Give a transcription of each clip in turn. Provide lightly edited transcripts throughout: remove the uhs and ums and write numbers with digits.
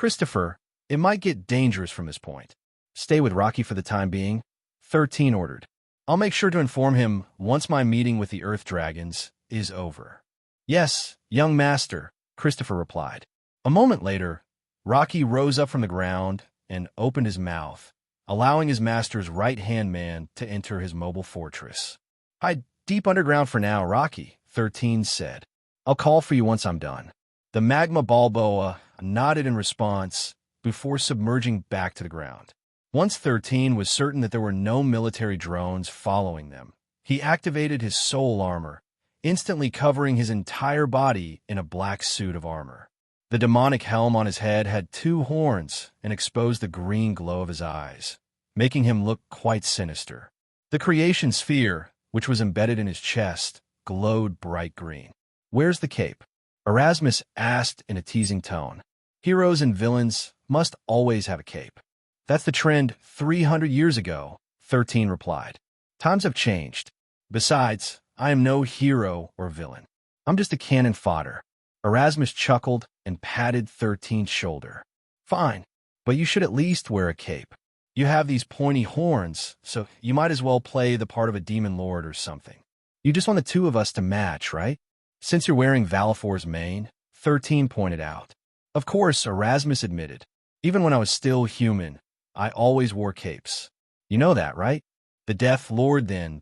Christopher, it might get dangerous from this point. Stay with Rocky for the time being, 13 ordered. I'll make sure to inform him once my meeting with the Earth Dragons is over. Yes, young master, Christopher replied. A moment later, Rocky rose up from the ground and opened his mouth, allowing his master's right-hand man to enter his mobile fortress. Hide deep underground for now, Rocky, 13 said. I'll call for you once I'm done. The magma Balboa nodded in response before submerging back to the ground. Once 13 was certain that there were no military drones following them, he activated his soul armor, instantly covering his entire body in a black suit of armor. The demonic helm on his head had 2 horns and exposed the green glow of his eyes, making him look quite sinister. The creation sphere, which was embedded in his chest, glowed bright green. Where's the cape? Erasmus asked in a teasing tone. Heroes and villains must always have a cape. That's the trend 300 years ago, 13 replied. Times have changed. Besides, I am no hero or villain. I'm just a cannon fodder. Erasmus chuckled and patted 13's shoulder. Fine, but you should at least wear a cape. You have these pointy horns, so you might as well play the part of a demon lord or something. You just want the 2 of us to match, right? Since you're wearing Valifor's mane, 13 pointed out. Of course, Erasmus admitted. Even when I was still human, I always wore capes. You know that, right? The Death Lord then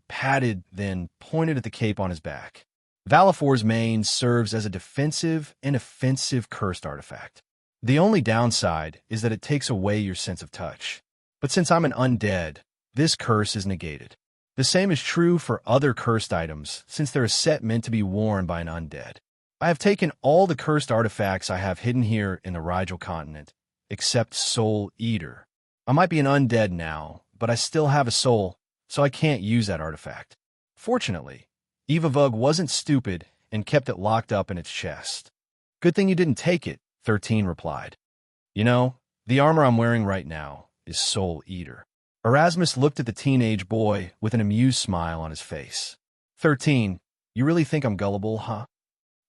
pointed at the cape on his back. Valifor's mane serves as a defensive and offensive cursed artifact. The only downside is that it takes away your sense of touch. But since I'm an undead, this curse is negated. The same is true for other cursed items, since they're a set meant to be worn by an undead. I have taken all the cursed artifacts I have hidden here in the Rigel continent, except Soul Eater. I might be an undead now, but I still have a soul, so I can't use that artifact. Fortunately, Evavug wasn't stupid and kept it locked up in its chest. Good thing you didn't take it, 13 replied. You know, the armor I'm wearing right now is Soul Eater. Erasmus looked at the teenage boy with an amused smile on his face. 13, you really think I'm gullible, huh?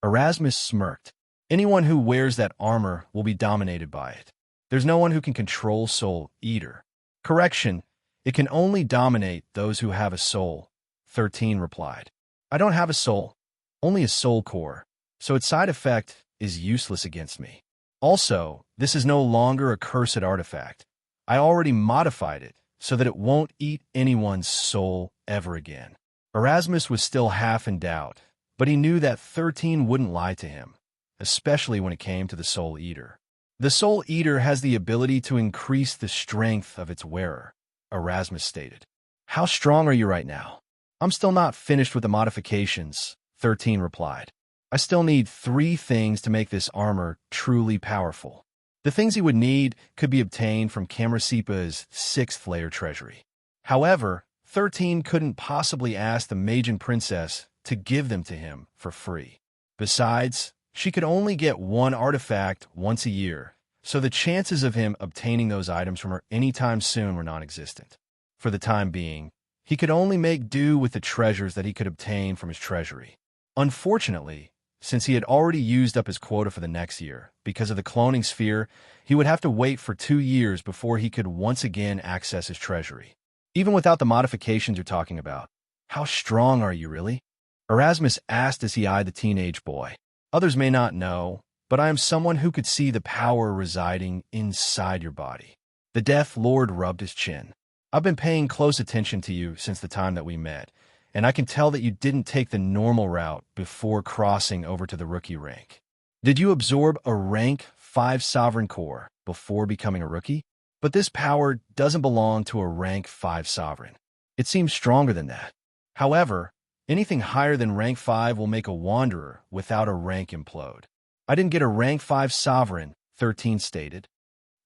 Erasmus smirked. Anyone who wears that armor will be dominated by it. There's no one who can control Soul Eater. Correction, it can only dominate those who have a soul, 13 replied. I don't have a soul, only a soul core, so its side effect is useless against me. Also, this is no longer a cursed artifact. I already modified it so that it won't eat anyone's soul ever again. Erasmus was still half in doubt, but he knew that 13 wouldn't lie to him, especially when it came to the Soul Eater. The Soul Eater has the ability to increase the strength of its wearer, Erasmus stated. How strong are you right now? I'm still not finished with the modifications, 13 replied. I still need 3 things to make this armor truly powerful. The things he would need could be obtained from Camerasipa's 6th layer treasury. However, 13 couldn't possibly ask the Magian princess to give them to him for free. Besides, she could only get 1 artifact once a year, so the chances of him obtaining those items from her anytime soon were non-existent. For the time being, he could only make do with the treasures that he could obtain from his treasury. Unfortunately, since he had already used up his quota for the next year, because of the cloning sphere, he would have to wait for 2 years before he could once again access his treasury. Even without the modifications you're talking about, how strong are you really? Erasmus asked as he eyed the teenage boy. Others may not know, but I am someone who could see the power residing inside your body. The Death Lord rubbed his chin. I've been paying close attention to you since the time that we met, and I can tell that you didn't take the normal route before crossing over to the rookie rank. Did you absorb a rank 5 sovereign core before becoming a rookie? But this power doesn't belong to a rank 5 sovereign. It seems stronger than that. However, anything higher than rank 5 will make a wanderer without a rank implode. I didn't get a rank 5 sovereign, 13 stated.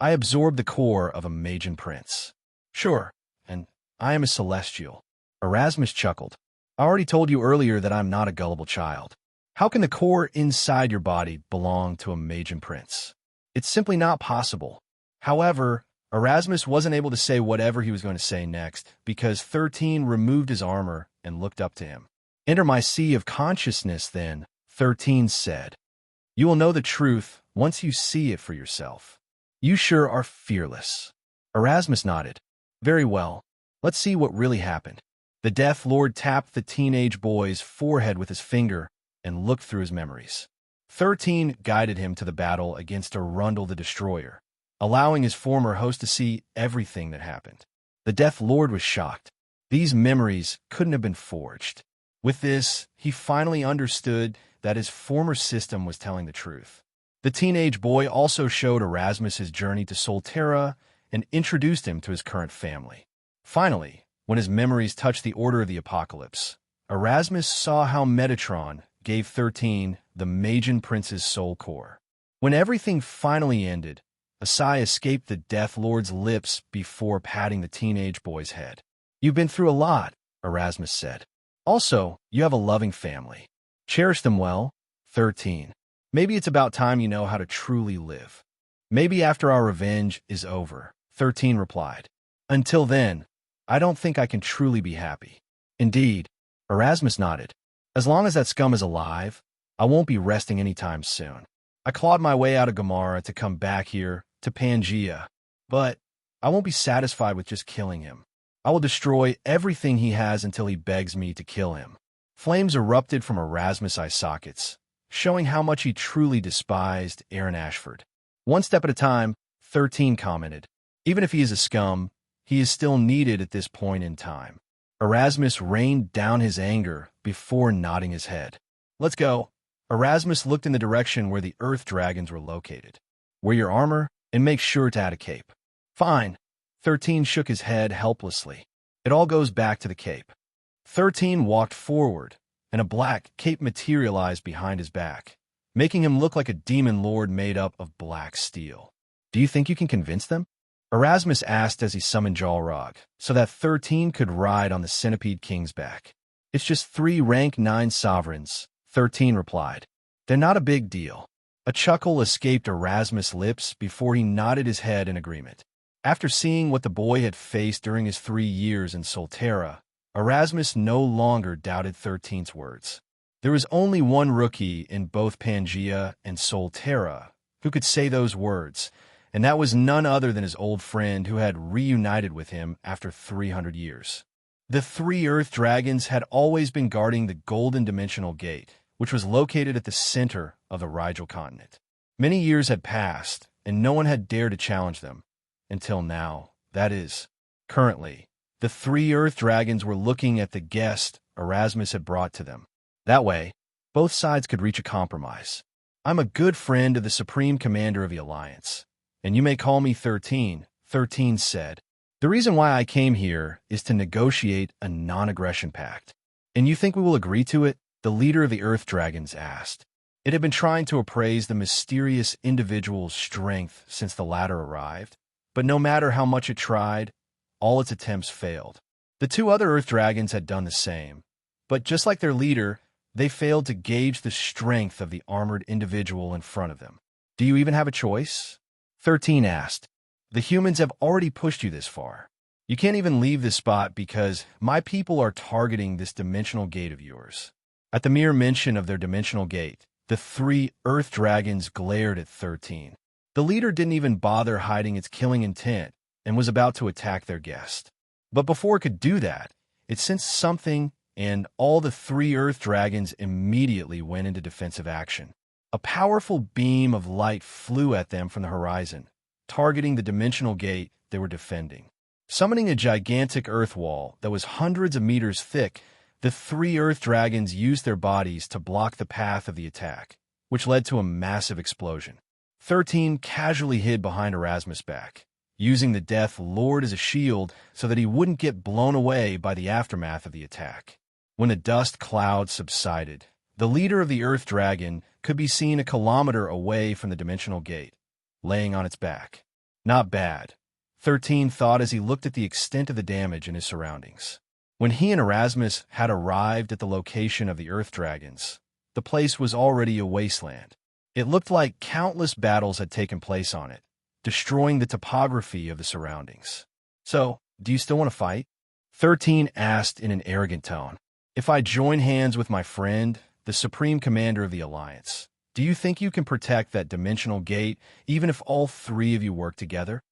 I absorbed the core of a Magian prince. Sure, and I am a celestial. Erasmus chuckled. I already told you earlier that I'm not a gullible child. How can the core inside your body belong to a Magian prince? It's simply not possible. However, Erasmus wasn't able to say whatever he was going to say next because 13 removed his armor and looked up to him. Enter my sea of consciousness, then, 13 said. You will know the truth once you see it for yourself. You sure are fearless. Erasmus nodded. Very well. Let's see what really happened. The Death Lord tapped the teenage boy's forehead with his finger and looked through his memories. 13 guided him to the battle against Arundel the Destroyer, allowing his former host to see everything that happened. The Death Lord was shocked. These memories couldn't have been forged. With this, he finally understood that his former system was telling the truth. The teenage boy also showed Erasmus his journey to Solterra and introduced him to his current family. Finally, when his memories touched the Order of the Apocalypse, Erasmus saw how Metatron gave 13 the Magian Prince's soul core. When everything finally ended, a sigh escaped the Death Lord's lips before patting the teenage boy's head. You've been through a lot, Erasmus said. Also, you have a loving family. Cherish them well. 13. Maybe it's about time you know how to truly live. Maybe after our revenge is over, 13 replied. Until then, I don't think I can truly be happy. Indeed, Erasmus nodded. As long as that scum is alive, I won't be resting anytime soon. I clawed my way out of Gamara to come back here to Pangea, but I won't be satisfied with just killing him. I will destroy everything he has until he begs me to kill him. Flames erupted from Erasmus' eye sockets, showing how much he truly despised Aaron Ashford. One step at a time, 13 commented. Even if he is a scum, he is still needed at this point in time. Erasmus rained down his anger before nodding his head. Let's go. Erasmus looked in the direction where the Earth Dragons were located. Wear your armor and make sure to add a cape. Fine. 13 shook his head helplessly. It all goes back to the cape. 13 walked forward, and a black cape materialized behind his back, making him look like a demon lord made up of black steel. Do you think you can convince them? Erasmus asked as he summoned Jalrog, so that 13 could ride on the Centipede King's back. It's just 3 rank 9 sovereigns, 13 replied. They're not a big deal. A chuckle escaped Erasmus' lips before he nodded his head in agreement. After seeing what the boy had faced during his 3 years in Solterra, Erasmus no longer doubted 13's words. There was only one rookie in both Pangea and Solterra who could say those words, and that was none other than his old friend who had reunited with him after 300 years. The 3 Earth Dragons had always been guarding the Golden Dimensional Gate, which was located at the center of the Rigel continent. Many years had passed, and no one had dared to challenge them. Until now, that is, currently, the 3 Earth Dragons were looking at the guest Erasmus had brought to them. That way, both sides could reach a compromise. I'm a good friend of the Supreme Commander of the Alliance, and you may call me 13, 13 said. The reason why I came here is to negotiate a non-aggression pact. And you think we will agree to it? The leader of the Earth Dragons asked. It had been trying to appraise the mysterious individual's strength since the latter arrived, but no matter how much it tried, all its attempts failed. The 2 other Earth Dragons had done the same, but just like their leader, they failed to gauge the strength of the armored individual in front of them. Do you even have a choice? 13 asked. The humans have already pushed you this far. You can't even leave this spot because my people are targeting this dimensional gate of yours. At the mere mention of their dimensional gate, the 3 Earth Dragons glared at 13. The leader didn't even bother hiding its killing intent and was about to attack their guest. But before it could do that, it sensed something, and all the 3 Earth Dragons immediately went into defensive action. A powerful beam of light flew at them from the horizon, targeting the dimensional gate they were defending. Summoning a gigantic earth wall that was hundreds of meters thick, the 3 Earth Dragons used their bodies to block the path of the attack, which led to a massive explosion. 13 casually hid behind Erasmus' back, using the Death Lord as a shield so that he wouldn't get blown away by the aftermath of the attack. When the dust cloud subsided, the leader of the Earth Dragon could be seen a kilometer away from the dimensional gate, laying on its back. Not bad, 13 thought as he looked at the extent of the damage in his surroundings. When he and Erasmus had arrived at the location of the Earth Dragons, the place was already a wasteland. It looked like countless battles had taken place on it, destroying the topography of the surroundings. So, do you still want to fight? 13 asked in an arrogant tone. If I join hands with my friend, the Supreme Commander of the Alliance, Do you think you can protect that dimensional gate, even if all three of you work together?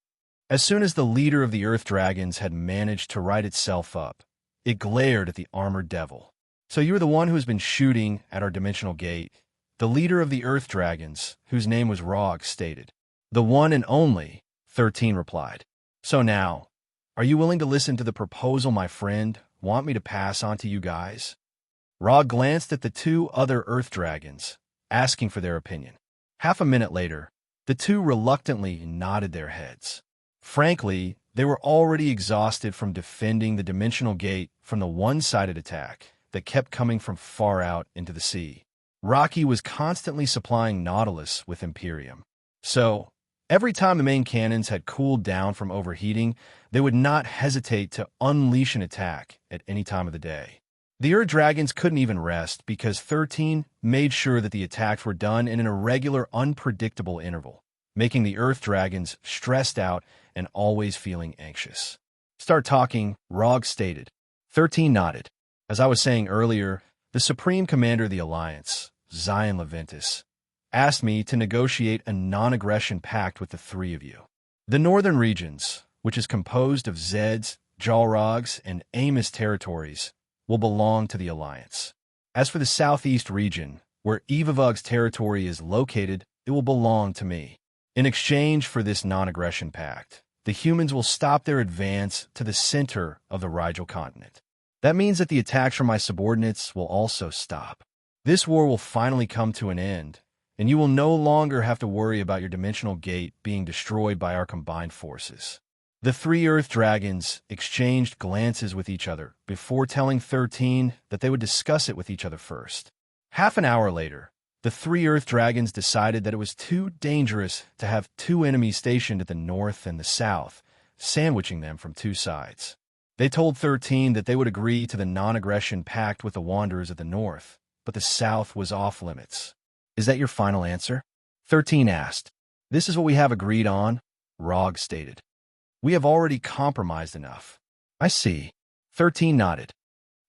As soon as the leader of the Earth Dragons had managed to right itself up, it glared at the armored devil. So you're the one who has been shooting at our dimensional gate? The leader of the Earth Dragons, whose name was Rog, stated. The one and only, 13 replied. So now, are you willing to listen to the proposal my friend want me to pass on to you guys? Rog glanced at the two other Earth Dragons, asking for their opinion. Half a minute later, the two reluctantly nodded their heads. Frankly, they were already exhausted from defending the dimensional gate from the one-sided attack that kept coming from far out into the sea. Rocky was constantly supplying Nautilus with Imperium. So, every time the main cannons had cooled down from overheating, they would not hesitate to unleash an attack at any time of the day. The Errr Dragons couldn't even rest because 13 made sure that the attacks were done in an irregular, unpredictable interval, making the Earth Dragons stressed out and always feeling anxious. Start talking, Rog stated. 13 nodded. As I was saying earlier, the Supreme Commander of the Alliance, Zion Leventis, asked me to negotiate a non-aggression pact with the three of you. The northern regions, which is composed of Zeds, Jalrogs, and Amos territories, will belong to the Alliance. As for the southeast region, where Evavug's territory is located, it will belong to me. In exchange for this non-aggression pact, the humans will stop their advance to the center of the Rigel continent. That means that the attacks from my subordinates will also stop. This war will finally come to an end, and you will no longer have to worry about your dimensional gate being destroyed by our combined forces. The three Earth Dragons exchanged glances with each other before telling 13 that they would discuss it with each other first. Half an hour later, the three Earth Dragons decided that it was too dangerous to have two enemies stationed at the north and the south, sandwiching them from two sides. They told 13 that they would agree to the non-aggression pact with the Wanderers at the north, but the south was off limits. Is that your final answer? 13 asked. This is what we have agreed on, Rog stated. We have already compromised enough. I see. 13 nodded.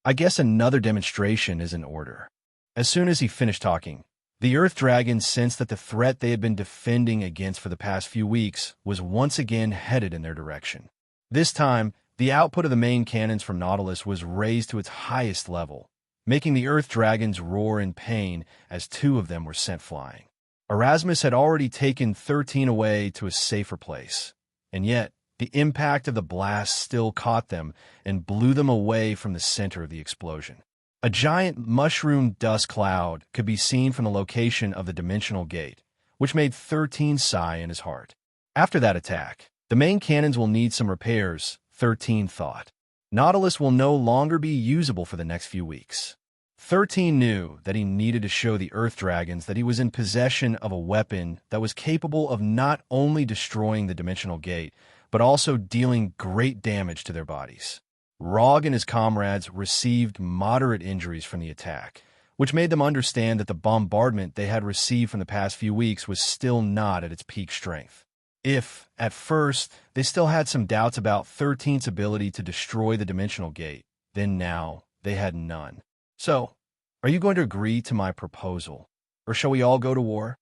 I guess another demonstration is in order. As soon as he finished talking, the Earth Dragons sensed that the threat they had been defending against for the past few weeks was once again headed in their direction. This time, the output of the main cannons from Nautilus was raised to its highest level, making the Earth Dragons roar in pain as two of them were sent flying. Erasmus had already taken 13 away to a safer place, and yet, the impact of the blast still caught them and blew them away from the center of the explosion. A giant mushroom dust cloud could be seen from the location of the dimensional gate, which made 13 sigh in his heart. After that attack, the main cannons will need some repairs, 13 thought. Nautilus will no longer be usable for the next few weeks. 13 knew that he needed to show the Earth Dragons that he was in possession of a weapon that was capable of not only destroying the dimensional gate, but also dealing great damage to their bodies. Rog and his comrades received moderate injuries from the attack, which made them understand that the bombardment they had received from the past few weeks was still not at its peak strength. If, at first, they still had some doubts about 13's ability to destroy the dimensional gate, then now they had none. So, are you going to agree to my proposal, or shall we all go to war?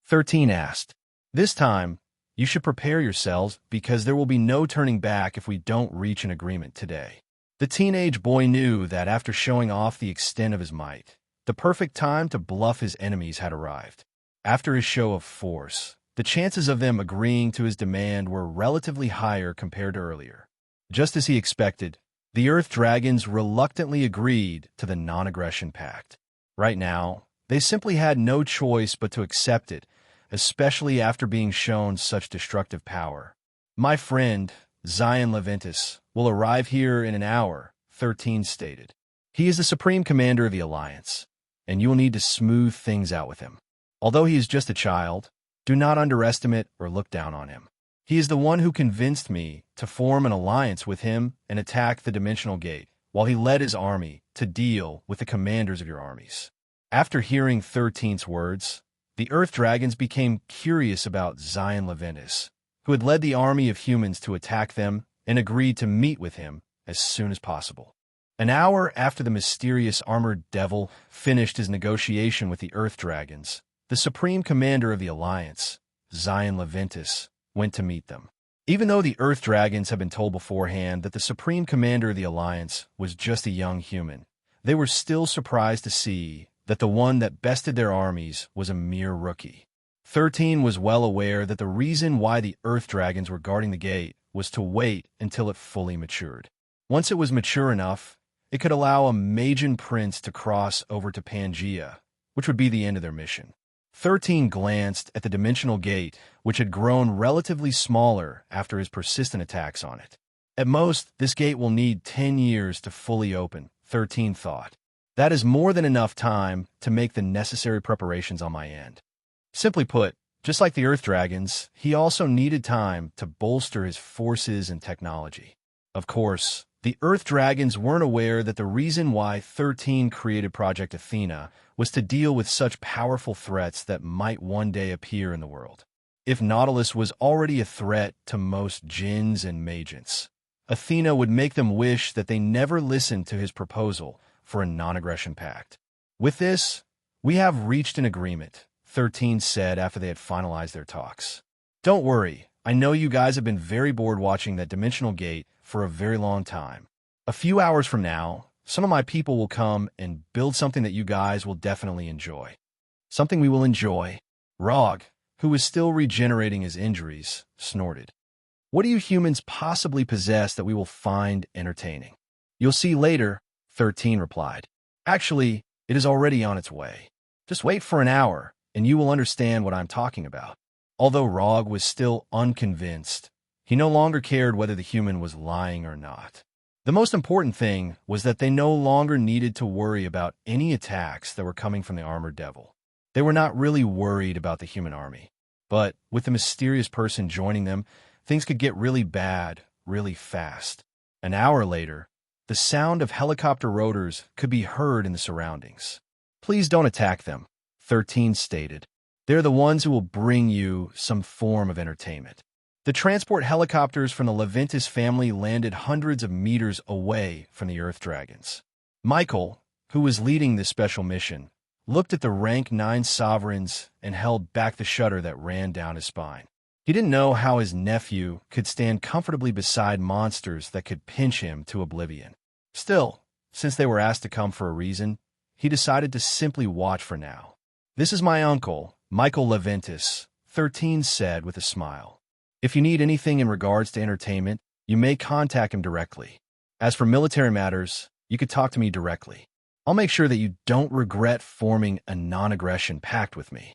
13 asked. This time, you should prepare yourselves because there will be no turning back if we don't reach an agreement today. The teenage boy knew that after showing off the extent of his might, the perfect time to bluff his enemies had arrived. After his show of force, the chances of them agreeing to his demand were relatively higher compared to earlier. Just as he expected, the Earth Dragons reluctantly agreed to the non-aggression pact. Right now, they simply had no choice but to accept it, especially after being shown such destructive power. My friend, Zion Leventis, will arrive here in an hour, 13 stated. He is the Supreme Commander of the Alliance, and you will need to smooth things out with him. Although he is just a child, do not underestimate or look down on him. He is the one who convinced me to form an alliance with him and attack the Dimensional Gate, while he led his army to deal with the commanders of your armies. After hearing 13's words, the Earth Dragons became curious about Zion Leventis, who had led the army of humans to attack them and agreed to meet with him as soon as possible. An hour after the mysterious armored devil finished his negotiation with the Earth Dragons, the supreme commander of the Alliance, Zion Leventis, went to meet them. Even though the Earth Dragons had been told beforehand that the supreme commander of the Alliance was just a young human, they were still surprised to see that the one that bested their armies was a mere rookie. 13 was well aware that the reason why the Earth Dragons were guarding the gate was to wait until it fully matured. Once it was mature enough, it could allow a Magian prince to cross over to Pangea, which would be the end of their mission. 13 glanced at the dimensional gate, which had grown relatively smaller after his persistent attacks on it. At most, this gate will need 10 years to fully open, 13 thought. That is more than enough time to make the necessary preparations on my end. Simply put, just like the Earth Dragons, he also needed time to bolster his forces and technology. Of course, the Earth Dragons weren't aware that the reason why 13 created Project Athena was to deal with such powerful threats that might one day appear in the world. If Nautilus was already a threat to most djinns and magents, Athena would make them wish that they never listened to his proposal for a non-aggression pact. With this, we have reached an agreement, 13 said after they had finalized their talks. Don't worry, I know you guys have been very bored watching that dimensional gate for a very long time. A few hours from now, some of my people will come and build something that you guys will definitely enjoy. Something we will enjoy? Rog, who was still regenerating his injuries, snorted. What do you humans possibly possess that we will find entertaining? You'll see later, 13 replied. Actually, it is already on its way. Just wait for an hour, and you will understand what I'm talking about. Although Rog was still unconvinced, he no longer cared whether the human was lying or not. The most important thing was that they no longer needed to worry about any attacks that were coming from the armored devil. They were not really worried about the human army. But with the mysterious person joining them, things could get really bad, really fast. An hour later, the sound of helicopter rotors could be heard in the surroundings. Please don't attack them, 13 stated. They're the ones who will bring you some form of entertainment. The transport helicopters from the Leventis family landed hundreds of meters away from the Earth Dragons. Michael, who was leading this special mission, looked at the rank 9 sovereigns and held back the shudder that ran down his spine. He didn't know how his nephew could stand comfortably beside monsters that could pinch him to oblivion. Still, since they were asked to come for a reason, he decided to simply watch for now. This is my uncle, Michael Leventis, 13 said with a smile. If you need anything in regards to entertainment, you may contact him directly. As for military matters, you could talk to me directly. I'll make sure that you don't regret forming a non-aggression pact with me.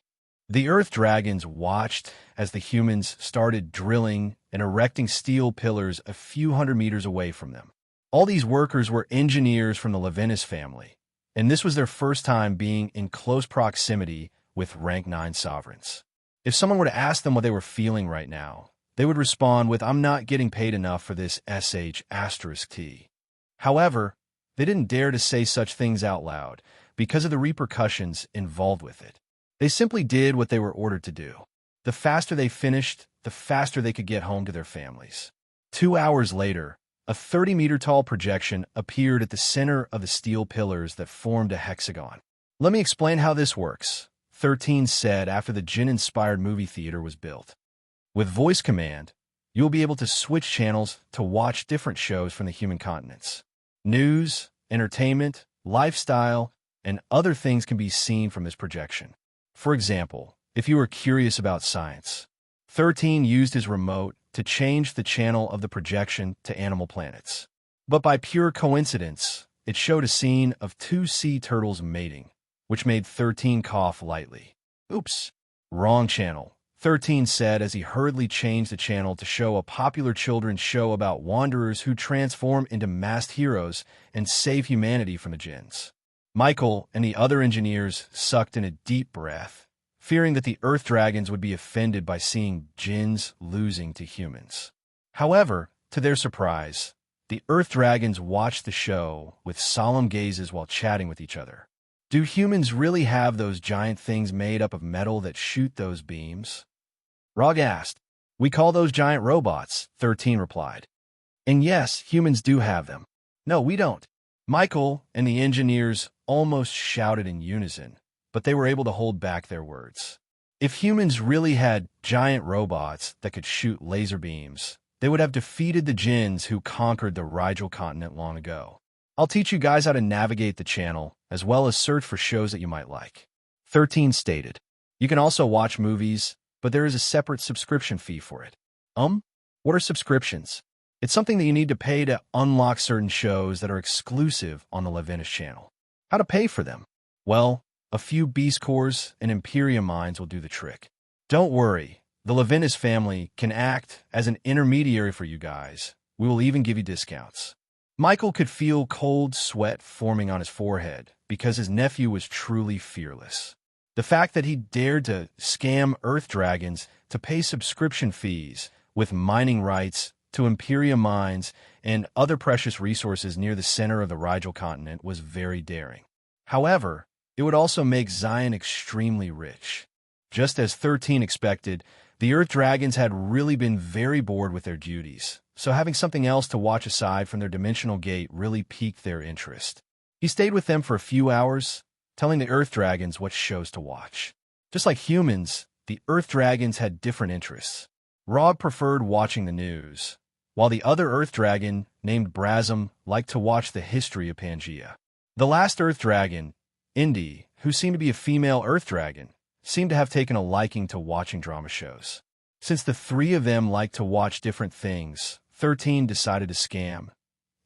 The Earth Dragons watched as the humans started drilling and erecting steel pillars a few hundred meters away from them. All these workers were engineers from the Leventis family, and this was their first time being in close proximity with rank 9 sovereigns. If someone were to ask them what they were feeling right now, they would respond with, "I'm not getting paid enough for this sh*t. However, they didn't dare to say such things out loud because of the repercussions involved with it. They simply did what they were ordered to do. The faster they finished, the faster they could get home to their families. 2 hours later, a 30-meter-tall projection appeared at the center of the steel pillars that formed a hexagon. Let me explain how this works, 13 said after the djinn-inspired movie theater was built. With voice command, you'll be able to switch channels to watch different shows from the human continents. News, entertainment, lifestyle, and other things can be seen from this projection. For example, if you are curious about science, 13 used his remote to change the channel of the projection to Animal Planets. But by pure coincidence, it showed a scene of 2 sea turtles mating, which made 13 cough lightly. Oops, wrong channel, 13 said as he hurriedly changed the channel to show a popular children's show about wanderers who transform into masked heroes and save humanity from the djinns. Michael and the other engineers sucked in a deep breath, fearing that the Earth Dragons would be offended by seeing djinns losing to humans. However, to their surprise, the Earth Dragons watched the show with solemn gazes while chatting with each other. Do humans really have those giant things made up of metal that shoot those beams? Rog asked. We call those giant robots, 13 replied. And yes, humans do have them. No, we don't. Michael and the engineers almost shouted in unison, but they were able to hold back their words. If humans really had giant robots that could shoot laser beams, they would have defeated the Jinns who conquered the Rigel continent long ago. I'll teach you guys how to navigate the channel, as well as search for shows that you might like. 13 stated. You can also watch movies, but there is a separate subscription fee for it. What are subscriptions? It's something that you need to pay to unlock certain shows that are exclusive on the Levinas channel. How to pay for them? Well, a few Beast Cores and Imperium mines will do the trick. Don't worry, the Levinas family can act as an intermediary for you guys. We will even give you discounts. Michael could feel cold sweat forming on his forehead because his nephew was truly fearless. The fact that he dared to scam Earth Dragons to pay subscription fees with mining rights to Imperium mines and other precious resources near the center of the Rigel continent was very daring. However, it would also make Zion extremely rich. Just as 13 expected, the Earth Dragons had really been very bored with their duties, so having something else to watch aside from their dimensional gate really piqued their interest. He stayed with them for a few hours, telling the Earth Dragons what shows to watch. Just like humans, the Earth Dragons had different interests. Rog preferred watching the news, while the other Earth Dragon, named Brasm, liked to watch the history of Pangea. The last Earth Dragon, Indy, who seemed to be a female Earth Dragon, seemed to have taken a liking to watching drama shows. Since the three of them liked to watch different things, 13 decided to scam.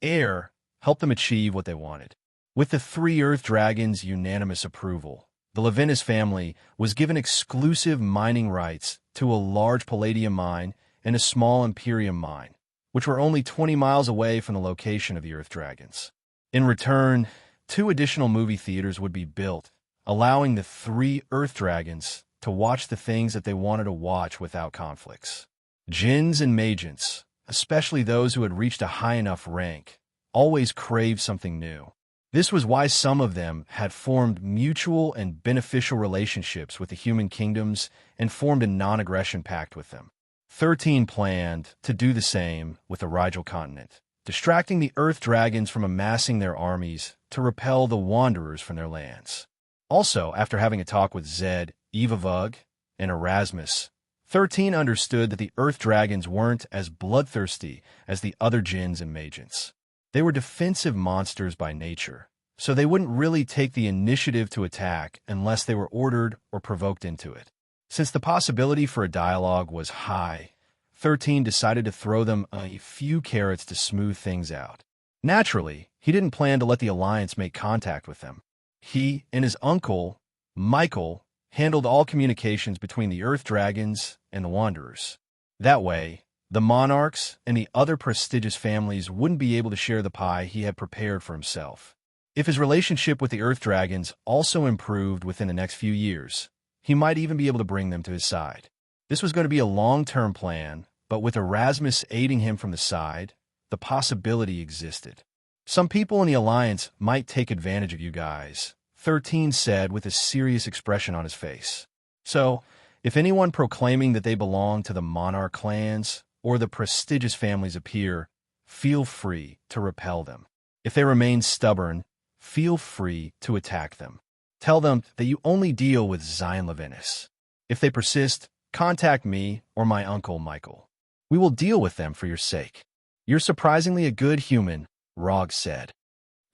Errr helped them achieve what they wanted. With the three Earth Dragons' unanimous approval, the Levinas family was given exclusive mining rights to a large palladium mine and a small Imperium mine, which were only 20 miles away from the location of the Earth Dragons. In return, 2 additional movie theaters would be built, allowing the 3 Earth Dragons to watch the things that they wanted to watch without conflicts. Jinns and Magians, especially those who had reached a high enough rank, always craved something new. This was why some of them had formed mutual and beneficial relationships with the human kingdoms and formed a non-aggression pact with them. 13 planned to do the same with the Rigel continent, distracting the Earth Dragons from amassing their armies to repel the Wanderers from their lands. Also, after having a talk with Zed, Evavug, and Erasmus, 13 understood that the Earth Dragons weren't as bloodthirsty as the other Jinns and Magians. They were defensive monsters by nature, so they wouldn't really take the initiative to attack unless they were ordered or provoked into it. Since the possibility for a dialogue was high, 13 decided to throw them a few carrots to smooth things out. Naturally, he didn't plan to let the Alliance make contact with them. He and his uncle, Michael, handled all communications between the Earth Dragons and the Wanderers. That way, the monarchs and the other prestigious families wouldn't be able to share the pie he had prepared for himself. If his relationship with the Earth Dragons also improved within the next few years, he might even be able to bring them to his side. This was going to be a long-term plan, but with Erasmus aiding him from the side, the possibility existed. Some people in the Alliance might take advantage of you guys, 13 said with a serious expression on his face. So, if anyone proclaiming that they belong to the monarch clans or the prestigious families appear, feel free to repel them. If they remain stubborn, feel free to attack them. Tell them that you only deal with Zion Levinas. If they persist, contact me or my uncle Michael. We will deal with them for your sake. You're surprisingly a good human, Rog said.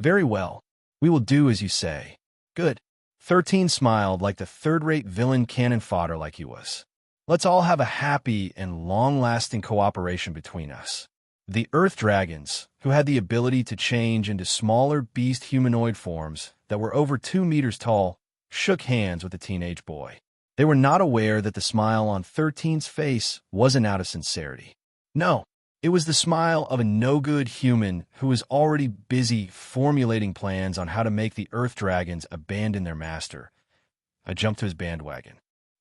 Very well. We will do as you say. Good. 13 smiled like the third-rate villain cannon fodder like he was. Let's all have a happy and long-lasting cooperation between us. The Earth Dragons, who had the ability to change into smaller beast humanoid forms that were over 2 meters tall, shook hands with the teenage boy. They were not aware that the smile on 13's face wasn't out of sincerity. No, it was the smile of a no-good human who was already busy formulating plans on how to make the Earth Dragons abandon their master. I jumped to his bandwagon.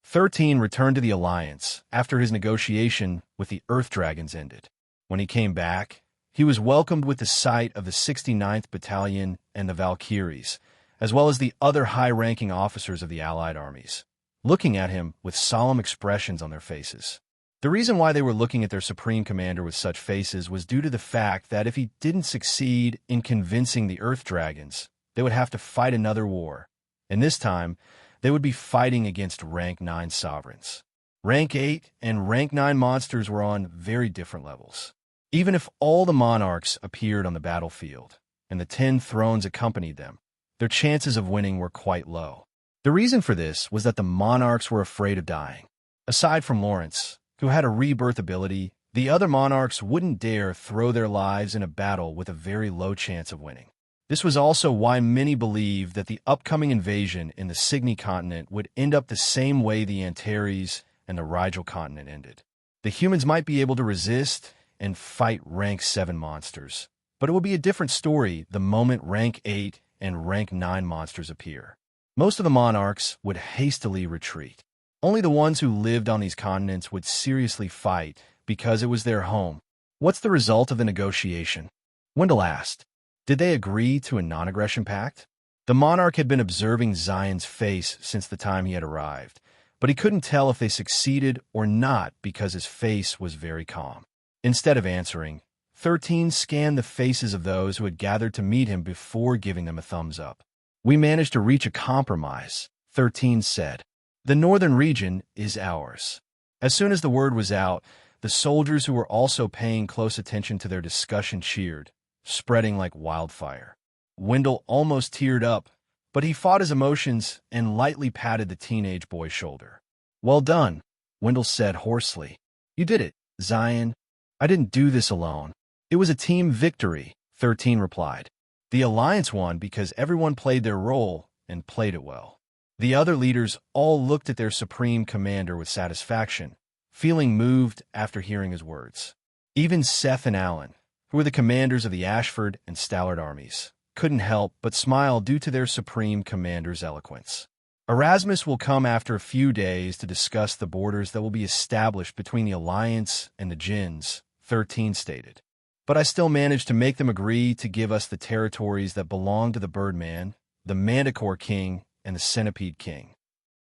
13 returned to the Alliance after his negotiation with the Earth Dragons ended. When he came back, he was welcomed with the sight of the 69th Battalion and the Valkyries, as well as the other high-ranking officers of the Allied armies, looking at him with solemn expressions on their faces. The reason why they were looking at their Supreme Commander with such faces was due to the fact that if he didn't succeed in convincing the Earth Dragons, they would have to fight another war, and this time, they would be fighting against rank 9 sovereigns. Rank 8 and rank 9 monsters were on very different levels. Even if all the monarchs appeared on the battlefield, and the 10 thrones accompanied them, their chances of winning were quite low. The reason for this was that the monarchs were afraid of dying. Aside from Lawrence, who had a rebirth ability, the other monarchs wouldn't dare throw their lives in a battle with a very low chance of winning. This was also why many believed that the upcoming invasion in the Cygni continent would end up the same way the Antares and the Rigel continent ended. The humans might be able to resist and fight rank 7 monsters, but it will be a different story the moment rank 8 and rank 9 monsters appear. Most of the monarchs would hastily retreat. Only the ones who lived on these continents would seriously fight because it was their home. What's the result of the negotiation? Wendell asked. Did they agree to a non-aggression pact? The monarch had been observing Zion's face since the time he had arrived, but he couldn't tell if they succeeded or not because his face was very calm. Instead of answering, 13 scanned the faces of those who had gathered to meet him before giving them a thumbs up. We managed to reach a compromise, 13 said. The northern region is ours. As soon as the word was out, the soldiers who were also paying close attention to their discussion cheered, spreading like wildfire. Wendell almost teared up, but he fought his emotions and lightly patted the teenage boy's shoulder. Well done, Wendell said hoarsely. You did it, Zion. I didn't do this alone. It was a team victory, 13 replied. The Alliance won because everyone played their role and played it well. The other leaders all looked at their supreme commander with satisfaction, feeling moved after hearing his words. Even Seth and Alan, who were the commanders of the Ashford and Stallard armies, couldn't help but smile due to their supreme commander's eloquence. Erasmus will come after a few days to discuss the borders that will be established between the Alliance and the Jinns, 13 stated. But I still managed to make them agree to give us the territories that belong to the Birdman, the Manticore King, and the Centipede King.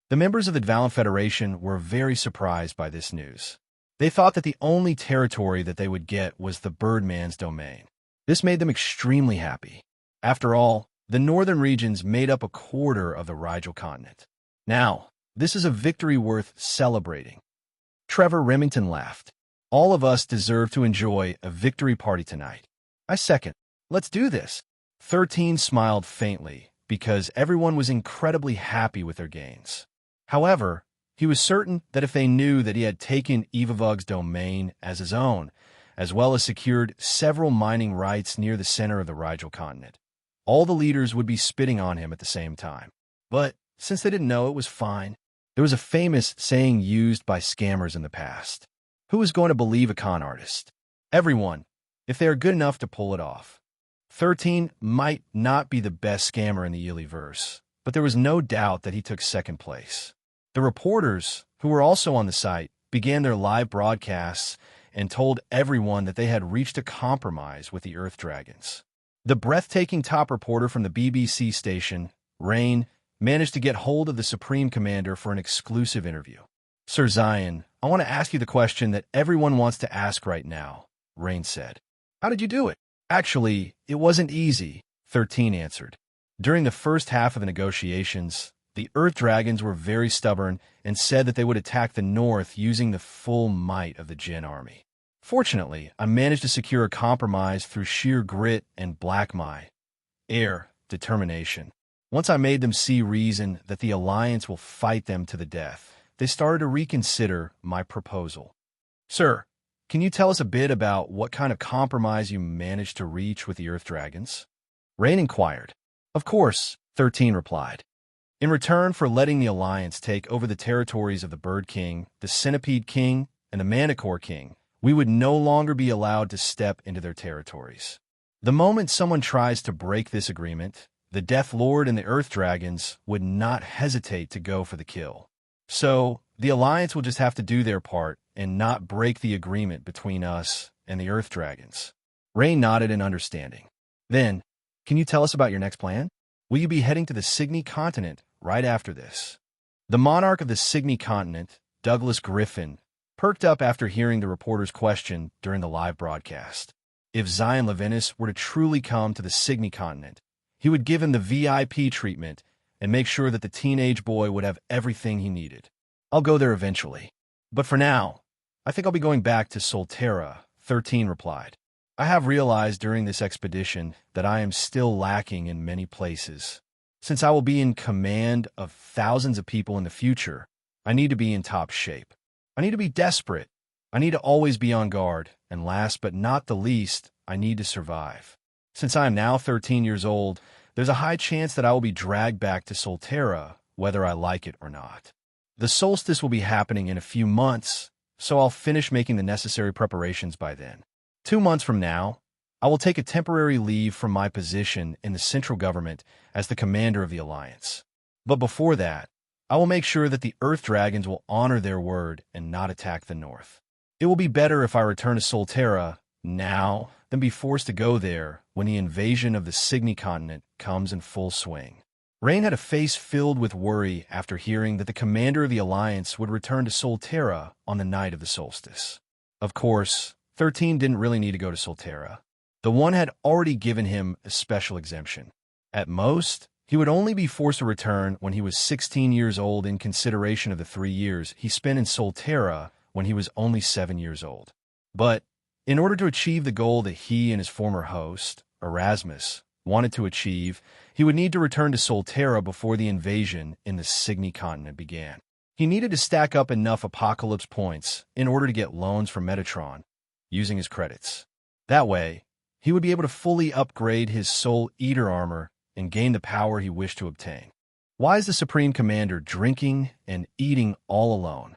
The members of the Dvalin Federation were very surprised by this news. They thought that the only territory that they would get was the Birdman's domain. This made them extremely happy. After all, the northern regions made up a quarter of the Rigel continent. Now, this is a victory worth celebrating. Trevor Remington laughed. All of us deserve to enjoy a victory party tonight. I second. Let's do this. 13 smiled faintly because everyone was incredibly happy with their gains. However, he was certain that if they knew that he had taken Evavug's domain as his own, as well as secured several mining rights near the center of the Rigel continent, all the leaders would be spitting on him at the same time. But since they didn't know, it was fine. There was a famous saying used by scammers in the past. Who is going to believe a con artist? Everyone, if they are good enough to pull it off. 13 might not be the best scammer in the Ely-verse, but there was no doubt that he took second place. The reporters, who were also on the site, began their live broadcasts and told everyone that they had reached a compromise with the Earth Dragons. The breathtaking top reporter from the BBC station, Rain, managed to get hold of the Supreme Commander for an exclusive interview. Sir Zion, I want to ask you the question that everyone wants to ask right now, Rain said. How did you do it? Actually, it wasn't easy, 13 answered. During the first half of the negotiations, the Earth Dragons were very stubborn and said that they would attack the north using the full might of the Jinn army. Fortunately, I managed to secure a compromise through sheer grit and black might. Determination. Once I made them see reason that the Alliance will fight them to the death, they started to reconsider my proposal. Sir, can you tell us a bit about what kind of compromise you managed to reach with the Earth Dragons? Rain inquired. Of course, 13 replied. In return for letting the Alliance take over the territories of the Bird King, the Centipede King, and the Manticore King, we would no longer be allowed to step into their territories. The moment someone tries to break this agreement, the Death Lord and the Earth Dragons would not hesitate to go for the kill. So, the Alliance will just have to do their part and not break the agreement between us and the Earth Dragons. Rain nodded in understanding. Then, can you tell us about your next plan? Will you be heading to the Cygni continent right after this? The monarch of the Cygni continent, Douglas Griffin, perked up after hearing the reporter's question during the live broadcast. If Zion Levinas were to truly come to the Cygni continent, he would give him the VIP treatment and make sure that the teenage boy would have everything he needed. I'll go there eventually. But for now, I think I'll be going back to Solterra, 13 replied. I have realized during this expedition that I am still lacking in many places. Since I will be in command of thousands of people in the future, I need to be in top shape. I need to be desperate. I need to always be on guard. And last but not the least, I need to survive. Since I am now 13 years old, there's a high chance that I will be dragged back to Solterra, whether I like it or not. The solstice will be happening in a few months, so I'll finish making the necessary preparations by then. 2 months from now, I will take a temporary leave from my position in the central government as the commander of the Alliance. But before that, I will make sure that the Earth Dragons will honor their word and not attack the North. It will be better if I return to Solterra now than be forced to go there when the invasion of the Cygni continent comes in full swing. Rain had a face filled with worry after hearing that the commander of the Alliance would return to Solterra on the night of the solstice. Of course, 13 didn't really need to go to Solterra. The one had already given him a special exemption. At most, he would only be forced to return when he was 16 years old in consideration of the 3 years he spent in Solterra when he was only 7 years old. But in order to achieve the goal that he and his former host, Erasmus, wanted to achieve, he would need to return to Solterra before the invasion in the Cygni continent began. He needed to stack up enough apocalypse points in order to get loans from Metatron, using his credits. That way, he would be able to fully upgrade his Soul Eater armor and gain the power he wished to obtain. Why is the Supreme Commander drinking and eating all alone?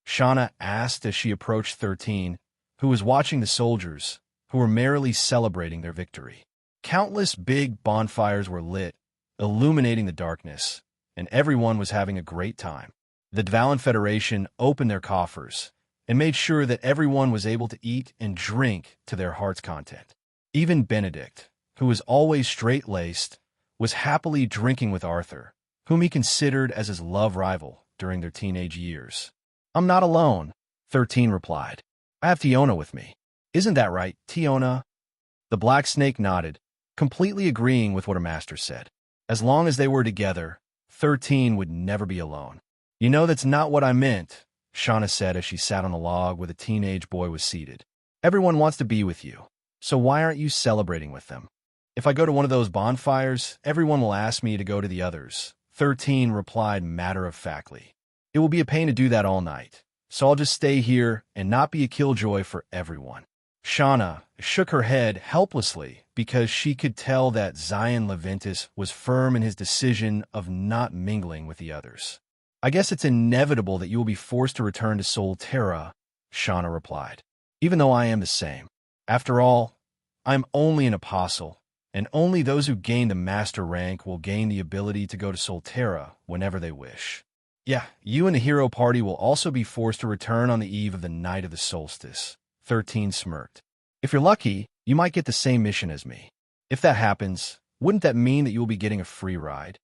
Shauna asked as she approached 13, who was watching the soldiers, who were merrily celebrating their victory. Countless big bonfires were lit, illuminating the darkness, and everyone was having a great time. The Dvalin Federation opened their coffers and made sure that everyone was able to eat and drink to their heart's content. Even Benedict, who was always straight-laced, was happily drinking with Arthur, whom he considered as his love rival during their teenage years. I'm not alone, 13 replied. I have Tiona with me. Isn't that right, Tiona? The Black Snake nodded, completely agreeing with what her master said. As long as they were together, 13 would never be alone. You know that's not what I meant, Shauna said as she sat on the log where the teenage boy was seated. Everyone wants to be with you, so why aren't you celebrating with them? If I go to one of those bonfires, everyone will ask me to go to the others, 13 replied matter-of-factly. It will be a pain to do that all night, so I'll just stay here and not be a killjoy for everyone. Shauna shook her head helplessly because she could tell that Zion Leventis was firm in his decision of not mingling with the others. I guess it's inevitable that you will be forced to return to Solterra, Shauna replied, even though I am the same. After all, I'm only an apostle, and only those who gain the master rank will gain the ability to go to Solterra whenever they wish. Yeah, you and the hero party will also be forced to return on the eve of the night of the solstice, 13 smirked. If you're lucky, you might get the same mission as me. If that happens, wouldn't that mean that you will be getting a free ride?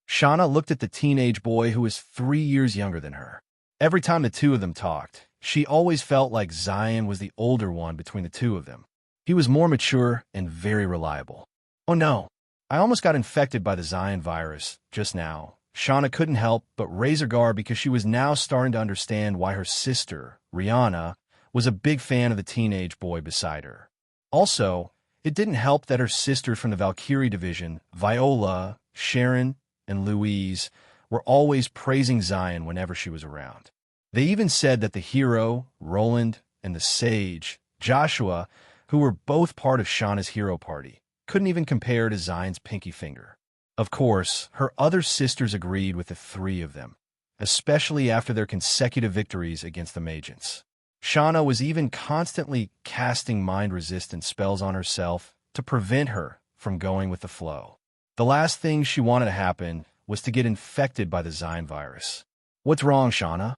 Shauna looked at the teenage boy who was 3 years younger than her. Every time the two of them talked, she always felt like Zion was the older one between the two of them. He was more mature and very reliable. Oh no, I almost got infected by the Zion virus just now. Shauna couldn't help but raise her guard because she was now starting to understand why her sister, Rihanna, was a big fan of the teenage boy beside her. Also, it didn't help that her sisters from the Valkyrie division, Viola, Sharon, and Louise, were always praising Zion whenever she was around. They even said that the hero, Roland, and the sage, Joshua, who were both part of Shauna's hero party, couldn't even compare to Zion's pinky finger. Of course, her other sisters agreed with the three of them, especially after their consecutive victories against the Magians. Shauna was even constantly casting mind-resistant spells on herself to prevent her from going with the flow. The last thing she wanted to happen was to get infected by the Zion virus. What's wrong, Shauna?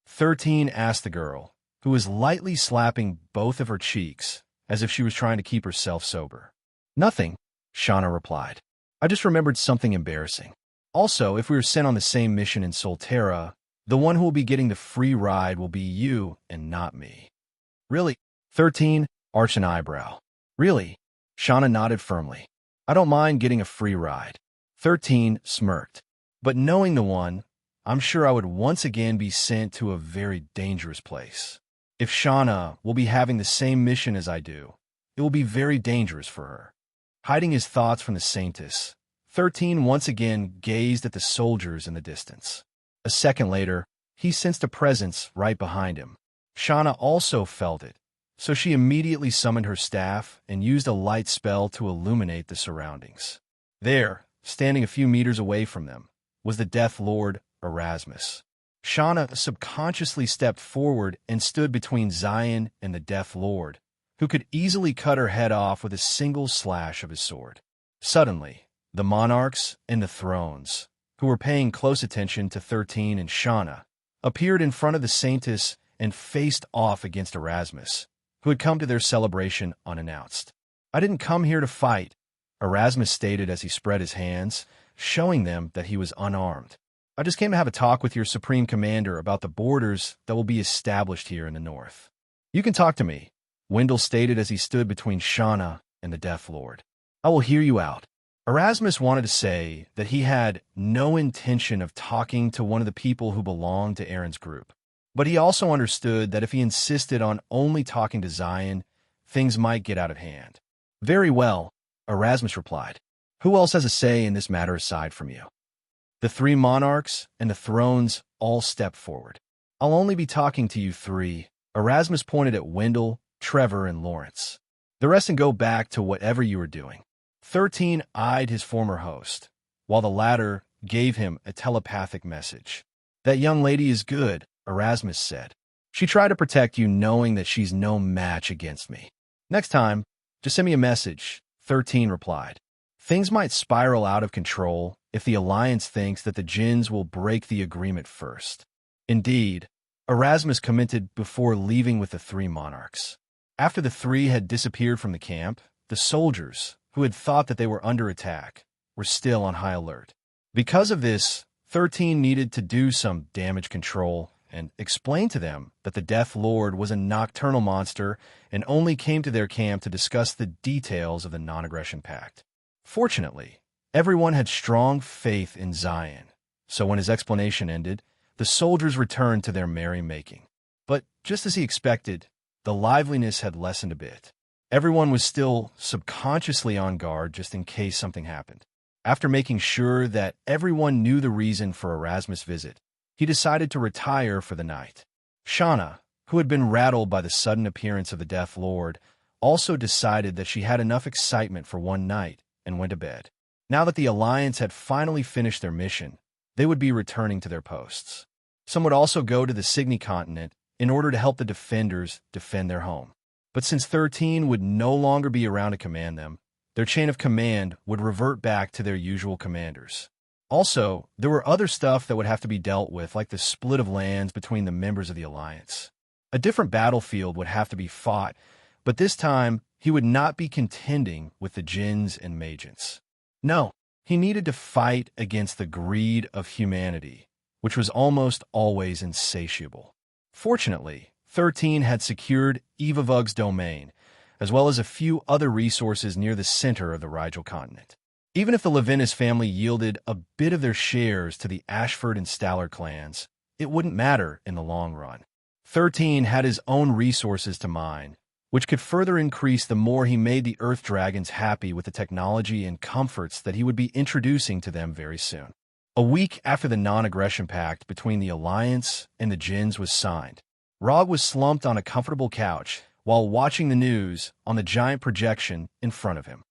13 asked the girl, who was lightly slapping both of her cheeks as if she was trying to keep herself sober. Nothing, Shauna replied. I just remembered something embarrassing. Also, if we were sent on the same mission in Solterra, the one who will be getting the free ride will be you and not me. Really? 13 arched an eyebrow. Really? Shauna nodded firmly. I don't mind getting a free ride. 13 smirked. But knowing the one, I'm sure I would once again be sent to a very dangerous place. If Shauna will be having the same mission as I do, it will be very dangerous for her. Hiding his thoughts from the Saintess, 13 once again gazed at the soldiers in the distance. A second later, he sensed a presence right behind him. Shauna also felt it, so she immediately summoned her staff and used a light spell to illuminate the surroundings. There, standing a few meters away from them, was the Death Lord, Erasmus. Shauna subconsciously stepped forward and stood between Zion and the Death Lord, who could easily cut her head off with a single slash of his sword. Suddenly, the monarchs and the thrones, who were paying close attention to 13 and Shauna, appeared in front of the Saintess and faced off against Erasmus, who had come to their celebration unannounced. "I didn't come here to fight," Erasmus stated as he spread his hands, showing them that he was unarmed. "I just came to have a talk with your Supreme Commander about the borders that will be established here in the north." "You can talk to me," Wendell stated as he stood between Shauna and the Death Lord. "I will hear you out." Erasmus wanted to say that he had no intention of talking to one of the people who belonged to Aaron's group, but he also understood that if he insisted on only talking to Zion, things might get out of hand. "Very well," Erasmus replied. "Who else has a say in this matter aside from you?" The three monarchs and the thrones all stepped forward. "I'll only be talking to you three," Erasmus pointed at Wendell, Trevor, and Lawrence. "The rest can go back to whatever you were doing." 13 eyed his former host, while the latter gave him a telepathic message. "That young lady is good," Erasmus said. "She tried to protect you knowing that she's no match against me. Next time, just send me a message," 13 replied. "Things might spiral out of control if the Alliance thinks that the Jinns will break the agreement first." Indeed, Erasmus commented before leaving with the three monarchs. After the three had disappeared from the camp, the soldiers, who had thought that they were under attack, were still on high alert. Because of this, 13 needed to do some damage control and explain to them that the Death Lord was a nocturnal monster and only came to their camp to discuss the details of the non-aggression pact. Fortunately, everyone had strong faith in Zion, so when his explanation ended, the soldiers returned to their merry-making. But just as he expected, the liveliness had lessened a bit. Everyone was still subconsciously on guard just in case something happened. After making sure that everyone knew the reason for Erasmus' visit, he decided to retire for the night. Shauna, who had been rattled by the sudden appearance of the Death Lord, also decided that she had enough excitement for one night and went to bed. Now that the Alliance had finally finished their mission, they would be returning to their posts. Some would also go to the Cygni continent in order to help the defenders defend their home. But since 13 would no longer be around to command them, their chain of command would revert back to their usual commanders. Also, there were other stuff that would have to be dealt with, like the split of lands between the members of the Alliance. A different battlefield would have to be fought, but this time he would not be contending with the Jinns and Magians. No, he needed to fight against the greed of humanity, which was almost always insatiable. Fortunately, 13 had secured Evavug's domain, as well as a few other resources near the center of the Rigel continent. Even if the Levinas family yielded a bit of their shares to the Ashford and Staller clans, it wouldn't matter in the long run. 13 had his own resources to mine, which could further increase the more he made the Earth Dragons happy with the technology and comforts that he would be introducing to them very soon. A week after the non-aggression pact between the Alliance and the Jinns was signed, Rog was slumped on a comfortable couch while watching the news on the giant projection in front of him.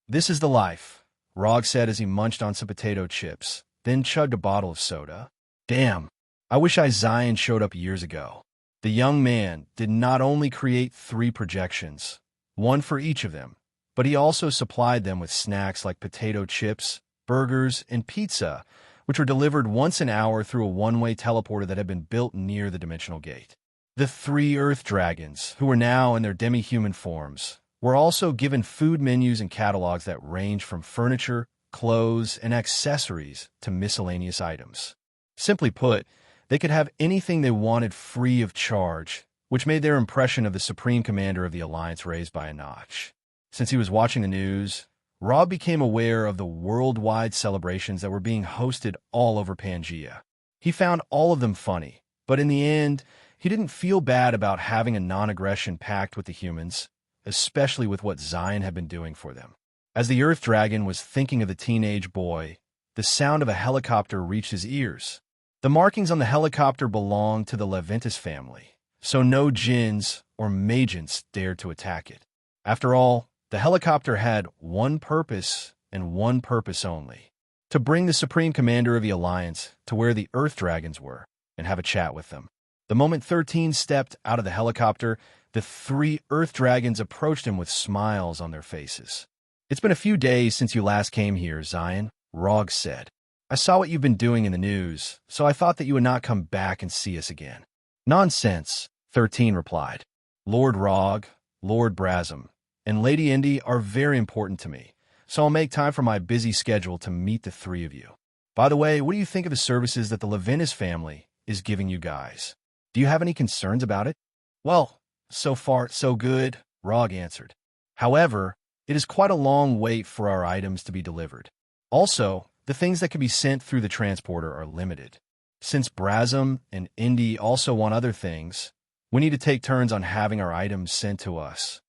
"This is the life," Rog said as he munched on some potato chips, then chugged a bottle of soda. "Damn, I wish Zion showed up years ago." The young man did not only create 3 projections, one for each of them, but he also supplied them with snacks like potato chips, burgers, and pizza, which were delivered once an hour through a one-way teleporter that had been built near the dimensional gate. The 3 Earth Dragons, who were now in their demi-human forms, were also given food menus and catalogs that range from furniture, clothes, and accessories to miscellaneous items. Simply put, they could have anything they wanted free of charge, which made their impression of the Supreme Commander of the Alliance raised by a notch. Since he was watching the news, Rob became aware of the worldwide celebrations that were being hosted all over Pangea. He found all of them funny, but in the end, he didn't feel bad about having a non-aggression pact with the humans, especially with what Zion had been doing for them. As the Earth Dragon was thinking of the teenage boy, the sound of a helicopter reached his ears. The markings on the helicopter belonged to the Leventis family, so no djinns or magents dared to attack it. After all, the helicopter had one purpose and one purpose only: to bring the Supreme Commander of the Alliance to where the Earth Dragons were and have a chat with them. The moment 13 stepped out of the helicopter, the 3 Earth Dragons approached him with smiles on their faces. "It's been a few days since you last came here, Zion," Rog said. "I saw what you've been doing in the news, so I thought that you would not come back and see us again." "Nonsense," 13 replied. "Lord Rog, Lord Brasm, and Lady Indy are very important to me, so I'll make time for my busy schedule to meet the 3 of you. By the way, what do you think of the services that the Leventis family is giving you guys? Do you have any concerns about it?" "Well, so far, so good," Rog answered. "However, it is quite a long wait for our items to be delivered. Also, the things that can be sent through the transporter are limited. Since Brasm and Indy also want other things, we need to take turns on having our items sent to us."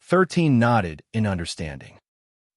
13 nodded in understanding.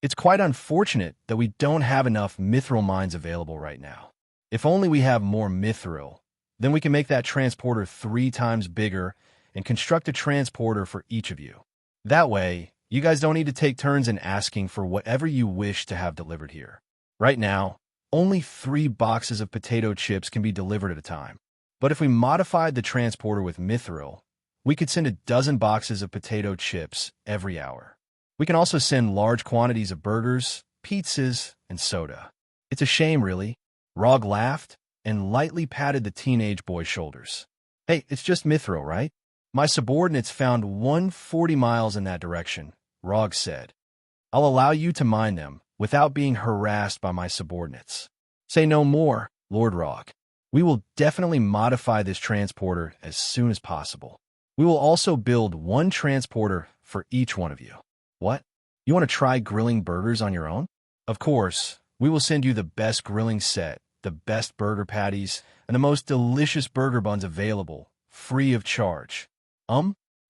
"It's quite unfortunate that we don't have enough mithril mines available right now. If only we have more mithril, then we can make that transporter 3 times bigger and construct a transporter for each of you. That way, you guys don't need to take turns in asking for whatever you wish to have delivered here. Right now, only 3 boxes of potato chips can be delivered at a time. But if we modified the transporter with mithril, we could send 12 boxes of potato chips every hour. We can also send large quantities of burgers, pizzas, and soda." "It's a shame, really." Rog laughed and lightly patted the teenage boy's shoulders. "Hey, it's just mithril, right? My subordinates found 140 miles in that direction," Rog said. "I'll allow you to mine them without being harassed by my subordinates." "Say no more, Lord Rog. We will definitely modify this transporter as soon as possible. We will also build 1 transporter for each one of you." "What? You want to try grilling burgers on your own?" "Of course, we will send you the best grilling set, the best burger patties, and the most delicious burger buns available, free of charge."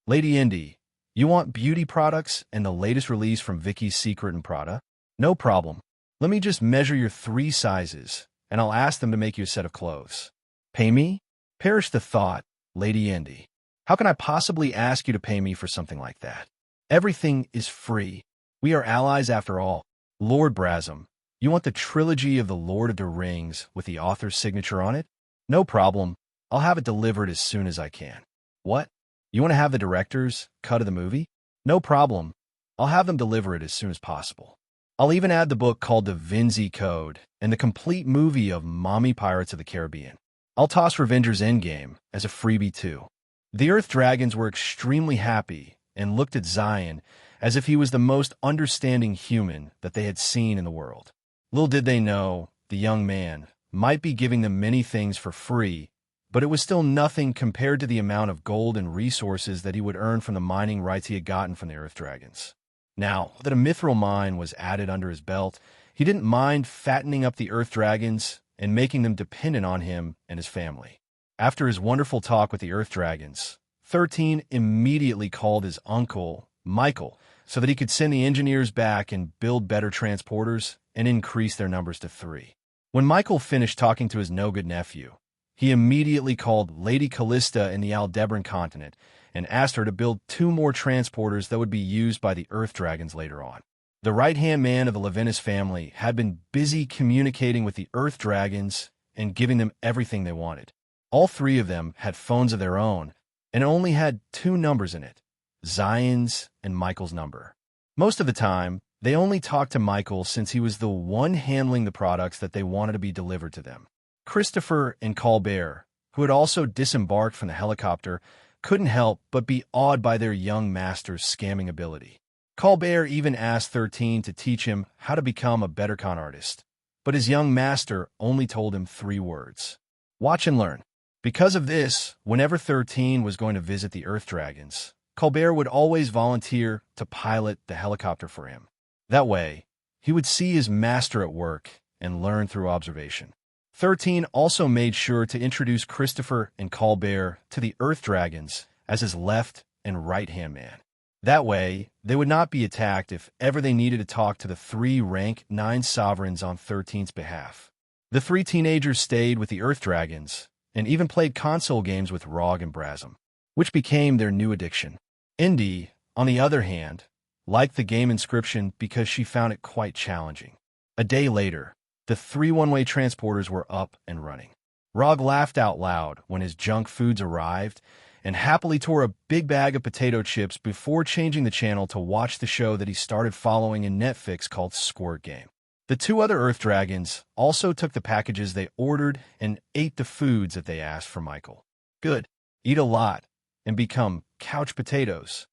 Lady Indy, you want beauty products and the latest release from Vicky's Secret and Prada? No problem. Let me just measure your 3 sizes, and I'll ask them to make you a set of clothes." "Pay me?" "Perish the thought, Lady Indy. How can I possibly ask you to pay me for something like that? Everything is free. We are allies after all." "Lord Brasm, you want the trilogy of the Lord of the Rings with the author's signature on it? No problem. I'll have it delivered as soon as I can." "What? You want to have the director's cut of the movie?" "No problem. I'll have them deliver it as soon as possible. I'll even add the book called Da Vinci Code and the complete movie of Mommy Pirates of the Caribbean. I'll toss Revenger's Endgame as a freebie too." The Earth Dragons were extremely happy and looked at Zion as if he was the most understanding human that they had seen in the world. Little did they know, the young man might be giving them many things for free, but it was still nothing compared to the amount of gold and resources that he would earn from the mining rights he had gotten from the Earth Dragons. Now that a mithril mine was added under his belt, he didn't mind fattening up the Earth Dragons and making them dependent on him and his family. After his wonderful talk with the Earth Dragons, 13 immediately called his uncle, Michael, so that he could send the engineers back and build better transporters and increase their numbers to 3. When Michael finished talking to his no-good nephew, he immediately called Lady Callista in the Aldebaran continent and asked her to build 2 more transporters that would be used by the Earth Dragons later on. The right-hand man of the Leventis family had been busy communicating with the Earth Dragons and giving them everything they wanted. All 3 of them had phones of their own, and it only had 2 numbers in it, Zion's and Michael's number. Most of the time, they only talked to Michael since he was the one handling the products that they wanted to be delivered to them. Christopher and Colbert, who had also disembarked from the helicopter, couldn't help but be awed by their young master's scamming ability. Colbert even asked 13 to teach him how to become a better con artist, but his young master only told him 3 words: watch and learn. Because of this, whenever 13 was going to visit the Earth Dragons, Colbert would always volunteer to pilot the helicopter for him. That way, he would see his master at work and learn through observation. 13 also made sure to introduce Christopher and Colbert to the Earth Dragons as his left and right-hand man. That way, they would not be attacked if ever they needed to talk to the 3 rank 9 sovereigns on 13's behalf. The 3 teenagers stayed with the Earth Dragons and even played console games with Rog and Brasm, which became their new addiction. Indy, on the other hand, liked the game Inscription because she found it quite challenging. A day later, the 3 one-way transporters were up and running. Rog laughed out loud when his junk foods arrived and happily tore a big bag of potato chips before changing the channel to watch the show that he started following in Netflix called Squirt Game. The 2 other Earth Dragons also took the packages they ordered and ate the foods that they asked for Michael. Good. Eat a lot and become couch potatoes.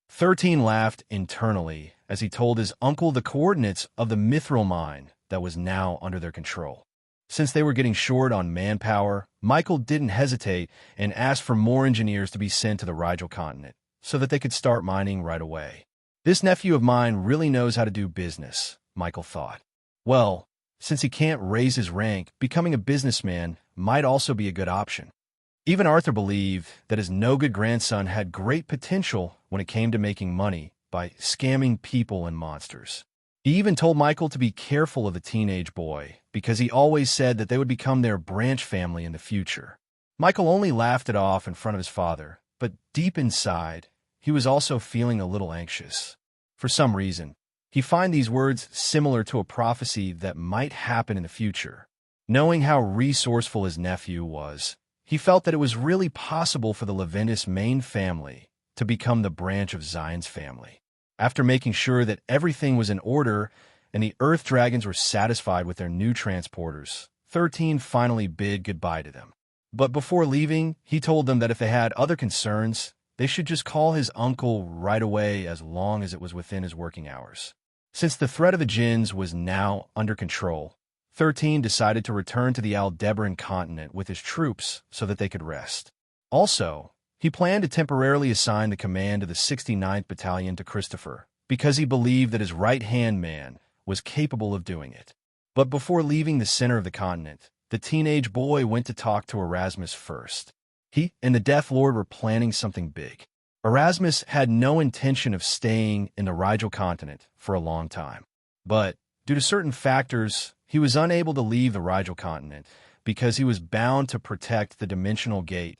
13 laughed internally as he told his uncle the coordinates of the mithril mine that was now under their control. Since they were getting short on manpower, Michael didn't hesitate and asked for more engineers to be sent to the Rigel continent so that they could start mining right away. This nephew of mine really knows how to do business, Michael thought. Well, since he can't raise his rank, becoming a businessman might also be a good option. Even Arthur believed that his no-good grandson had great potential when it came to making money by scamming people and monsters. He even told Michael to be careful of the teenage boy because he always said that they would become their branch family in the future. Michael only laughed it off in front of his father, but deep inside, he was also feeling a little anxious. For some reason, he found these words similar to a prophecy that might happen in the future. Knowing how resourceful his nephew was, he felt that it was really possible for the Leventis main family to become the branch of Zion's family. After making sure that everything was in order and the Earth Dragons were satisfied with their new transporters, 13 finally bid goodbye to them. But before leaving, he told them that if they had other concerns, they should just call his uncle right away as long as it was within his working hours. Since the threat of the Jinns was now under control, 13 decided to return to the Aldebaran continent with his troops so that they could rest. Also, he planned to temporarily assign the command of the 69th Battalion to Christopher because he believed that his right-hand man was capable of doing it. But before leaving the center of the continent, the teenage boy went to talk to Erasmus first. He and the Death Lord were planning something big. Erasmus had no intention of staying in the Rigel continent for a long time. But due to certain factors, he was unable to leave the Rigel continent because he was bound to protect the Dimensional Gate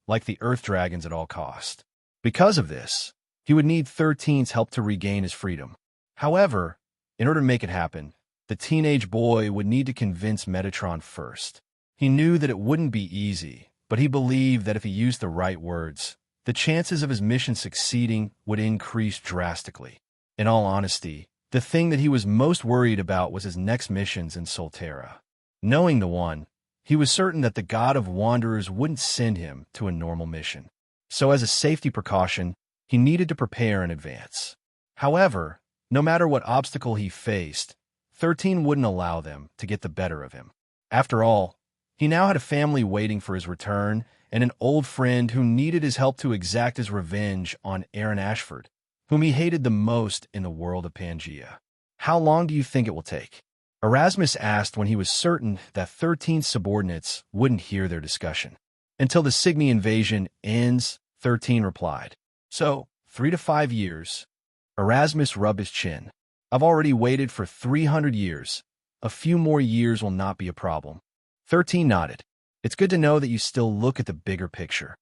like the Earth Dragons at all cost. Because of this, he would need 13's help to regain his freedom. However, in order to make it happen, the teenage boy would need to convince Metatron first. He knew that it wouldn't be easy, but he believed that if he used the right words, the chances of his mission succeeding would increase drastically. In all honesty, the thing that he was most worried about was his next missions in Solterra. Knowing the one, he was certain that the God of Wanderers wouldn't send him to a normal mission. So as a safety precaution, he needed to prepare in advance. However, no matter what obstacle he faced, 13 wouldn't allow them to get the better of him. After all, he now had a family waiting for his return and an old friend who needed his help to exact his revenge on Aaron Ashford, whom he hated the most in the world of Pangea. How long do you think it will take? Erasmus asked when he was certain that 13's subordinates wouldn't hear their discussion. Until the Signy invasion ends, 13 replied. So, 3 to 5 years. Erasmus rubbed his chin. I've already waited for 300 years. A few more years will not be a problem. 13 nodded. It's good to know that you still look at the bigger picture.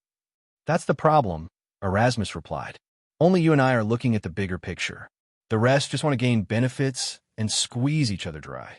That's the problem, Erasmus replied. Only you and I are looking at the bigger picture. The rest just want to gain benefits and squeeze each other dry.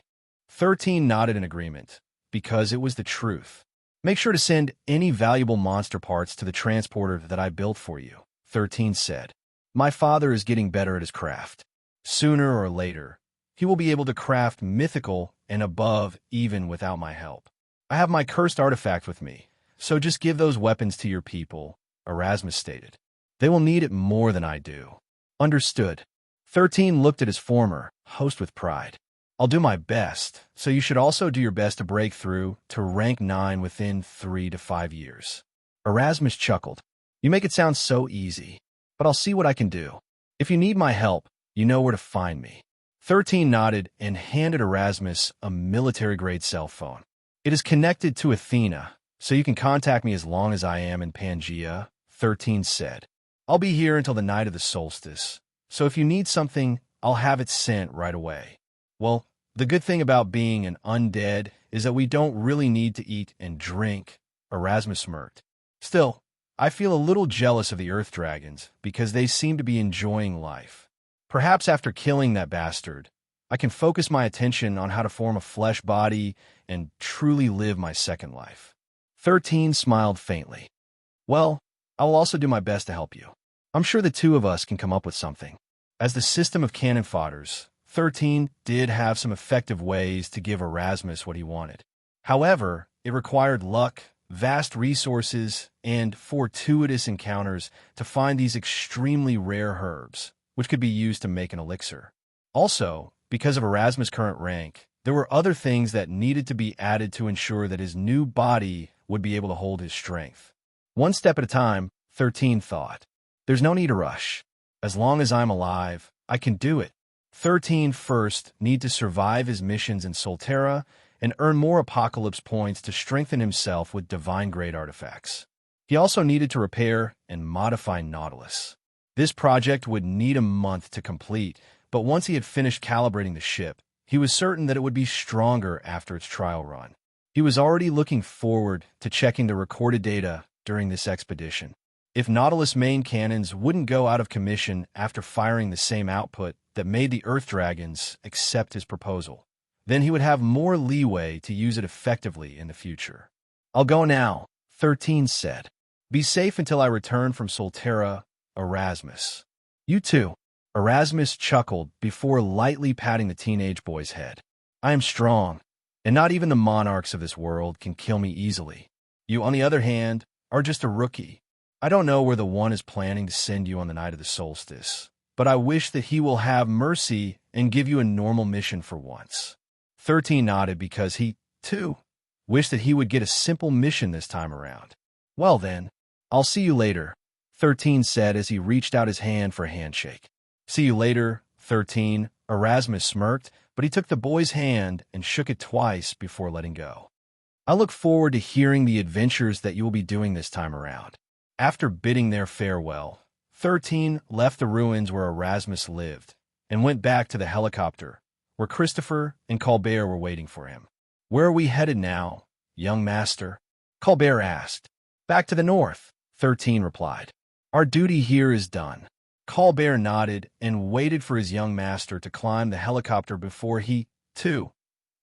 13 nodded in agreement, because it was the truth. Make sure to send any valuable monster parts to the transporter that I built for you, 13 said. My father is getting better at his craft. Sooner or later, he will be able to craft mythical and above even without my help. I have my cursed artifact with me, so just give those weapons to your people, Erasmus stated. They will need it more than I do. Understood. 13 looked at his former host with pride. I'll do my best, so you should also do your best to break through to rank 9 within 3 to 5 years. Erasmus chuckled. You make it sound so easy, but I'll see what I can do. If you need my help, you know where to find me. 13 nodded and handed Erasmus a military-grade cell phone. It is connected to Athena, so you can contact me as long as I am in Pangea, 13 said. I'll be here until the night of the solstice, so if you need something, I'll have it sent right away. Well, the good thing about being an undead is that we don't really need to eat and drink, Erasmus smirked. Still, I feel a little jealous of the Earth Dragons because they seem to be enjoying life. Perhaps after killing that bastard, I can focus my attention on how to form a flesh body and truly live my second life. 13 smiled faintly. Well, I will also do my best to help you. I'm sure the two of us can come up with something. As the system of cannon fodders, 13 did have some effective ways to give Erasmus what he wanted. However, it required luck, vast resources, and fortuitous encounters to find these extremely rare herbs, which could be used to make an elixir. Also, because of Erasmus' current rank, there were other things that needed to be added to ensure that his new body would be able to hold his strength. One step at a time, 13 thought. There's no need to rush. As long as I'm alive, I can do it. 13 first need to survive his missions in Solterra and earn more apocalypse points to strengthen himself with divine-grade artifacts. He also needed to repair and modify Nautilus. This project would need a month to complete, but once he had finished calibrating the ship, he was certain that it would be stronger after its trial run. He was already looking forward to checking the recorded data during this expedition. If Nautilus main cannons wouldn't go out of commission after firing the same output that made the Earth Dragons accept his proposal, then he would have more leeway to use it effectively in the future. I'll go now, 13 said. Be safe until I return from Solterra, Erasmus. You too. Erasmus chuckled before lightly patting the teenage boy's head. I am strong, and not even the monarchs of this world can kill me easily. You, on the other hand, are just a rookie. I don't know where the One is planning to send you on the night of the solstice, but I wish that he will have mercy and give you a normal mission for once. 13 nodded because he, too, wished that he would get a simple mission this time around. Well then, I'll see you later, 13 said as he reached out his hand for a handshake. See you later, 13, Erasmus smirked, but he took the boy's hand and shook it twice before letting go. I look forward to hearing the adventures that you will be doing this time around. After bidding their farewell, 13 left the ruins where Erasmus lived and went back to the helicopter, where Christopher and Colbert were waiting for him. Where are we headed now, young master? Colbert asked. Back to the north, 13 replied. Our duty here is done. Colbert nodded and waited for his young master to climb the helicopter before he, too,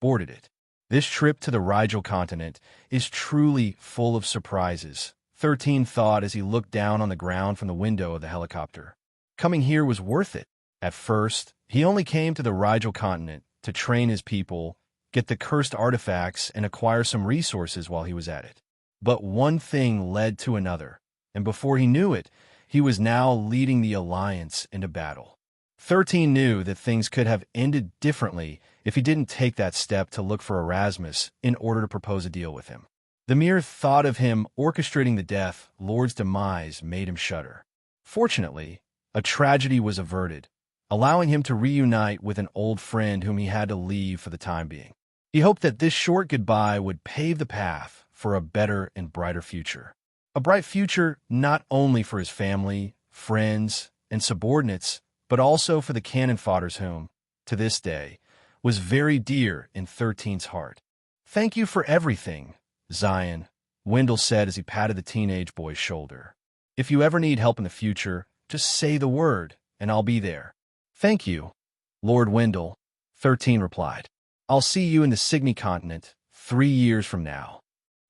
boarded it. This trip to the Rigel continent is truly full of surprises, 13 thought as he looked down on the ground from the window of the helicopter. Coming here was worth it. At first, he only came to the Rigel continent to train his people, get the cursed artifacts, and acquire some resources while he was at it. But one thing led to another, and before he knew it, he was now leading the Alliance into battle. 13 knew that things could have ended differently if he didn't take that step to look for Erasmus in order to propose a deal with him. The mere thought of him orchestrating the Death Lord's demise made him shudder. Fortunately, a tragedy was averted, allowing him to reunite with an old friend whom he had to leave for the time being. He hoped that this short goodbye would pave the path for a better and brighter future. A bright future not only for his family, friends, and subordinates, but also for the cannon fodders whom, to this day, was very dear in 13's heart. Thank you for everything, Zion, Wendell said as he patted the teenage boy's shoulder. If you ever need help in the future, just say the word, and I'll be there. Thank you, Lord Wendell, 13 replied. I'll see you in the Signy continent 3 years from now.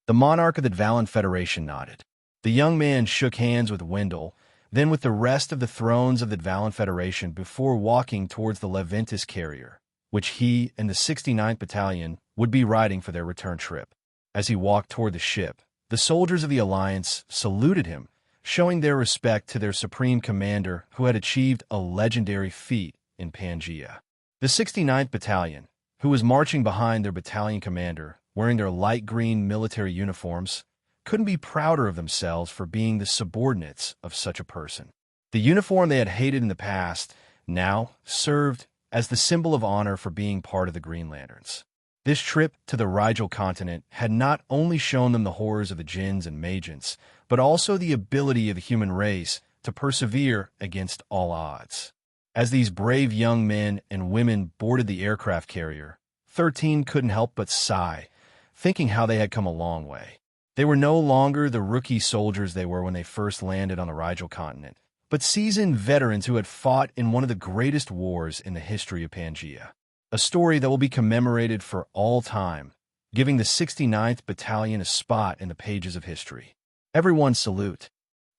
The monarch of the Dvalin Federation nodded. The young man shook hands with Wendell, then with the rest of the thrones of the Dvalin Federation before walking towards the Leventis carrier, which he and the 69th Battalion would be riding for their return trip. As he walked toward the ship, the soldiers of the Alliance saluted him, showing their respect to their supreme commander who had achieved a legendary feat in Pangea. The 69th Battalion, who was marching behind their battalion commander, wearing their light green military uniforms, couldn't be prouder of themselves for being the subordinates of such a person. The uniform they had hated in the past now served as the symbol of honor for being part of the Green Lanterns. This trip to the Rigel continent had not only shown them the horrors of the djinns and magents, but also the ability of the human race to persevere against all odds. As these brave young men and women boarded the aircraft carrier, 13 couldn't help but sigh, thinking how they had come a long way. They were no longer the rookie soldiers they were when they first landed on the Rigel continent, but seasoned veterans who had fought in one of the greatest wars in the history of Pangea. A story that will be commemorated for all time, giving the 69th Battalion a spot in the pages of history. Everyone salute.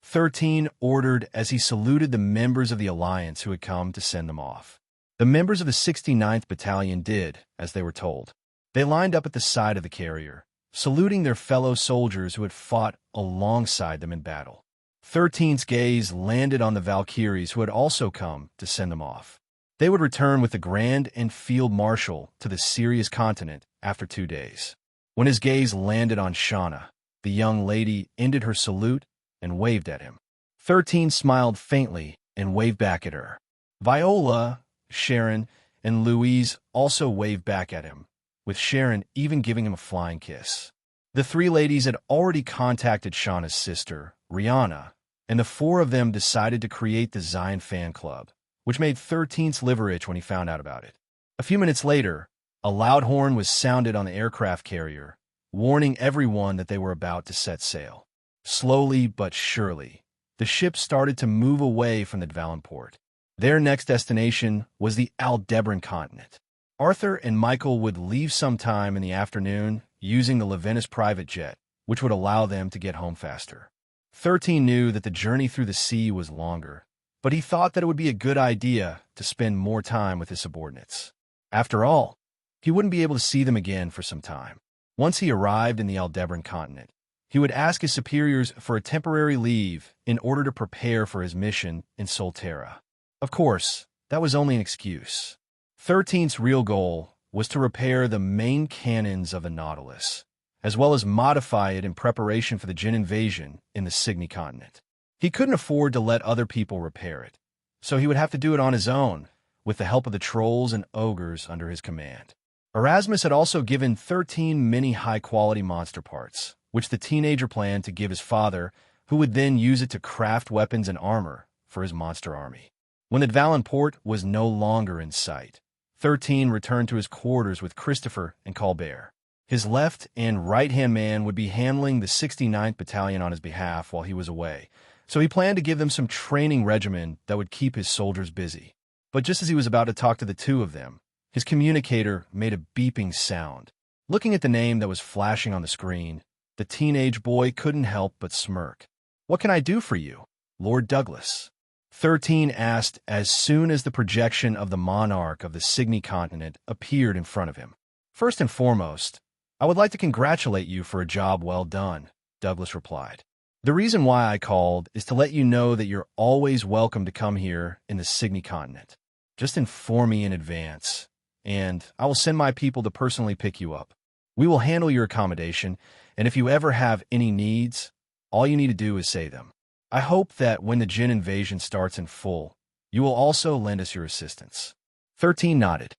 13 ordered as he saluted the members of the Alliance who had come to send them off. The members of the 69th Battalion did as they were told. They lined up at the side of the carrier, saluting their fellow soldiers who had fought alongside them in battle. 13's gaze landed on the Valkyries who had also come to send them off. They would return with the Grand and Field Marshal to the Sirius continent after 2 days. When his gaze landed on Shauna, the young lady ended her salute and waved at him. 13 smiled faintly and waved back at her. Viola, Sharon, and Louise also waved back at him, with Sharon even giving him a flying kiss. The 3 ladies had already contacted Shauna's sister, Rihanna, and the 4 of them decided to create the Zion fan club, which made 13's liver itch when he found out about it. A few minutes later, a loud horn was sounded on the aircraft carrier, warning everyone that they were about to set sail. Slowly but surely, the ship started to move away from the Dvalin port. Their next destination was the Aldebaran continent. Arthur and Michael would leave sometime in the afternoon using the Levinus private jet, which would allow them to get home faster. 13 knew that the journey through the sea was longer, but he thought that it would be a good idea to spend more time with his subordinates. After all, he wouldn't be able to see them again for some time. Once he arrived in the Aldebaran continent, he would ask his superiors for a temporary leave in order to prepare for his mission in Solterra. Of course, that was only an excuse. 13's real goal was to repair the main cannons of the Nautilus, as well as modify it in preparation for the Djinn invasion in the Signy continent. He couldn't afford to let other people repair it, so he would have to do it on his own, with the help of the trolls and ogres under his command. Erasmus had also given 13 many high-quality monster parts, which the teenager planned to give his father, who would then use it to craft weapons and armor for his monster army. When the Dvalin port was no longer in sight, 13 returned to his quarters with Christopher and Colbert. His left and right-hand man would be handling the 69th Battalion on his behalf while he was away, so he planned to give them some training regimen that would keep his soldiers busy. But just as he was about to talk to the 2 of them, his communicator made a beeping sound. Looking at the name that was flashing on the screen, the teenage boy couldn't help but smirk. "What can I do for you, Lord Douglas?" 13 asked as soon as the projection of the monarch of the Signy continent appeared in front of him. "First and foremost, I would like to congratulate you for a job well done," Douglas replied. "The reason why I called is to let you know that you're always welcome to come here in the Signy continent. Just inform me in advance, and I will send my people to personally pick you up. We will handle your accommodation, and if you ever have any needs, all you need to do is say them. I hope that when the Djinn invasion starts in full, you will also lend us your assistance." 13 nodded.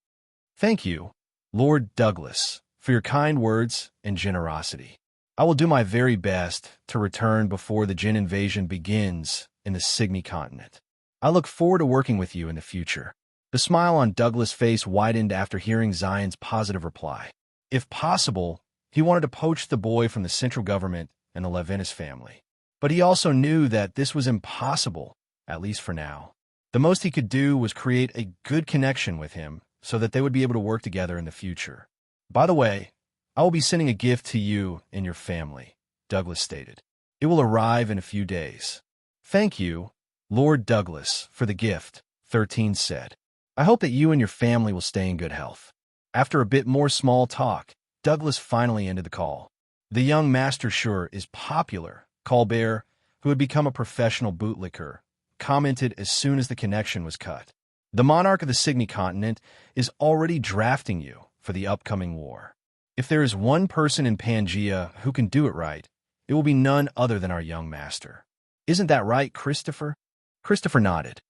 "Thank you, Lord Douglas, for your kind words and generosity. I will do my very best to return before the Djinn invasion begins in the Signy continent. I look forward to working with you in the future." The smile on Douglas' face widened after hearing Zion's positive reply. If possible, he wanted to poach the boy from the central government and the Levinus family. But he also knew that this was impossible, at least for now. The most he could do was create a good connection with him so that they would be able to work together in the future. "By the way, I will be sending a gift to you and your family," Douglas stated. "It will arrive in a few days." "Thank you, Lord Douglas, for the gift," 13 said. "I hope that you and your family will stay in good health." After a bit more small talk, Douglas finally ended the call. "The young master sure is popular," Colbert, who had become a professional bootlicker, commented as soon as the connection was cut. "The monarch of the Signy continent is already drafting you for the upcoming war. If there is one person in Pangea who can do it right, it will be none other than our young master. Isn't that right, Christopher?" Christopher nodded.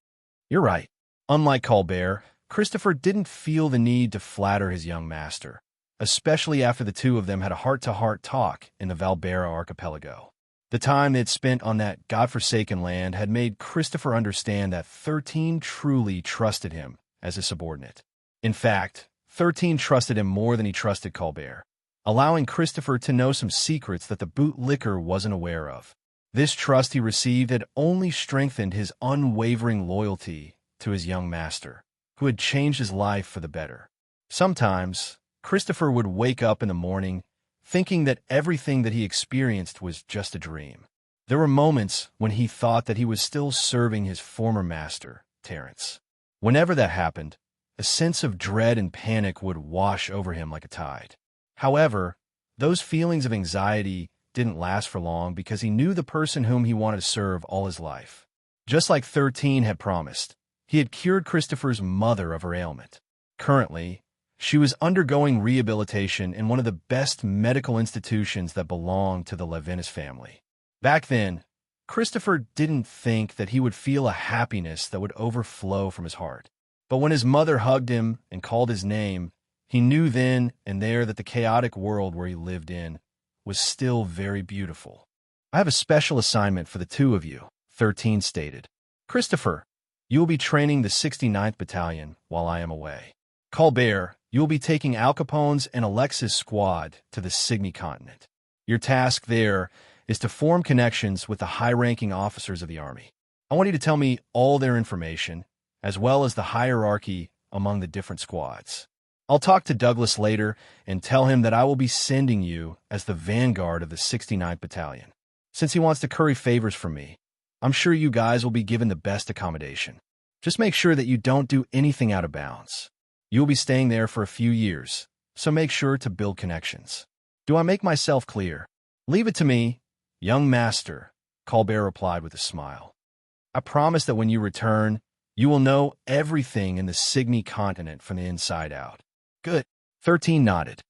"You're right." Unlike Colbert, Christopher didn't feel the need to flatter his young master, especially after the two of them had a heart-to-heart talk in the Valbera archipelago. The time they'd spent on that godforsaken land had made Christopher understand that 13 truly trusted him as a subordinate. In fact, 13 trusted him more than he trusted Colbert, allowing Christopher to know some secrets that the bootlicker wasn't aware of. This trust he received had only strengthened his unwavering loyalty to his young master, who had changed his life for the better. Sometimes, Christopher would wake up in the morning thinking that everything that he experienced was just a dream. There were moments when he thought that he was still serving his former master, Terence. Whenever that happened, a sense of dread and panic would wash over him like a tide. However, those feelings of anxiety didn't last for long because he knew the person whom he wanted to serve all his life. Just like 13 had promised, he had cured Christopher's mother of her ailment. Currently, she was undergoing rehabilitation in one of the best medical institutions that belonged to the Levinas family. Back then, Christopher didn't think that he would feel a happiness that would overflow from his heart. But when his mother hugged him and called his name, he knew then and there that the chaotic world where he lived in was still very beautiful. "I have a special assignment for the two of you," 13 stated. "Christopher, you will be training the 69th Battalion while I am away. Colbert, you will be taking Al Capone's and Alexis' squad to the Signy continent. Your task there is to form connections with the high-ranking officers of the army. I want you to tell me all their information, as well as the hierarchy among the different squads. I'll talk to Douglas later and tell him that I will be sending you as the vanguard of the 69th Battalion. Since he wants to curry favors from me, I'm sure you guys will be given the best accommodation. Just make sure that you don't do anything out of bounds. You will be staying there for a few years, so make sure to build connections. Do I make myself clear?" "Leave it to me, young master," Colbert replied with a smile. "I promise that when you return, you will know everything in the Signy continent from the inside out." "Good." 13 nodded.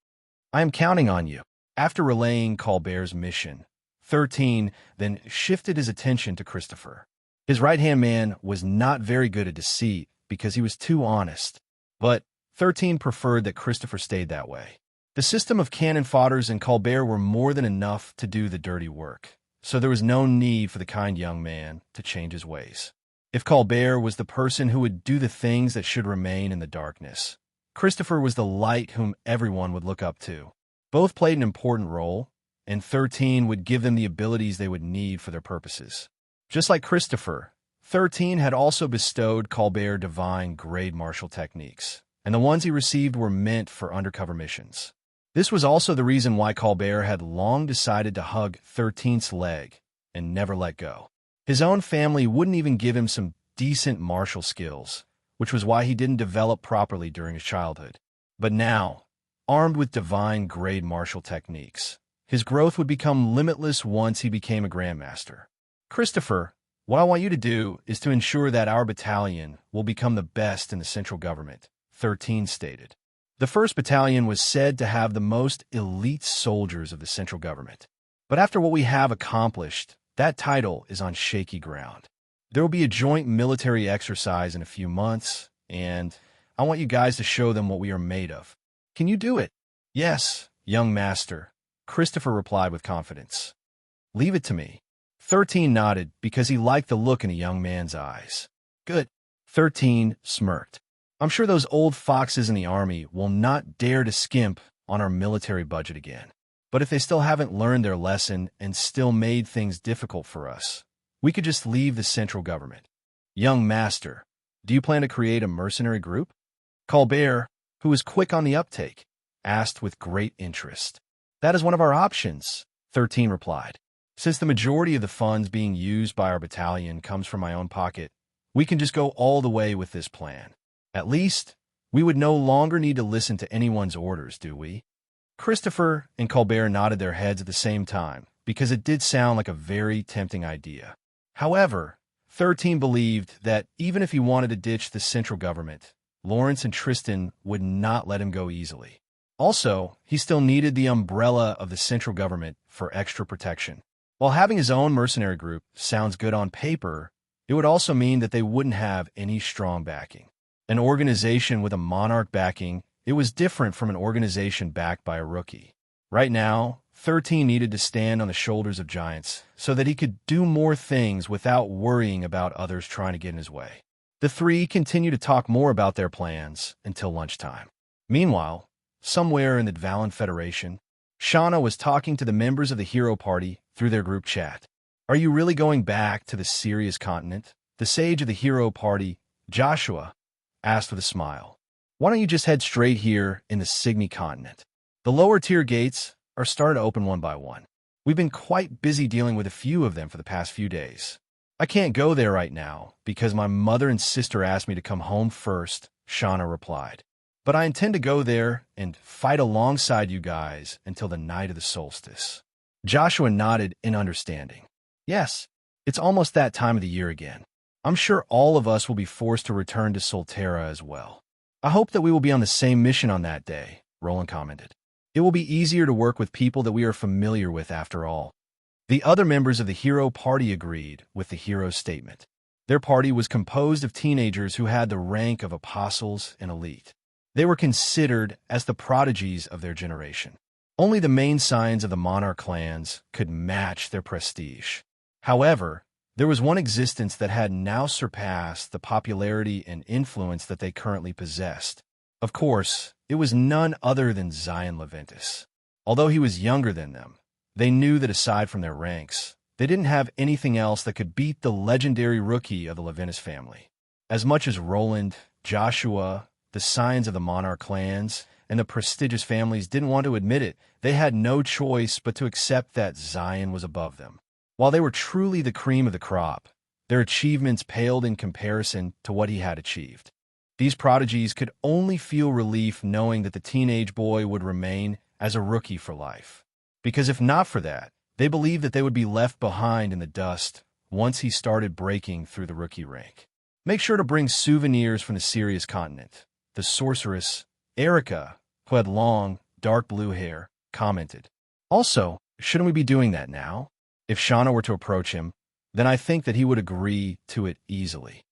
"I am counting on you." After relaying Colbert's mission, 13 then shifted his attention to Christopher. His right-hand man was not very good at deceit because he was too honest, but 13 preferred that Christopher stayed that way. The system of cannon fodders and Colbert were more than enough to do the dirty work, so there was no need for the kind young man to change his ways. If Colbert was the person who would do the things that should remain in the darkness, Christopher was the light whom everyone would look up to. Both played an important role, and 13 would give them the abilities they would need for their purposes. Just like Christopher, 13 had also bestowed Colbert divine grade martial techniques, and the ones he received were meant for undercover missions. This was also the reason why Colbert had long decided to hug 13's leg and never let go. His own family wouldn't even give him some decent martial skills, which was why he didn't develop properly during his childhood. But now, armed with divine grade martial techniques, his growth would become limitless once he became a Grandmaster. "Christopher, what I want you to do is to ensure that our battalion will become the best in the central government," 13 stated. The 1st Battalion was said to have the most elite soldiers of the central government. But after what we have accomplished, that title is on shaky ground. There will be a joint military exercise in a few months, and I want you guys to show them what we are made of. Can you do it?" "Yes, young master," Christopher replied with confidence. "Leave it to me." 13 nodded because he liked the look in the young man's eyes. "Good." 13 smirked. "I'm sure those old foxes in the army will not dare to skimp on our military budget again. But if they still haven't learned their lesson and still made things difficult for us, we could just leave the central government." "Young master, do you plan to create a mercenary group?" Colbert, who was quick on the uptake, asked with great interest. "That is one of our options," 13 replied. "Since the majority of the funds being used by our battalion comes from my own pocket, we can just go all the way with this plan. At least, we would no longer need to listen to anyone's orders, do we?" Christopher and Colbert nodded their heads at the same time, because it did sound like a very tempting idea. However, 13 believed that even if he wanted to ditch the central government, Lawrence and Tristan would not let him go easily. Also, he still needed the umbrella of the central government for extra protection. While having his own mercenary group sounds good on paper, it would also mean that they wouldn't have any strong backing. An organization with a monarch backing, it was different from an organization backed by a rookie. Right now, 13 needed to stand on the shoulders of giants so that he could do more things without worrying about others trying to get in his way. The three continued to talk more about their plans until lunchtime. Meanwhile, somewhere in the Dvalin Federation, Shauna was talking to the members of the Hero Party through their group chat. "Are you really going back to the Sirius continent?" The sage of the Hero Party, Joshua, asked with a smile. "Why don't you just head straight here in the Signy continent? The lower-tier gates are starting to open one by one. We've been quite busy dealing with a few of them for the past few days. I can't go there right now because my mother and sister asked me to come home first," Shauna replied. "But I intend to go there and fight alongside you guys until the night of the solstice." Joshua nodded in understanding. "Yes, it's almost that time of the year again. I'm sure all of us will be forced to return to Solterra as well. I hope that we will be on the same mission on that day," Roland commented. "It will be easier to work with people that we are familiar with after all." The other members of the Hero Party agreed with the hero's statement. Their party was composed of teenagers who had the rank of apostles and elite. They were considered as the prodigies of their generation. Only the main scions of the monarch clans could match their prestige. However, there was one existence that had now surpassed the popularity and influence that they currently possessed. Of course, it was none other than Zion Leventis. Although he was younger than them, they knew that aside from their ranks, they didn't have anything else that could beat the legendary rookie of the Leventis family. As much as Roland, Joshua, the scions of the monarch clans, and the prestigious families didn't want to admit it, they had no choice but to accept that Zion was above them. While they were truly the cream of the crop, their achievements paled in comparison to what he had achieved. These prodigies could only feel relief knowing that the teenage boy would remain as a rookie for life. Because if not for that, they believed that they would be left behind in the dust once he started breaking through the rookie rank. "Make sure to bring souvenirs from the Sirius continent," the sorceress, Erica, who had long, dark blue hair, commented. "Also, shouldn't we be doing that now?" If Shauna were to approach him, then I think that he would agree to it easily.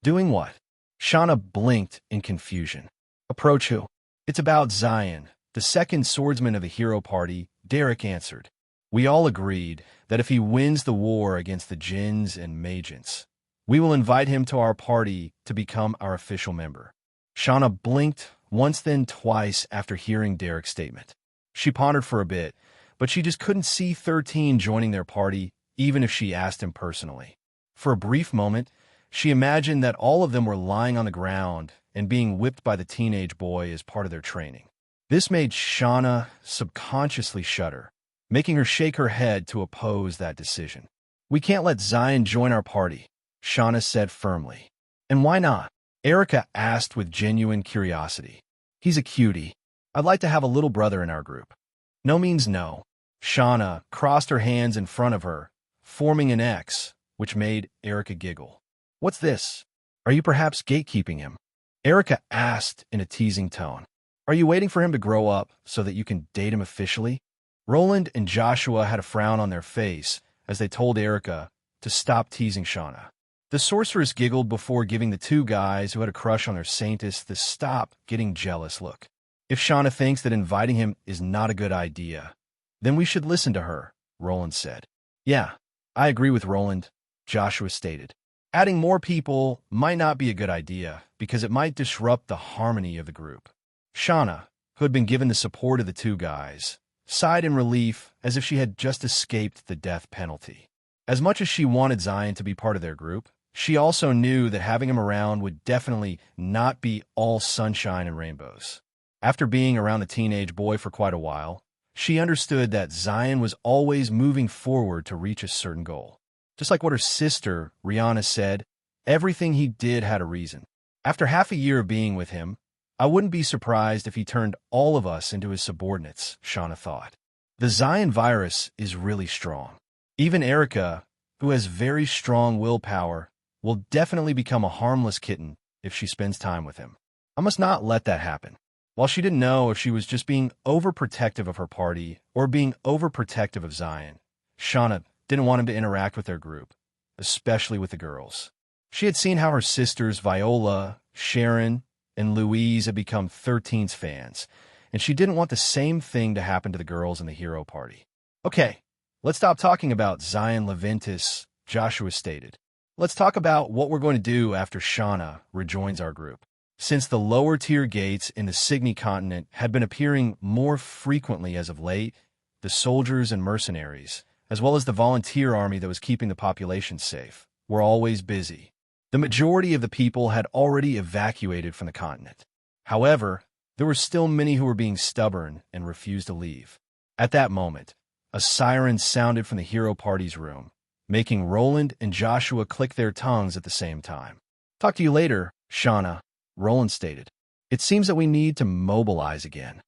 "Doing what?" Shauna blinked in confusion. "Approach who?" "It's about Zion, the second swordsman of the Hero Party," Derek answered. "We all agreed that if he wins the war against the Djinns and Magians, we will invite him to our party to become our official member." Shauna blinked once then twice after hearing Derek's statement. She pondered for a bit, but she just couldn't see 13 joining their party, even if she asked him personally. For a brief moment, she imagined that all of them were lying on the ground and being whipped by the teenage boy as part of their training. This made Shauna subconsciously shudder, making her shake her head to oppose that decision. "We can't let Zion join our party," Shauna said firmly. "And why not?" Erica asked with genuine curiosity. "He's a cutie. I'd like to have a little brother in our group." "No means no." Shauna crossed her hands in front of her, forming an X, which made Erica giggle. "What's this? Are you perhaps gatekeeping him?" Erica asked in a teasing tone. "Are you waiting for him to grow up so that you can date him officially?" Roland and Joshua had a frown on their face as they told Erica to stop teasing Shauna. The sorceress giggled before giving the two guys who had a crush on their saintess the stop getting jealous look. "If Shauna thinks that inviting him is not a good idea, then we should listen to her," Roland said. "Yeah, I agree with Roland," Joshua stated. "Adding more people might not be a good idea because it might disrupt the harmony of the group." Shauna, who had been given the support of the two guys, sighed in relief as if she had just escaped the death penalty. As much as she wanted Zion to be part of their group, she also knew that having him around would definitely not be all sunshine and rainbows. After being around the teenage boy for quite a while, she understood that Zion was always moving forward to reach a certain goal. Just like what her sister, Rihanna, said, everything he did had a reason. After half a year of being with him, I wouldn't be surprised if he turned all of us into his subordinates, Shauna thought. The Zion virus is really strong. Even Erica, who has very strong willpower, will definitely become a harmless kitten if she spends time with him. I must not let that happen. While she didn't know if she was just being overprotective of her party or being overprotective of Zion, Shauna didn't want him to interact with their group, especially with the girls. She had seen how her sisters Viola, Sharon, and Louise had become 13's fans, and she didn't want the same thing to happen to the girls in the hero party. Okay, let's stop talking about Zion Leventis, Joshua stated. Let's talk about what we're going to do after Shauna rejoins our group. Since the lower-tier gates in the Signy continent had been appearing more frequently as of late, the soldiers and mercenaries, as well as the volunteer army that was keeping the population safe, were always busy. The majority of the people had already evacuated from the continent. However, there were still many who were being stubborn and refused to leave. At that moment, a siren sounded from the hero party's room, making Roland and Joshua click their tongues at the same time. "Talk to you later, Shauna," Roland stated. "It seems that we need to mobilize again."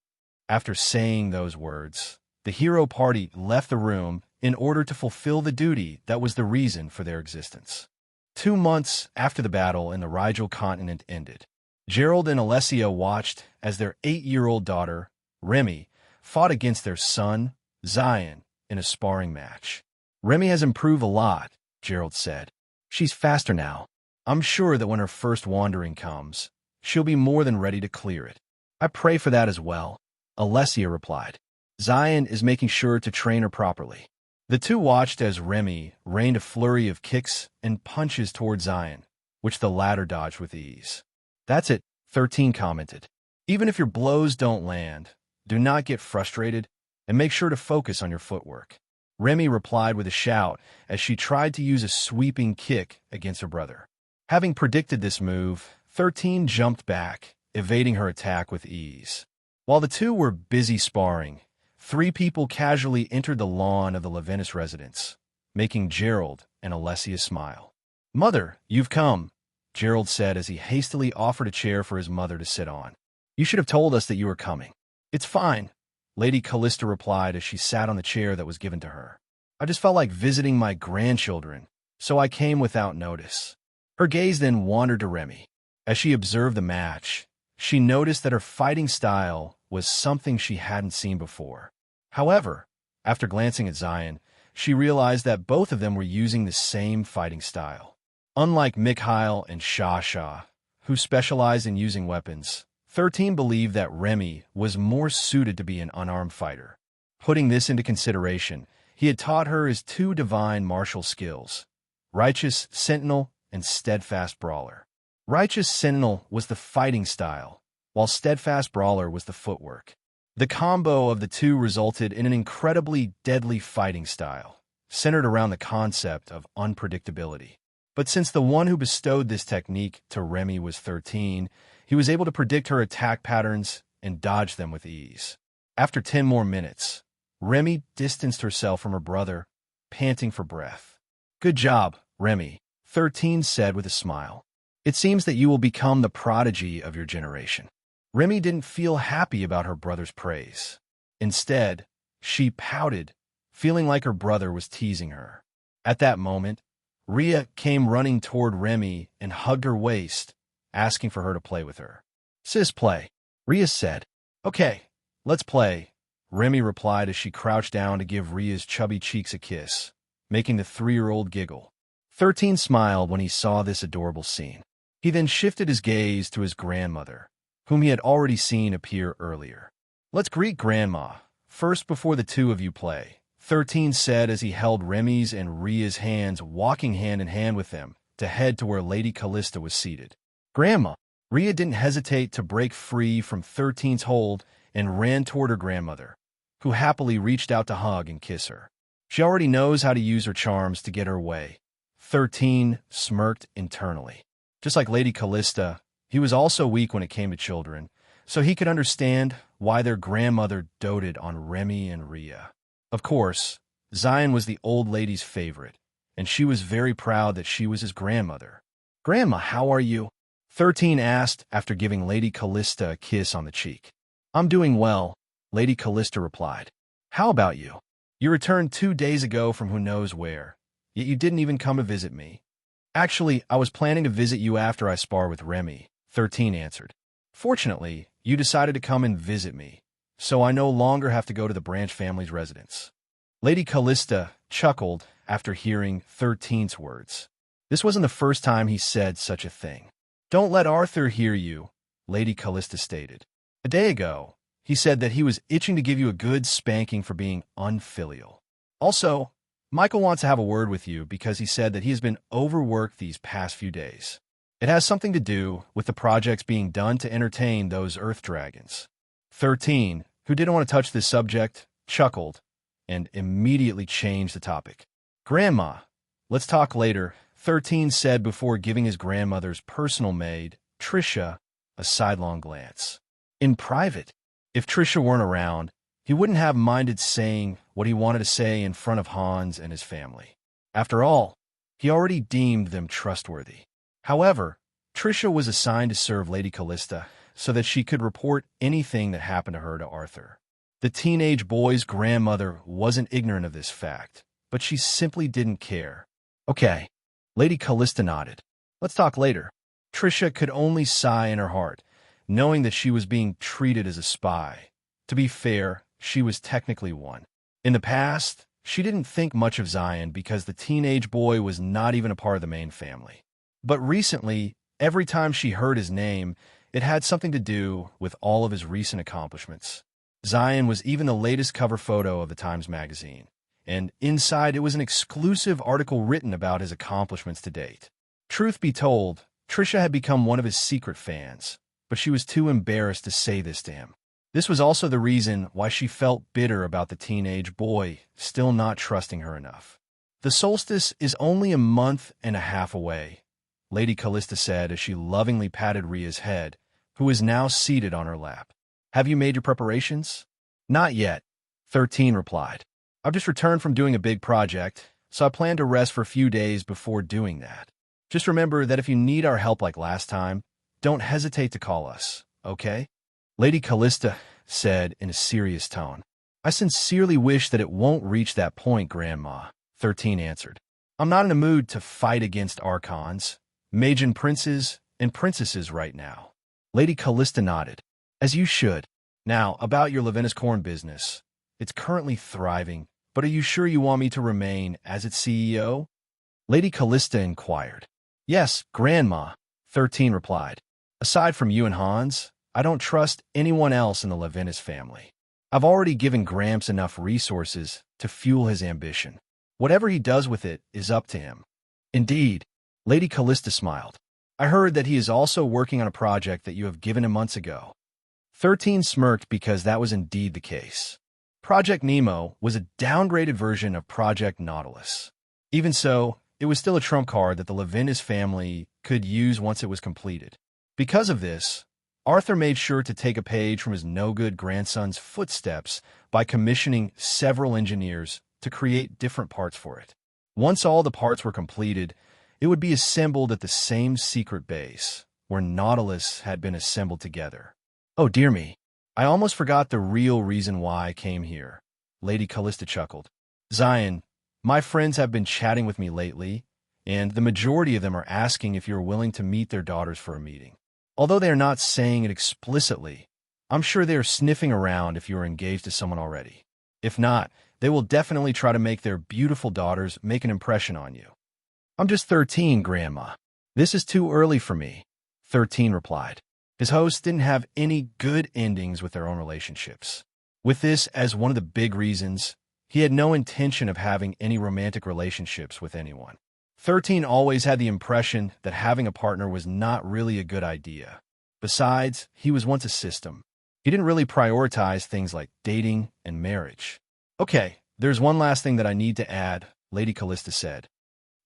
After saying those words, the hero party left the room in order to fulfill the duty that was the reason for their existence. 2 months after the battle in the Rigel continent ended, Gerald and Alessia watched as their 8-year-old daughter, Remy, fought against their son, Zion, in a sparring match. "Remy has improved a lot," Gerald said. "She's faster now. I'm sure that when her first wandering comes, she'll be more than ready to clear it." "I pray for that as well," Alessia replied. "Zion is making sure to train her properly." The two watched as Remy rained a flurry of kicks and punches toward Zion, which the latter dodged with ease. "That's it," 13 commented. "Even if your blows don't land, do not get frustrated and make sure to focus on your footwork." Remy replied with a shout as she tried to use a sweeping kick against her brother. Having predicted this move, 13 jumped back, evading her attack with ease. While the two were busy sparring, 3 people casually entered the lawn of the Leventis residence, making Gerald and Alessia smile. "Mother, you've come," Gerald said as he hastily offered a chair for his mother to sit on. "You should have told us that you were coming." "It's fine," Lady Callista replied as she sat on the chair that was given to her. "I just felt like visiting my grandchildren, so I came without notice." Her gaze then wandered to Remy. As she observed the match, she noticed that her fighting style was something she hadn't seen before. However, after glancing at Zion, she realized that both of them were using the same fighting style. Unlike Mikhail and Shasha, who specialized in using weapons, 13 believed that Remy was more suited to be an unarmed fighter. Putting this into consideration, he had taught her his 2 divine martial skills, Righteous Sentinel and Steadfast Brawler. Righteous Sentinel was the fighting style, while Steadfast Brawler was the footwork. The combo of the two resulted in an incredibly deadly fighting style, centered around the concept of unpredictability. But since the one who bestowed this technique to Remy was 13, he was able to predict her attack patterns and dodge them with ease. After 10 more minutes, Remy distanced herself from her brother, panting for breath. "Good job, Remy," 13 said with a smile. "It seems that you will become the prodigy of your generation." Remy didn't feel happy about her brother's praise. Instead, she pouted, feeling like her brother was teasing her. At that moment, Rhea came running toward Remy and hugged her waist, asking for her to play with her. "Sis, play," Rhea said. "Okay, let's play," Remy replied as she crouched down to give Rhea's chubby cheeks a kiss, making the 3-year-old giggle. 13 smiled when he saw this adorable scene. He then shifted his gaze to his grandmother, whom he had already seen appear earlier. "Let's greet Grandma first before the 2 of you play," 13 said as he held Remy's and Rhea's hands, walking hand in hand with them to head to where Lady Callista was seated. "Grandma!" Rhea didn't hesitate to break free from 13's hold and ran toward her grandmother, who happily reached out to hug and kiss her. She already knows how to use her charms to get her way. 13 smirked internally. Just like Lady Callista, he was also weak when it came to children, so he could understand why their grandmother doted on Remy and Rhea. Of course, Zion was the old lady's favorite, and she was very proud that she was his grandmother. "Grandma, how are you?" 13 asked after giving Lady Callista a kiss on the cheek. "I'm doing well," Lady Callista replied. "How about you? You returned 2 days ago from who knows where, yet you didn't even come to visit me." "Actually, I was planning to visit you after I spar with Remy," 13 answered. "Fortunately, you decided to come and visit me, so I no longer have to go to the Branch family's residence." Lady Callista chuckled after hearing 13's words. This wasn't the first time he said such a thing. "Don't let Arthur hear you," Lady Callista stated. A day ago, he said that he was itching to give you a good spanking for being unfilial. Also, Michael wants to have a word with you because he said that he has been overworked these past few days. It has something to do with the projects being done to entertain those Earth dragons. 13, who didn't want to touch this subject, chuckled and immediately changed the topic. Grandma, let's talk later, 13 said before giving his grandmother's personal maid, Trisha, a sidelong glance. In private, if Trisha weren't around, he wouldn't have minded saying what he wanted to say in front of Hans and his family. After all, he already deemed them trustworthy. However, Trisha was assigned to serve Lady Callista so that she could report anything that happened to her to Arthur. The teenage boy's grandmother wasn't ignorant of this fact, but she simply didn't care. Okay, Lady Callista nodded. Let's talk later. Trisha could only sigh in her heart, knowing that she was being treated as a spy. To be fair, she was technically one. In the past, she didn't think much of Zion because the teenage boy was not even a part of the main family. But recently, every time she heard his name, it had something to do with all of his recent accomplishments. Zion was even the latest cover photo of the Times magazine, and inside it was an exclusive article written about his accomplishments to date. Truth be told, Trisha had become one of his secret fans, but she was too embarrassed to say this to him. This was also the reason why she felt bitter about the teenage boy still not trusting her enough. The solstice is only a month and a half away, Lady Callista said as she lovingly patted Ria's head, who was now seated on her lap. Have you made your preparations? Not yet, 13 replied. I've just returned from doing a big project, so I plan to rest for a few days before doing that. Just remember that if you need our help like last time, don't hesitate to call us, okay? Lady Callista said in a serious tone. I sincerely wish that it won't reach that point, Grandma, 13 answered. I'm not in a mood to fight against archons, Magian princes, and princesses right now. Lady Callista nodded. As you should. Now, about your Levinas corn business. It's currently thriving, but are you sure you want me to remain as its CEO? Lady Callista inquired. Yes, Grandma, 13 replied. Aside from you and Hans, I don't trust anyone else in the Levinas family. I've already given Gramps enough resources to fuel his ambition. Whatever he does with it is up to him. Indeed, Lady Callista smiled. I heard that he is also working on a project that you have given him months ago. 13 smirked because that was indeed the case. Project Nemo was a downgraded version of Project Nautilus. Even so, it was still a trump card that the Levinas family could use once it was completed. Because of this, Arthur made sure to take a page from his no-good grandson's footsteps by commissioning several engineers to create different parts for it. Once all the parts were completed, it would be assembled at the same secret base where Nautilus had been assembled together. Oh dear me, I almost forgot the real reason why I came here, Lady Callista chuckled. Zion, my friends have been chatting with me lately, and the majority of them are asking if you're willing to meet their daughters for a meeting. Although they are not saying it explicitly, I'm sure they are sniffing around if you are engaged to someone already. If not, they will definitely try to make their beautiful daughters make an impression on you. I'm just 13, Grandma. This is too early for me, 13 replied. His hosts didn't have any good endings with their own relationships. With this as one of the big reasons, he had no intention of having any romantic relationships with anyone. 13 always had the impression that having a partner was not really a good idea. Besides, he was once a system. He didn't really prioritize things like dating and marriage. Okay, there's one last thing that I need to add, Lady Callista said.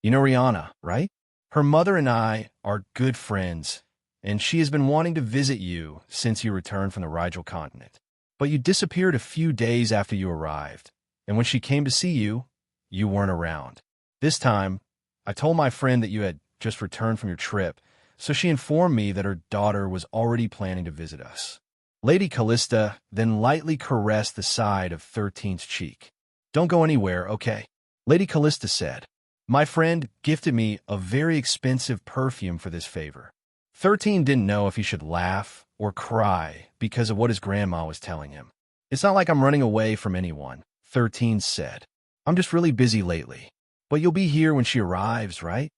You know Rihanna, right? Her mother and I are good friends, and she has been wanting to visit you since you returned from the Rigel continent. But you disappeared a few days after you arrived, and when she came to see you, you weren't around. This time, I told my friend that you had just returned from your trip, so she informed me that her daughter was already planning to visit us. Lady Callista then lightly caressed the side of 13's cheek. Don't go anywhere, okay? Lady Callista said. My friend gifted me a very expensive perfume for this favor. 13 didn't know if he should laugh or cry because of what his grandma was telling him. It's not like I'm running away from anyone, 13 said. I'm just really busy lately. But you'll be here when she arrives, right?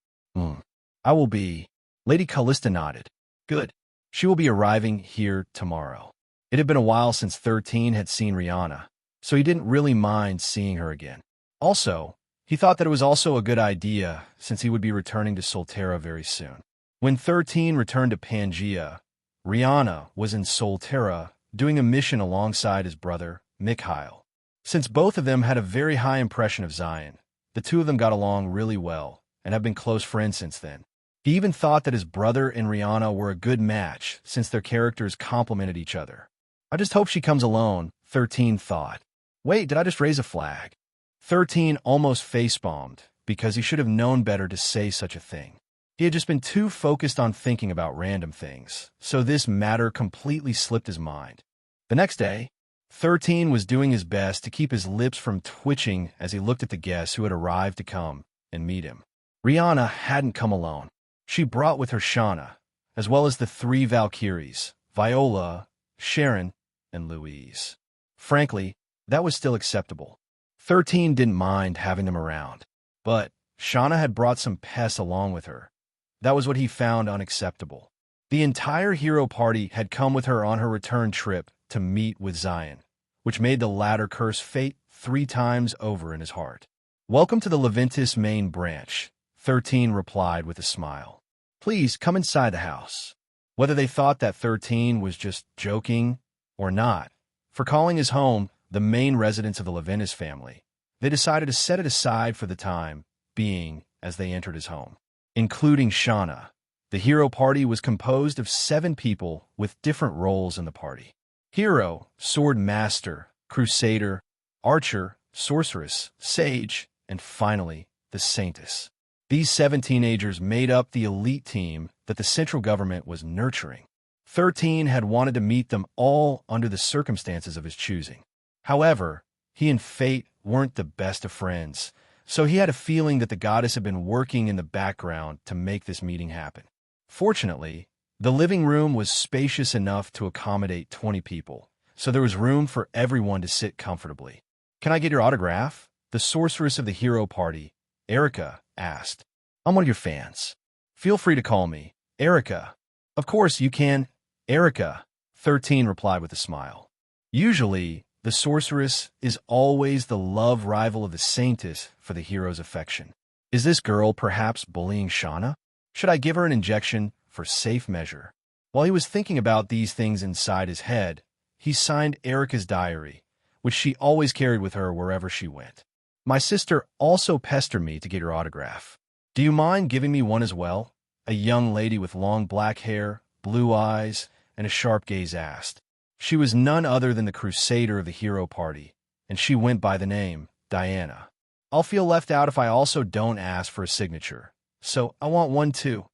I will be. Lady Callista nodded. Good. She will be arriving here tomorrow. It had been a while since 13 had seen Rihanna, so he didn't really mind seeing her again. Also, he thought that it was also a good idea since he would be returning to Solterra very soon. When 13 returned to Pangea, Rihanna was in Solterra doing a mission alongside his brother, Mikhail. Since both of them had a very high impression of Zion, the two of them got along really well and have been close friends since then. He even thought that his brother and Rihanna were a good match since their characters complemented each other. I just hope she comes alone, 13 thought. Wait, did I just raise a flag? 13 almost face-bombed because he should have known better to say such a thing. He had just been too focused on thinking about random things, so this matter completely slipped his mind. The next day, 13 was doing his best to keep his lips from twitching as he looked at the guests who had arrived to come and meet him. Rihanna hadn't come alone. She brought with her Shauna, as well as the 3 Valkyries, Viola, Sharon, and Louise. Frankly, that was still acceptable. 13 didn't mind having them around, but Shauna had brought some pests along with her. That was what he found unacceptable. The entire hero party had come with her on her return trip to meet with Zion, which made the latter curse fate 3 times over in his heart. Welcome to the Leventis main branch, 13 replied with a smile. Please come inside the house. Whether they thought that 13 was just joking or not, for calling his home the main residence of the Leventis family, they decided to set it aside for the time being as they entered his home. Including Shauna, the hero party was composed of 7 people with different roles in the party. Hero, sword master, crusader, archer, sorceress, sage, and finally, the saintess. These 7 teenagers made up the elite team that the central government was nurturing. 13 had wanted to meet them all under the circumstances of his choosing. However, he and fate weren't the best of friends, so he had a feeling that the goddess had been working in the background to make this meeting happen. Fortunately, the living room was spacious enough to accommodate 20 people, so there was room for everyone to sit comfortably. Can I get your autograph? The sorceress of the hero party, Erica, asked. I'm one of your fans. Feel free to call me Erica. Of course you can, Erica, 13 replied with a smile. Usually, the sorceress is always the love rival of the saintess for the hero's affection. Is this girl perhaps bullying Shauna? Should I give her an injection for safe measure? While he was thinking about these things inside his head, he signed Erica's diary, which she always carried with her wherever she went. My sister also pestered me to get your autograph. Do you mind giving me one as well? A young lady with long black hair, blue eyes, and a sharp gaze asked. She was none other than the crusader of the hero party, and she went by the name Diana. I'll feel left out if I also don't ask for a signature, so I want one too.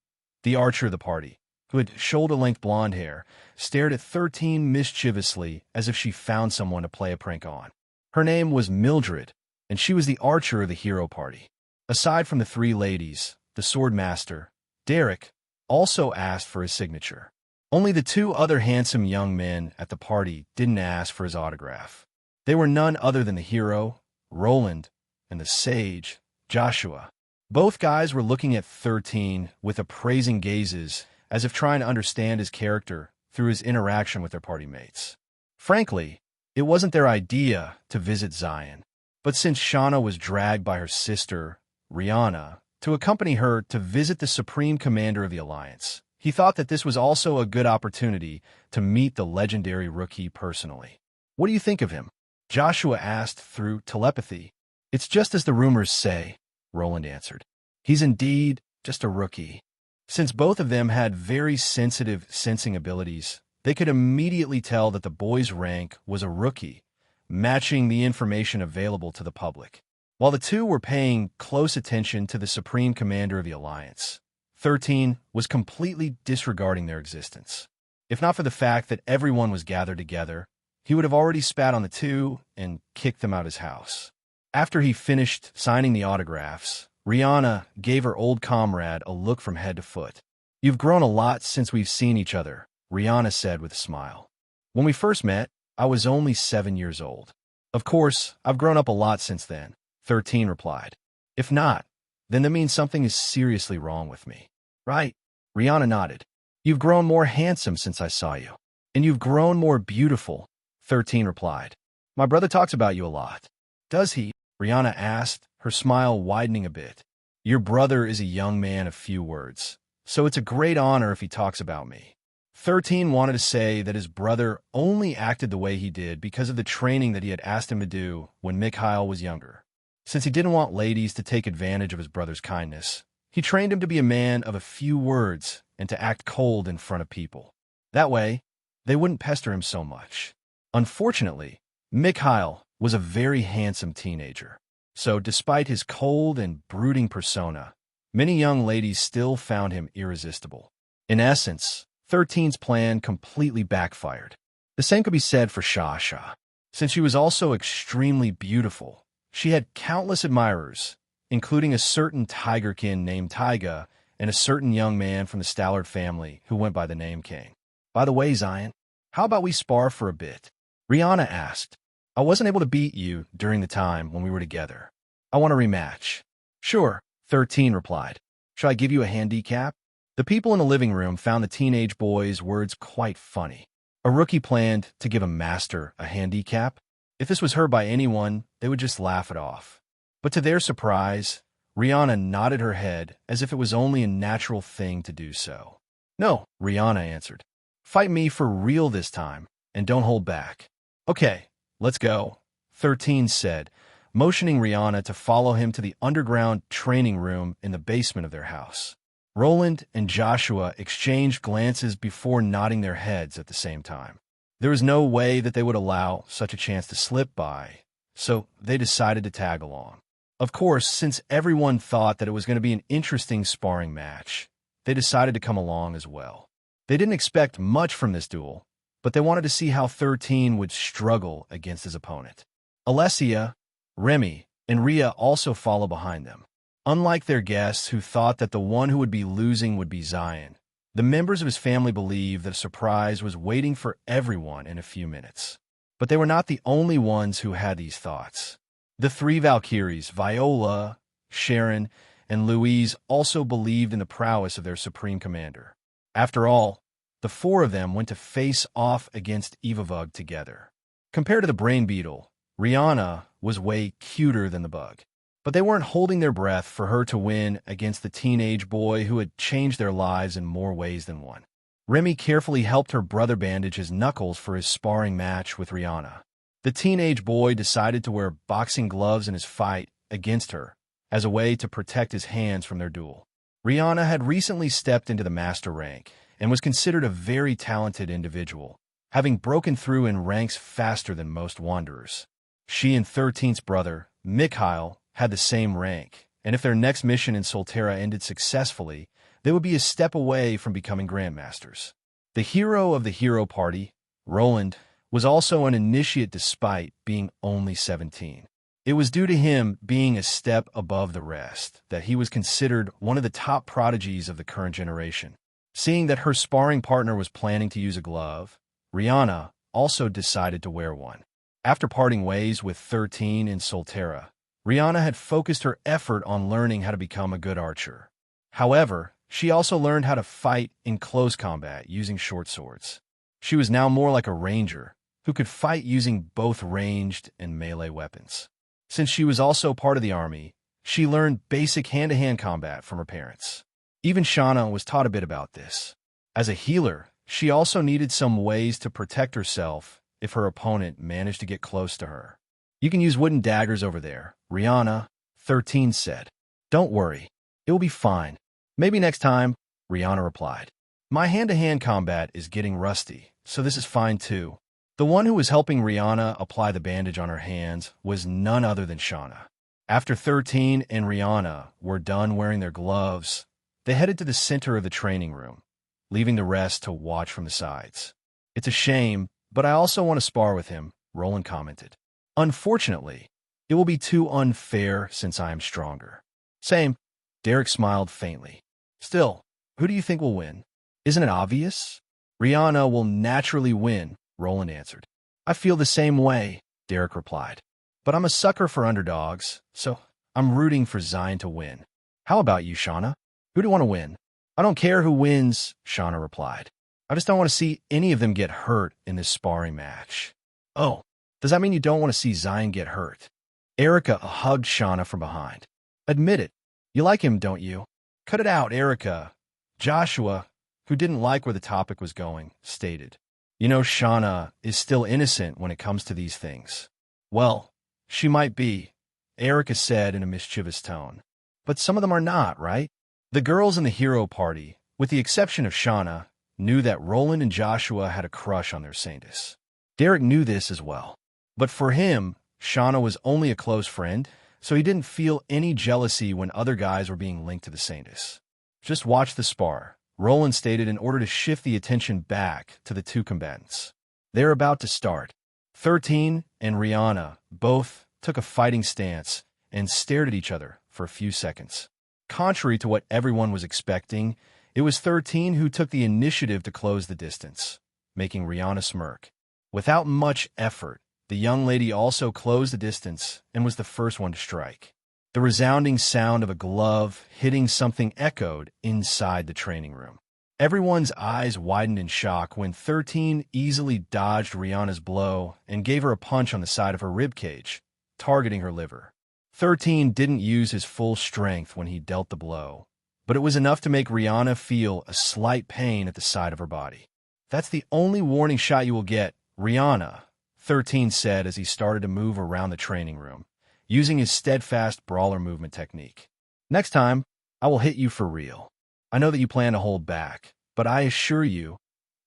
The archer of the party, who had shoulder-length blonde hair, stared at 13 mischievously as if she found someone to play a prank on. Her name was Mildred, and she was the archer of the hero party. Aside from the 3 ladies, the sword master, Derek, also asked for his signature. Only the 2 other handsome young men at the party didn't ask for his autograph. They were none other than the hero, Roland, and the sage, Joshua. Both guys were looking at 13 with appraising gazes as if trying to understand his character through his interaction with their party mates. Frankly, it wasn't their idea to visit Zion, but since Shauna was dragged by her sister, Rihanna, to accompany her to visit the Supreme Commander of the Alliance, he thought that this was also a good opportunity to meet the legendary rookie personally. What do you think of him? Joshua asked through telepathy. It's just as the rumors say, Roland answered. He's indeed just a rookie. Since both of them had very sensitive sensing abilities, they could immediately tell that the boy's rank was a rookie, matching the information available to the public. While the 2 were paying close attention to the Supreme Commander of the Alliance, 13 was completely disregarding their existence. If not for the fact that everyone was gathered together, he would have already spat on the 2 and kicked them out of his house. After he finished signing the autographs, Rihanna gave her old comrade a look from head to foot. You've grown a lot since we've seen each other, Rihanna said with a smile. When we first met, I was only 7 years old. Of course, I've grown up a lot since then, 13 replied. If not, then that means something is seriously wrong with me. Right? Rihanna nodded. You've grown more handsome since I saw you. And you've grown more beautiful, 13 replied. My brother talks about you a lot. Does he? Rihanna asked, her smile widening a bit. Your brother is a young man of few words, so it's a great honor if he talks about me. 13 wanted to say that his brother only acted the way he did because of the training that he had asked him to do when Mikhail was younger. Since he didn't want ladies to take advantage of his brother's kindness, he trained him to be a man of a few words and to act cold in front of people. That way, they wouldn't pester him so much. Unfortunately, Mikhail was a very handsome teenager. So despite his cold and brooding persona, many young ladies still found him irresistible. In essence, 13's plan completely backfired. The same could be said for Shasha. Since she was also extremely beautiful, she had countless admirers, including a certain tigerkin named Taiga and a certain young man from the Stallard family who went by the name King. By the way, Zion, how about we spar for a bit? Rihanna asked. I wasn't able to beat you during the time when we were together. I want a rematch. Sure, 13 replied. Shall I give you a handicap? The people in the living room found the teenage boy's words quite funny. A rookie planned to give a master a handicap? If this was heard by anyone, they would just laugh it off. But to their surprise, Rihanna nodded her head as if it was only a natural thing to do so. No, Rihanna answered. Fight me for real this time, and don't hold back. Okay, let's go, 13 said, motioning Rihanna to follow him to the underground training room in the basement of their house. Roland and Joshua exchanged glances before nodding their heads at the same time. There was no way that they would allow such a chance to slip by, so they decided to tag along. Of course, since everyone thought that it was going to be an interesting sparring match, they decided to come along as well. They didn't expect much from this duel, but they wanted to see how 13 would struggle against his opponent. Alessia, Remy, and Rhea also follow behind them. Unlike their guests who thought that the one who would be losing would be Zion, the members of his family believed that a surprise was waiting for everyone in a few minutes. But they were not the only ones who had these thoughts. The three Valkyries, Viola, Sharon, and Louise also believed in the prowess of their supreme commander. After all, the four of them went to face off against Evavug together. Compared to the Brain Beetle, Rihanna was way cuter than the bug. But they weren't holding their breath for her to win against the teenage boy who had changed their lives in more ways than one. Remy carefully helped her brother bandage his knuckles for his sparring match with Rihanna. The teenage boy decided to wear boxing gloves in his fight against her as a way to protect his hands from their duel. Rihanna had recently stepped into the master rank and was considered a very talented individual, having broken through in ranks faster than most wanderers. She and 13's brother, Mikhail, had the same rank, and if their next mission in Solterra ended successfully, they would be a step away from becoming grandmasters. The hero of the hero party, Roland, was also an initiate despite being only 17. It was due to him being a step above the rest that he was considered one of the top prodigies of the current generation. Seeing that her sparring partner was planning to use a glove, Rihanna also decided to wear one. After parting ways with 13 in Solterra, Rihanna had focused her effort on learning how to become a good archer. However, she also learned how to fight in close combat using short swords. She was now more like a ranger, who could fight using both ranged and melee weapons. Since she was also part of the army, she learned basic hand-to-hand combat from her parents. Even Shauna was taught a bit about this. As a healer, she also needed some ways to protect herself if her opponent managed to get close to her. You can use wooden daggers over there, Rihanna, 13 said. Don't worry, it will be fine. Maybe next time, Rihanna replied. My hand-to-hand combat is getting rusty, so this is fine too. The one who was helping Rihanna apply the bandage on her hands was none other than Shauna. After 13 and Rihanna were done wearing their gloves, they headed to the center of the training room, leaving the rest to watch from the sides. It's a shame, but I also want to spar with him, Roland commented. Unfortunately, it will be too unfair since I am stronger. Same, Derek smiled faintly. Still, who do you think will win? Isn't it obvious? Rihanna will naturally win, Roland answered. I feel the same way, Derek replied. But I'm a sucker for underdogs, so I'm rooting for Zion to win. How about you, Shauna? Who do you want to win? I don't care who wins, Shauna replied. I just don't want to see any of them get hurt in this sparring match. Oh, does that mean you don't want to see Zion get hurt? Erica hugged Shauna from behind. Admit it. You like him, don't you? Cut it out, Erica. Joshua, who didn't like where the topic was going, stated. You know, Shauna is still innocent when it comes to these things. Well, she might be, Erica said in a mischievous tone. But some of them are not, right? The girls in the hero party, with the exception of Shauna, knew that Roland and Joshua had a crush on their Saintess. Derek knew this as well. But for him, Shauna was only a close friend, so he didn't feel any jealousy when other guys were being linked to the Saintess. Just watch the spar, Roland stated in order to shift the attention back to the two combatants. They're about to start. 13 and Rihanna both took a fighting stance and stared at each other for a few seconds. Contrary to what everyone was expecting, it was 13 who took the initiative to close the distance, making Rihanna smirk. Without much effort, the young lady also closed the distance and was the first one to strike. The resounding sound of a glove hitting something echoed inside the training room. Everyone's eyes widened in shock when 13 easily dodged Rihanna's blow and gave her a punch on the side of her ribcage, targeting her liver. 13 didn't use his full strength when he dealt the blow, but it was enough to make Rihanna feel a slight pain at the side of her body. That's the only warning shot you will get, Rihanna, 13 said as he started to move around the training room, using his steadfast brawler movement technique. Next time, I will hit you for real. I know that you plan to hold back, but I assure you,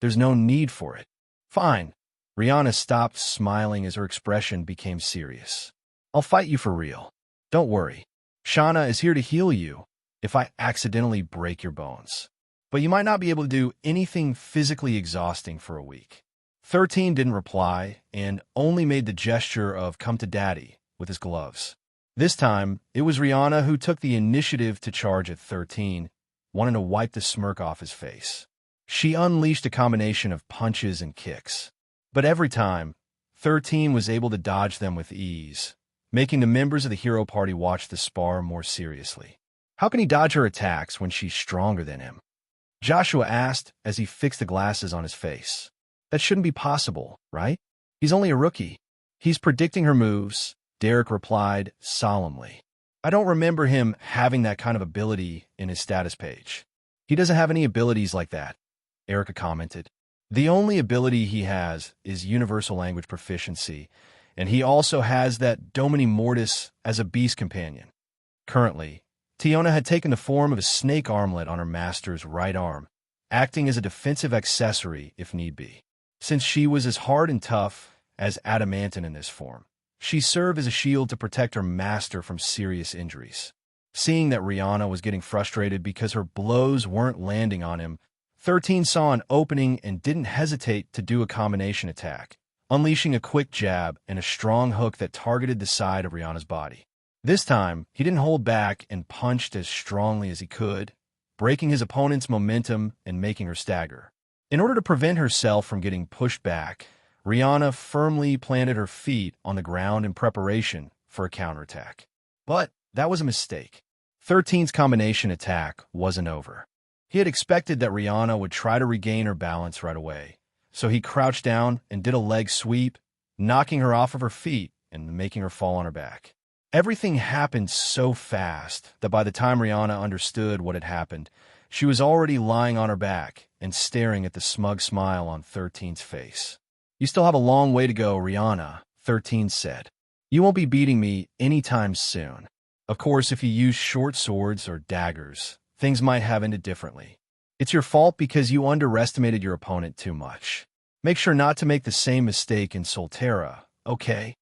there's no need for it. Fine. Rihanna stopped smiling as her expression became serious. I'll fight you for real. Don't worry. Shauna is here to heal you if I accidentally break your bones. But you might not be able to do anything physically exhausting for a week. 13 didn't reply and only made the gesture of come to daddy with his gloves. This time, it was Rihanna who took the initiative to charge at 13, wanting to wipe the smirk off his face. She unleashed a combination of punches and kicks. But every time, 13 was able to dodge them with ease, making the members of the hero party watch the spar more seriously. How can he dodge her attacks when she's stronger than him? Joshua asked as he fixed the glasses on his face. That shouldn't be possible, right? He's only a rookie. He's predicting her moves, Derek replied solemnly. I don't remember him having that kind of ability in his status page. He doesn't have any abilities like that, Erica commented. The only ability he has is universal language proficiency, and he also has that Domini Mortis as a beast companion. Currently, Tiona had taken the form of a snake armlet on her master's right arm, acting as a defensive accessory if need be. Since she was as hard and tough as adamantine in this form, she served as a shield to protect her master from serious injuries. Seeing that Rihanna was getting frustrated because her blows weren't landing on him, 13 saw an opening and didn't hesitate to do a combination attack, unleashing a quick jab and a strong hook that targeted the side of Rihanna's body. This time, he didn't hold back and punched as strongly as he could, breaking his opponent's momentum and making her stagger. In order to prevent herself from getting pushed back, Rihanna firmly planted her feet on the ground in preparation for a counterattack. But that was a mistake. 13's combination attack wasn't over. He had expected that Rihanna would try to regain her balance right away, so he crouched down and did a leg sweep, knocking her off of her feet and making her fall on her back. Everything happened so fast that by the time Rihanna understood what had happened, she was already lying on her back and staring at the smug smile on 13's face. You still have a long way to go, Rihanna, 13 said. You won't be beating me anytime soon. Of course, if you use short swords or daggers, things might have ended differently. It's your fault because you underestimated your opponent too much. Make sure not to make the same mistake in Solterra, okay?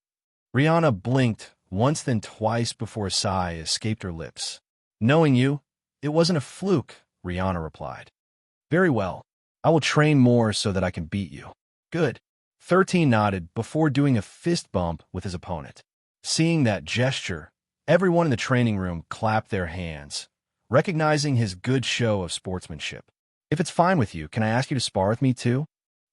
Rihanna blinked once then twice before a sigh escaped her lips. Knowing you, it wasn't a fluke, Rihanna replied. Very well. I will train more so that I can beat you. Good. 13 nodded before doing a fist bump with his opponent. Seeing that gesture, everyone in the training room clapped their hands, recognizing his good show of sportsmanship. If it's fine with you, can I ask you to spar with me too?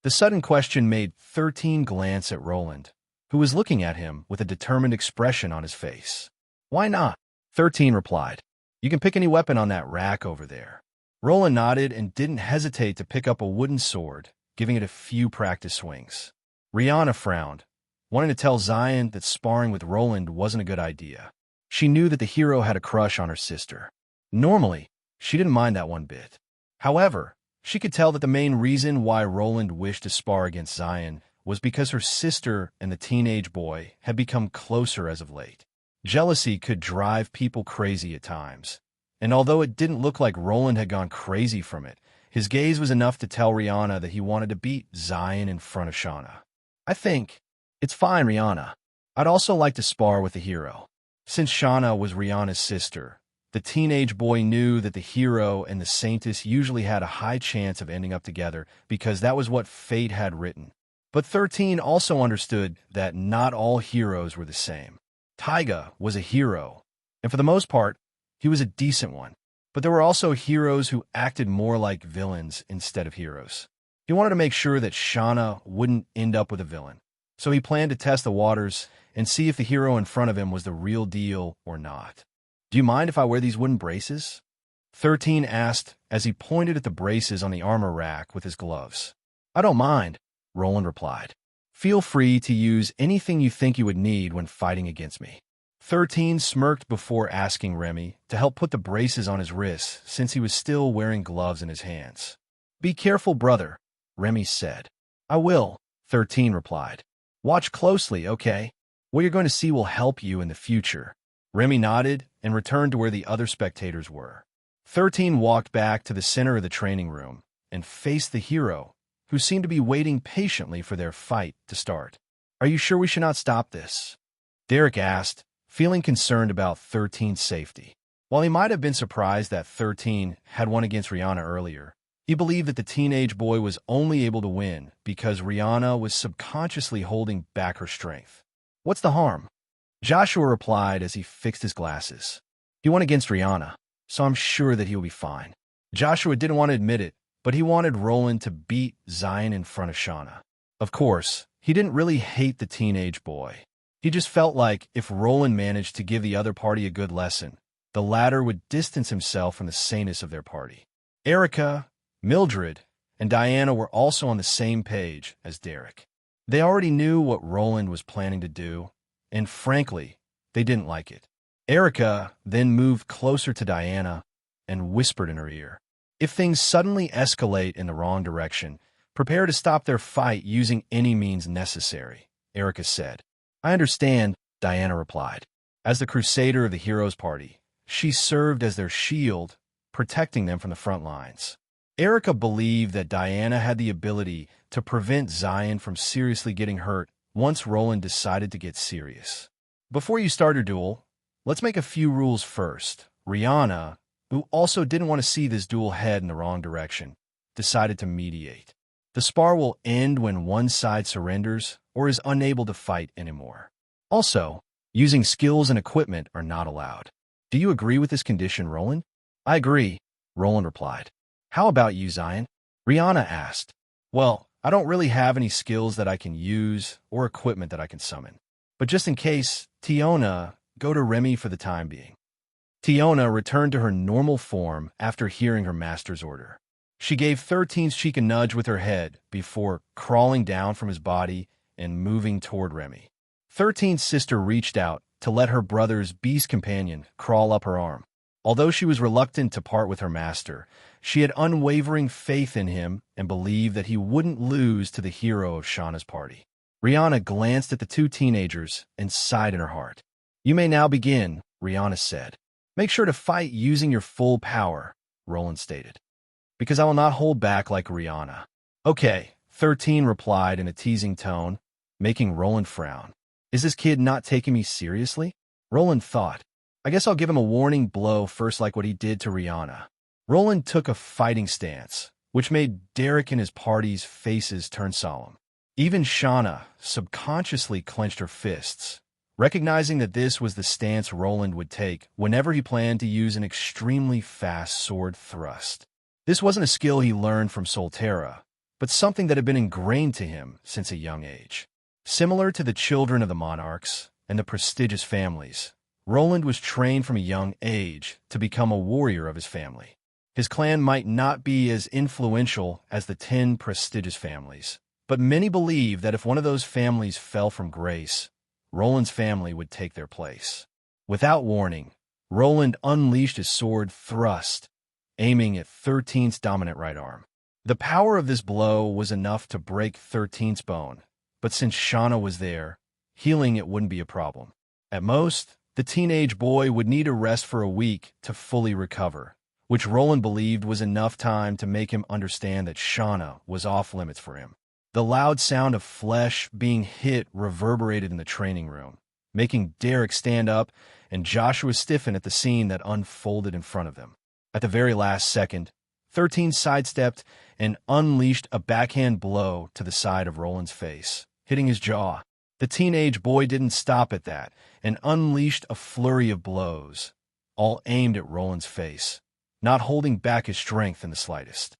The sudden question made 13 glance at Roland, who was looking at him with a determined expression on his face. Why not? 13 replied. You can pick any weapon on that rack over there. Roland nodded and didn't hesitate to pick up a wooden sword, giving it a few practice swings. Rihanna frowned, wanting to tell Zion that sparring with Roland wasn't a good idea. She knew that the hero had a crush on her sister. Normally, she didn't mind that one bit. However, she could tell that the main reason why Roland wished to spar against Zion was because her sister and the teenage boy had become closer as of late. Jealousy could drive people crazy at times, and although it didn't look like Roland had gone crazy from it, his gaze was enough to tell Rihanna that he wanted to beat Zion in front of Shauna. I think it's fine, Rihanna. I'd also like to spar with the hero. Since Shauna was Rihanna's sister, the teenage boy knew that the hero and the saintess usually had a high chance of ending up together because that was what fate had written. But 13 also understood that not all heroes were the same. Taiga was a hero, and for the most part, he was a decent one. But there were also heroes who acted more like villains instead of heroes. He wanted to make sure that Shauna wouldn't end up with a villain, so he planned to test the waters and see if the hero in front of him was the real deal or not. Do you mind if I wear these wooden braces? 13 asked as he pointed at the braces on the armor rack with his gloves. I don't mind, Roland replied. Feel free to use anything you think you would need when fighting against me. 13 smirked before asking Remy to help put the braces on his wrists since he was still wearing gloves in his hands. Be careful, brother, Remy said. I will, 13 replied. Watch closely, okay? What you're going to see will help you in the future. Remy nodded and returned to where the other spectators were. 13 walked back to the center of the training room and faced the hero, who seemed to be waiting patiently for their fight to start. Are you sure we should not stop this? Derek asked, feeling concerned about 13's safety. While he might have been surprised that 13 had won against Rihanna earlier, he believed that the teenage boy was only able to win because Rihanna was subconsciously holding back her strength. What's the harm? Joshua replied as he fixed his glasses. He won against Rihanna, so I'm sure that he'll be fine. Joshua didn't want to admit it, but he wanted Roland to beat Zion in front of Shauna. Of course, he didn't really hate the teenage boy. He just felt like if Roland managed to give the other party a good lesson, the latter would distance himself from the saneness of their party. Erica, Mildred, and Diana were also on the same page as Derek. They already knew what Roland was planning to do, and frankly, they didn't like it. Erica then moved closer to Diana and whispered in her ear, if things suddenly escalate in the wrong direction, prepare to stop their fight using any means necessary, Erica said. I understand, Diana replied. As the crusader of the heroes' party, she served as their shield, protecting them from the front lines. Erica believed that Diana had the ability to prevent Zion from seriously getting hurt once Roland decided to get serious. Before you start your duel, let's make a few rules first. Rihanna, who also didn't want to see this duel head in the wrong direction, decided to mediate. The spar will end when one side surrenders or is unable to fight anymore. Also, using skills and equipment are not allowed. Do you agree with this condition, Roland? I agree, Roland replied. How about you, Zion? Rihanna asked. Well, I don't really have any skills that I can use or equipment that I can summon. But just in case, Tiona, go to Remy for the time being. Tiona returned to her normal form after hearing her master's order. She gave 13's cheek a nudge with her head before crawling down from his body and moving toward Remy. 13's sister reached out to let her brother's beast companion crawl up her arm. Although she was reluctant to part with her master, she had unwavering faith in him and believed that he wouldn't lose to the hero of Shauna's party. Rihanna glanced at the two teenagers and sighed in her heart. You may now begin, Rihanna said. Make sure to fight using your full power, Roland stated. Because I will not hold back like Rihanna. Okay, 13 replied in a teasing tone, making Roland frown. Is this kid not taking me seriously? Roland thought. I guess I'll give him a warning blow first like what he did to Rihanna. Roland took a fighting stance, which made Derek and his party's faces turn solemn. Even Shauna subconsciously clenched her fists, recognizing that this was the stance Roland would take whenever he planned to use an extremely fast sword thrust. This wasn't a skill he learned from Solterra, but something that had been ingrained to him since a young age. Similar to the children of the monarchs and the prestigious families, Roland was trained from a young age to become a warrior of his family. His clan might not be as influential as the 10 prestigious families, but many believe that if one of those families fell from grace, Roland's family would take their place. Without warning, Roland unleashed his sword thrust, aiming at 13's dominant right arm. The power of this blow was enough to break 13's bone, but since Shauna was there, healing it wouldn't be a problem. At most, the teenage boy would need a rest for a week to fully recover, which Roland believed was enough time to make him understand that Shauna was off-limits for him. The loud sound of flesh being hit reverberated in the training room, making Derek stand up and Joshua stiffen at the scene that unfolded in front of them. At the very last second, 13 sidestepped and unleashed a backhand blow to the side of Roland's face, hitting his jaw. The teenage boy didn't stop at that and unleashed a flurry of blows, all aimed at Roland's face, not holding back his strength in the slightest.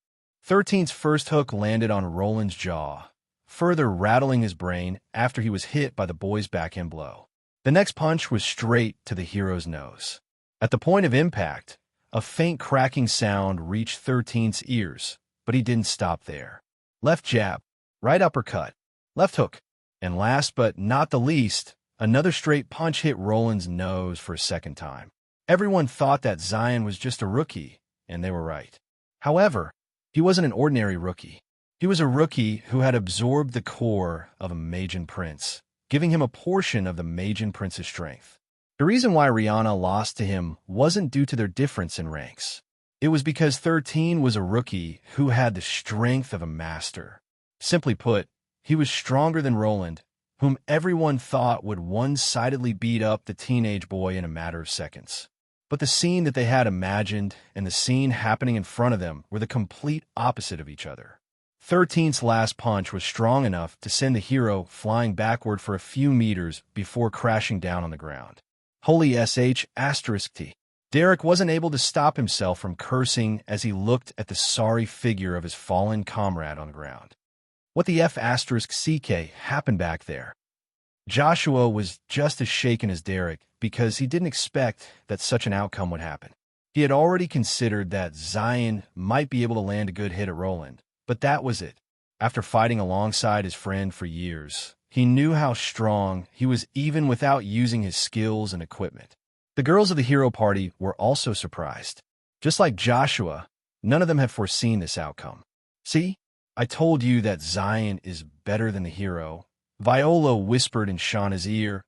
13's first hook landed on Roland's jaw, further rattling his brain after he was hit by the boy's backhand blow. The next punch was straight to the hero's nose. At the point of impact, a faint cracking sound reached 13's ears, but he didn't stop there. Left jab, right uppercut, left hook, and last but not the least, another straight punch hit Roland's nose for a second time. Everyone thought that Zion was just a rookie, and they were right. However, he wasn't an ordinary rookie. He was a rookie who had absorbed the core of a Magian Prince, giving him a portion of the Magian Prince's strength. The reason why Rihanna lost to him wasn't due to their difference in ranks. It was because 13 was a rookie who had the strength of a master. Simply put, he was stronger than Roland, whom everyone thought would one-sidedly beat up the teenage boy in a matter of seconds. But the scene that they had imagined and the scene happening in front of them were the complete opposite of each other. 13's last punch was strong enough to send the hero flying backward for a few meters before crashing down on the ground. Holy sh**T. Derek wasn't able to stop himself from cursing as he looked at the sorry figure of his fallen comrade on the ground. What the f***ck happened back there? Joshua was just as shaken as Derek because he didn't expect that such an outcome would happen. He had already considered that Zion might be able to land a good hit at Roland, but that was it. After fighting alongside his friend for years, he knew how strong he was even without using his skills and equipment. The girls of the hero party were also surprised. Just like Joshua, none of them had foreseen this outcome. See, I told you that Zion is better than the hero, Viola whispered in Shauna's ear,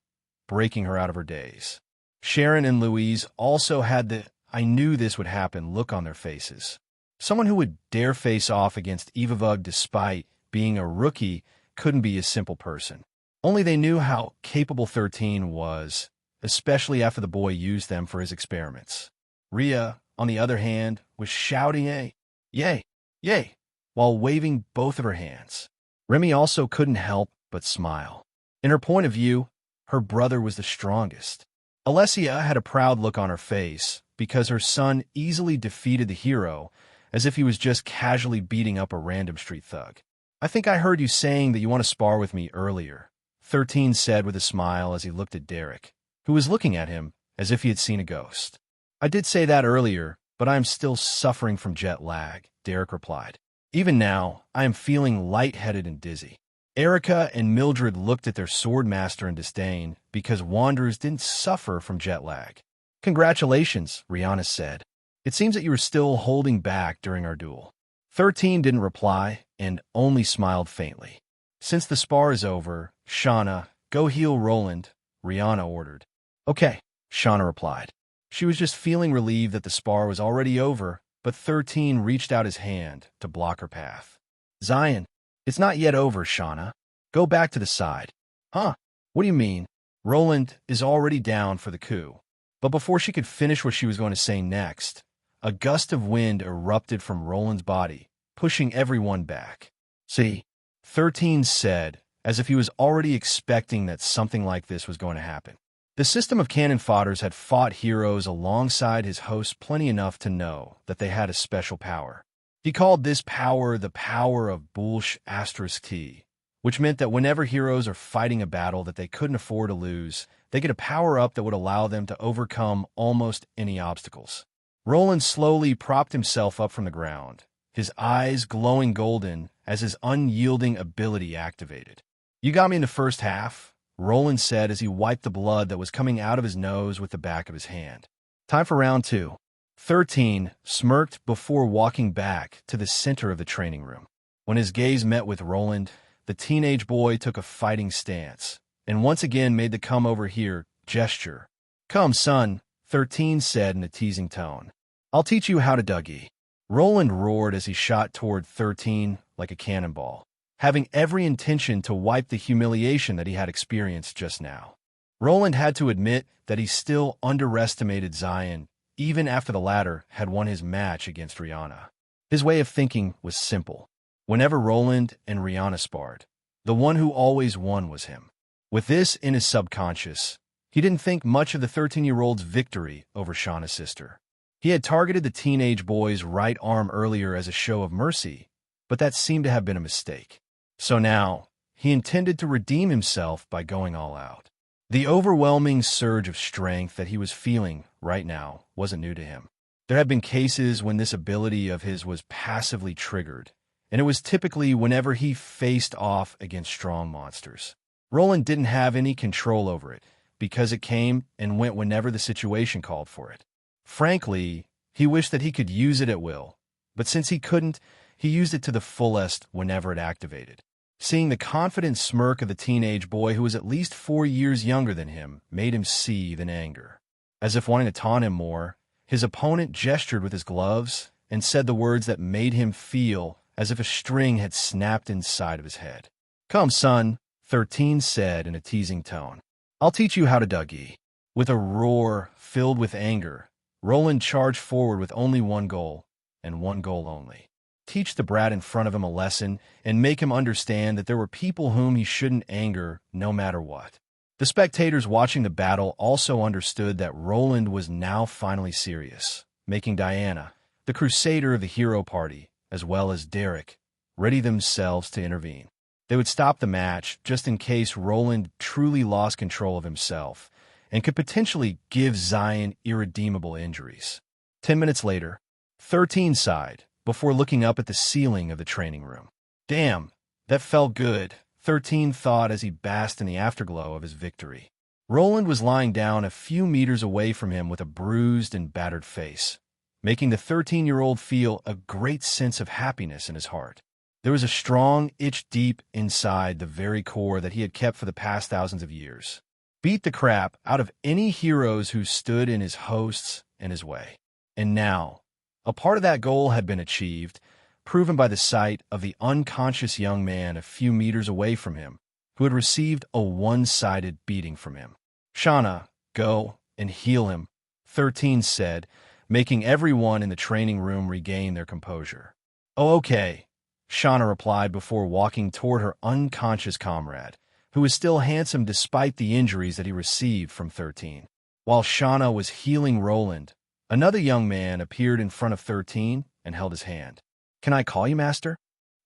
breaking her out of her daze. Sharon and Louise also had the "I knew this would happen" look on their faces. Someone who would dare face off against Evavug despite being a rookie couldn't be a simple person. Only they knew how capable 13 was, especially after the boy used them for his experiments. Rhea, on the other hand, was shouting yay, yay, while waving both of her hands. Remy also couldn't help but smile. In her point of view, her brother was the strongest. Alessia had a proud look on her face because her son easily defeated the hero as if he was just casually beating up a random street thug. "I think I heard you saying that you want to spar with me earlier," 13 said with a smile as he looked at Derek, who was looking at him as if he had seen a ghost. "I did say that earlier, but I am still suffering from jet lag," Derek replied. "Even now, I am feeling lightheaded and dizzy." Erica and Mildred looked at their swordmaster in disdain because wanderers didn't suffer from jet lag. "Congratulations," Rihanna said. "It seems that you were still holding back during our duel." 13 didn't reply and only smiled faintly. "Since the spar is over, Shauna, go heal Roland," Rihanna ordered. "Okay," Shauna replied. She was just feeling relieved that the spar was already over, but 13 reached out his hand to block her path. "Zion, it's not yet over, Shauna. Go back to the side." "Huh? What do you mean?" Roland is already down for the coup. But before she could finish what she was going to say next, a gust of wind erupted from Roland's body, pushing everyone back. "See," 13 said, as if he was already expecting that something like this was going to happen. The system of cannon fodders had fought heroes alongside his hosts plenty enough to know that they had a special power. He called this power the power of **T, which meant that whenever heroes are fighting a battle that they couldn't afford to lose, they get a power-up that would allow them to overcome almost any obstacles. Roland slowly propped himself up from the ground, his eyes glowing golden as his unyielding ability activated. "You got me in the first half," Roland said as he wiped the blood that was coming out of his nose with the back of his hand. "Time for round two." 13 smirked before walking back to the center of the training room. When his gaze met with Roland, the teenage boy took a fighting stance and once again made the "come over here" gesture. "Come, son," 13 said in a teasing tone. "I'll teach you how to Dougie." Roland roared as he shot toward 13 like a cannonball, having every intention to wipe the humiliation that he had experienced just now. Roland had to admit that he still underestimated Zion even after the latter had won his match against Rihanna. His way of thinking was simple. Whenever Roland and Rihanna sparred, the one who always won was him. With this in his subconscious, he didn't think much of the 13-year-old's victory over Shauna's sister. He had targeted the teenage boy's right arm earlier as a show of mercy, but that seemed to have been a mistake. So now, he intended to redeem himself by going all out. The overwhelming surge of strength that he was feeling right now wasn't new to him. There had been cases when this ability of his was passively triggered, and it was typically whenever he faced off against strong monsters. Roland didn't have any control over it, because it came and went whenever the situation called for it. Frankly, he wished that he could use it at will, but since he couldn't, he used it to the fullest whenever it activated. Seeing the confident smirk of the teenage boy who was at least 4 years younger than him made him seethe in anger. As if wanting to taunt him more, his opponent gestured with his gloves and said the words that made him feel as if a string had snapped inside of his head. "Come, son," 13 said in a teasing tone. "I'll teach you how to Dougie." With a roar filled with anger, Roland charged forward with only one goal, and one goal only. Teach the brat in front of him a lesson and make him understand that there were people whom he shouldn't anger no matter what. The spectators watching the battle also understood that Roland was now finally serious, making Diana, the crusader of the hero party, as well as Derek, ready themselves to intervene. They would stop the match just in case Roland truly lost control of himself and could potentially give Zion irredeemable injuries. 10 minutes later, 13 sighed before looking up at the ceiling of the training room. "Damn, that felt good," 13 thought as he basked in the afterglow of his victory. Roland was lying down a few meters away from him with a bruised and battered face, making the 13-year-old feel a great sense of happiness in his heart. There was a strong itch deep inside the very core that he had kept for the past thousands of years. Beat the crap out of any heroes who stood in his host's and his way. And now, a part of that goal had been achieved, proven by the sight of the unconscious young man a few meters away from him, who had received a one-sided beating from him. "Shauna, go and heal him," 13 said, making everyone in the training room regain their composure. "Oh, okay," Shauna replied before walking toward her unconscious comrade, who was still handsome despite the injuries that he received from 13. While Shauna was healing Roland, another young man appeared in front of 13 and held his hand. "Can I call you master?"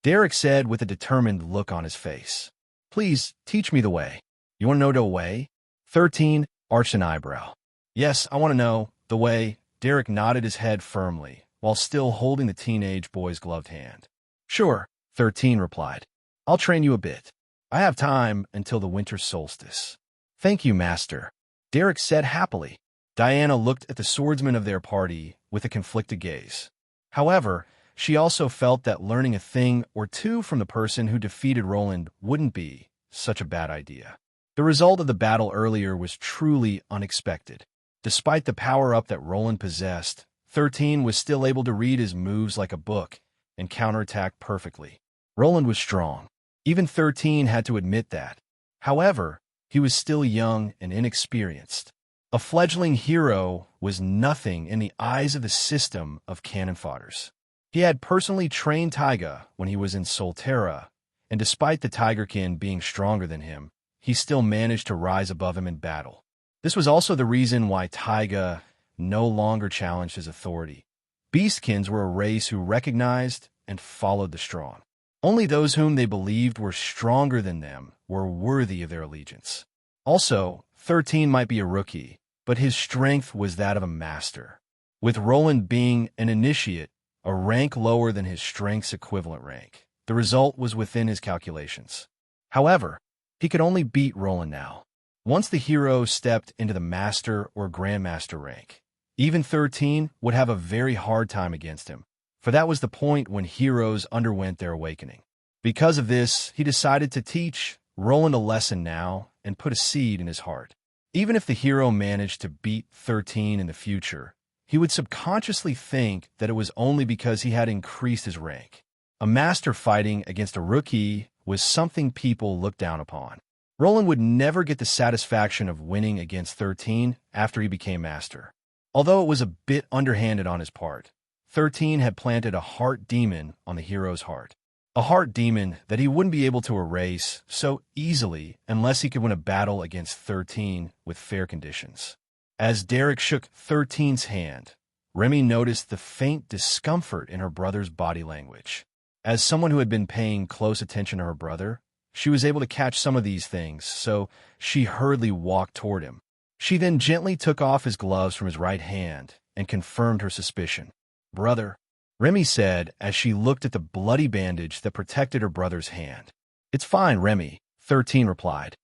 Derek said with a determined look on his face. "Please, teach me the way." "You want to know the way?" 13 arched an eyebrow. "Yes, I want to know the way." Derek nodded his head firmly, while still holding the teenage boy's gloved hand. "Sure," 13 replied. "I'll train you a bit. I have time until the winter solstice." "Thank you, master," Derek said happily. Diana looked at the swordsman of their party with a conflicted gaze. However, she also felt that learning a thing or two from the person who defeated Roland wouldn't be such a bad idea. The result of the battle earlier was truly unexpected. Despite the power-up that Roland possessed, 13 was still able to read his moves like a book and counterattack perfectly. Roland was strong. Even 13 had to admit that. However, he was still young and inexperienced. A fledgling hero was nothing in the eyes of the system of cannon fodders. He had personally trained Taiga when he was in Solterra, and despite the Tigerkin being stronger than him, he still managed to rise above him in battle. This was also the reason why Taiga no longer challenged his authority. Beastkins were a race who recognized and followed the strong. Only those whom they believed were stronger than them were worthy of their allegiance. Also, 13 might be a rookie, but his strength was that of a master. with Roland being an initiate, a rank lower than his strength's equivalent rank. The result was within his calculations. However, he could only beat Roland now. Once the hero stepped into the Master or Grandmaster rank, even 13 would have a very hard time against him, for that was the point when heroes underwent their awakening. Because of this, he decided to teach Roland a lesson now and put a seed in his heart. Even if the hero managed to beat 13 in the future, he would subconsciously think that it was only because he had increased his rank. A master fighting against a rookie was something people looked down upon. Roland would never get the satisfaction of winning against 13 after he became master. Although it was a bit underhanded on his part, 13 had planted a heart demon on the hero's heart. A heart demon that he wouldn't be able to erase so easily unless he could win a battle against 13 with fair conditions. As Derek shook 13's hand, Remy noticed the faint discomfort in her brother's body language. As someone who had been paying close attention to her brother, she was able to catch some of these things, so she hurriedly walked toward him. She then gently took off his gloves from his right hand and confirmed her suspicion. "Brother," Remy said as she looked at the bloody bandage that protected her brother's hand. "It's fine, Remy," 13 replied.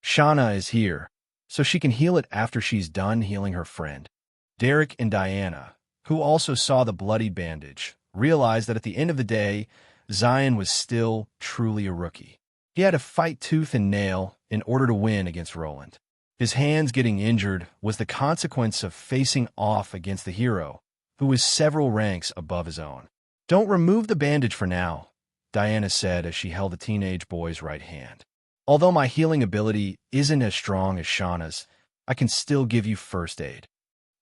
"Shauna is here, so she can heal it after she's done healing her friend." Derek and Diana, who also saw the bloodied bandage, realized that at the end of the day, Zion was still truly a rookie. He had to fight tooth and nail in order to win against Roland. His hands getting injured was the consequence of facing off against the hero, who was several ranks above his own. "Don't remove the bandage for now," Diana said as she held the teenage boy's right hand. "Although my healing ability isn't as strong as Shauna's, I can still give you first aid."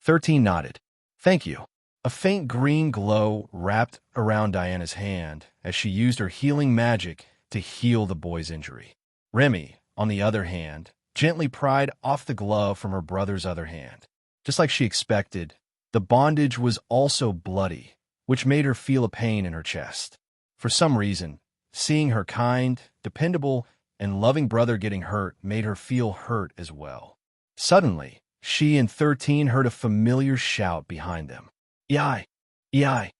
13 nodded. "Thank you." A faint green glow wrapped around Diana's hand as she used her healing magic to heal the boy's injury. Remy, on the other hand, gently pried off the glove from her brother's other hand. Just like she expected, the bondage was also bloody, which made her feel a pain in her chest. For some reason, seeing her kind, dependable, and loving brother getting hurt made her feel hurt as well. Suddenly, she and 13 heard a familiar shout behind them. "Ei! Ei!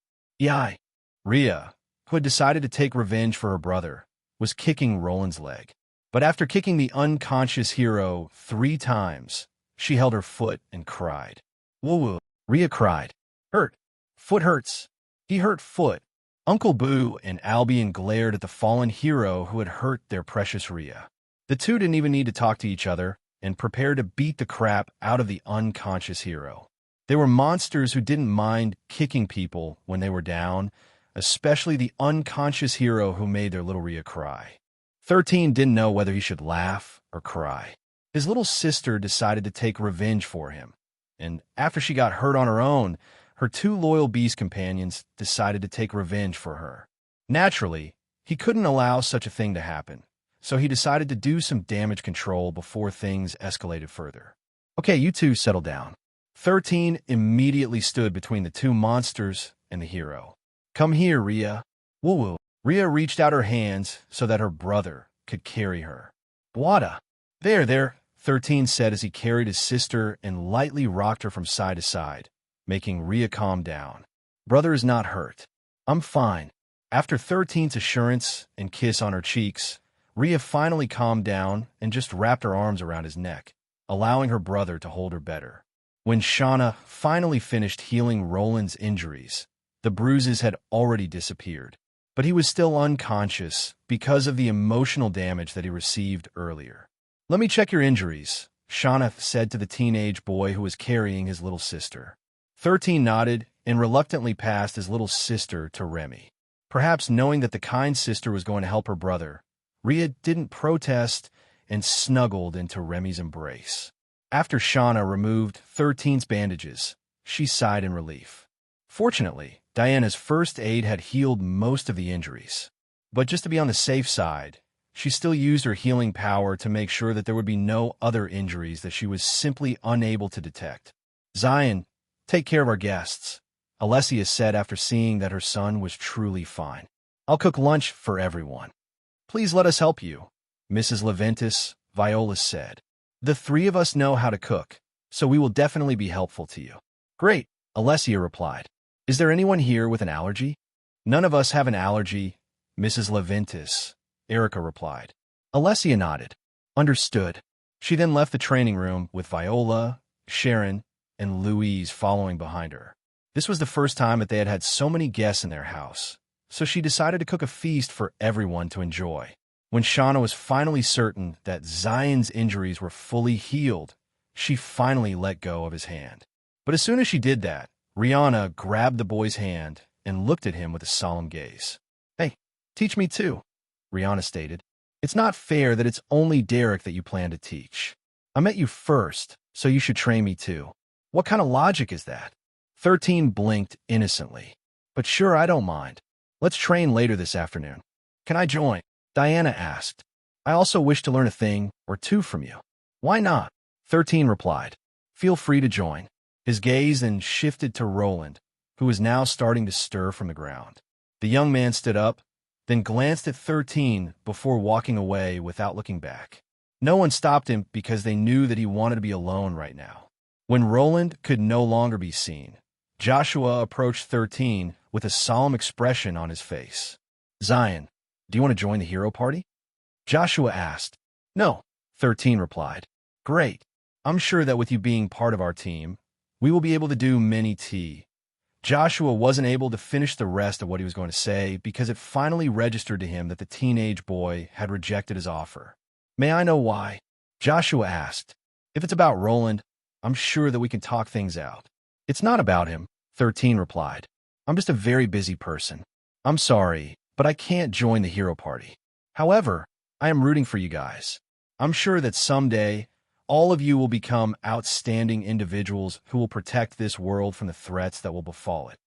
Ei!" Rhea, who had decided to take revenge for her brother, was kicking Roland's leg. But after kicking the unconscious hero 3 times, she held her foot and cried. "Woo-woo," Rhea cried. "Hurt. Foot hurts. He hurt foot." Uncle Boo and Albion glared at the fallen hero who had hurt their precious Rhea. The two didn't even need to talk to each other and prepared to beat the crap out of the unconscious hero. They were monsters who didn't mind kicking people when they were down, especially the unconscious hero who made their little Rhea cry. 13 didn't know whether he should laugh or cry. His little sister decided to take revenge for him, and after she got hurt on her own, her 2 loyal beast companions decided to take revenge for her. Naturally, he couldn't allow such a thing to happen, so he decided to do some damage control before things escalated further. "Okay, you two settle down." 13 immediately stood between the 2 monsters and the hero. "Come here, Rhea." "Woo-woo." Rhea reached out her hands so that her brother could carry her. "Wada." There, 13 said as he carried his sister and lightly rocked her from side to side, making Rhea calm down. "Brother is not hurt. I'm fine." After 13's assurance and kiss on her cheeks, Rhea finally calmed down and just wrapped her arms around his neck, allowing her brother to hold her better. When Shauna finally finished healing Roland's injuries, the bruises had already disappeared, but he was still unconscious because of the emotional damage that he received earlier. "Let me check your injuries," Shauna said to the teenage boy who was carrying his little sister. 13 nodded and reluctantly passed his little sister to Remy. Perhaps knowing that the kind sister was going to help her brother, Rhea didn't protest and snuggled into Remy's embrace. After Shauna removed 13's bandages, she sighed in relief. Fortunately, Diana's first aid had healed most of the injuries. But just to be on the safe side, she still used her healing power to make sure that there would be no other injuries that she was simply unable to detect. "Zion, take care of our guests," Alessia said after seeing that her son was truly fine. "I'll cook lunch for everyone." "Please let us help you," Mrs. Leventis, Viola said. "The 3 of us know how to cook, so we will definitely be helpful to you." "Great," Alessia replied. Is there anyone here with an allergy? None of us have an allergy, Mrs. Leventis, Erica replied. Alessia nodded. Understood. She then left the training room with Viola, Sharon, and Louise following behind her. This was the first time that they had had so many guests in their house, so she decided to cook a feast for everyone to enjoy. When Shauna was finally certain that Zion's injuries were fully healed, she finally let go of his hand. But as soon as she did that, Rihanna grabbed the boy's hand and looked at him with a solemn gaze. Hey, teach me too, Rihanna stated. It's not fair that it's only Derek that you plan to teach. I met you first, so you should train me too. What kind of logic is that? 13 blinked innocently. But sure, I don't mind. Let's train later this afternoon. Can I join? Diana asked. I also wish to learn a thing or two from you. Why not? 13 replied. Feel free to join. His gaze then shifted to Roland, who was now starting to stir from the ground. The young man stood up, then glanced at 13 before walking away without looking back. No one stopped him because they knew that he wanted to be alone right now. When Roland could no longer be seen, Joshua approached 13 with a solemn expression on his face. Zion, do you want to join the hero party? Joshua asked. No, 13 replied. Great. I'm sure that with you being part of our team, we will be able to do many tea. Joshua wasn't able to finish the rest of what he was going to say because it finally registered to him that the teenage boy had rejected his offer. May I know why? Joshua asked. If it's about Roland, I'm sure that we can talk things out. It's not about him, 13 replied. I'm just a very busy person. I'm sorry, but I can't join the hero party. However, I am rooting for you guys. I'm sure that someday, all of you will become outstanding individuals who will protect this world from the threats that will befall it.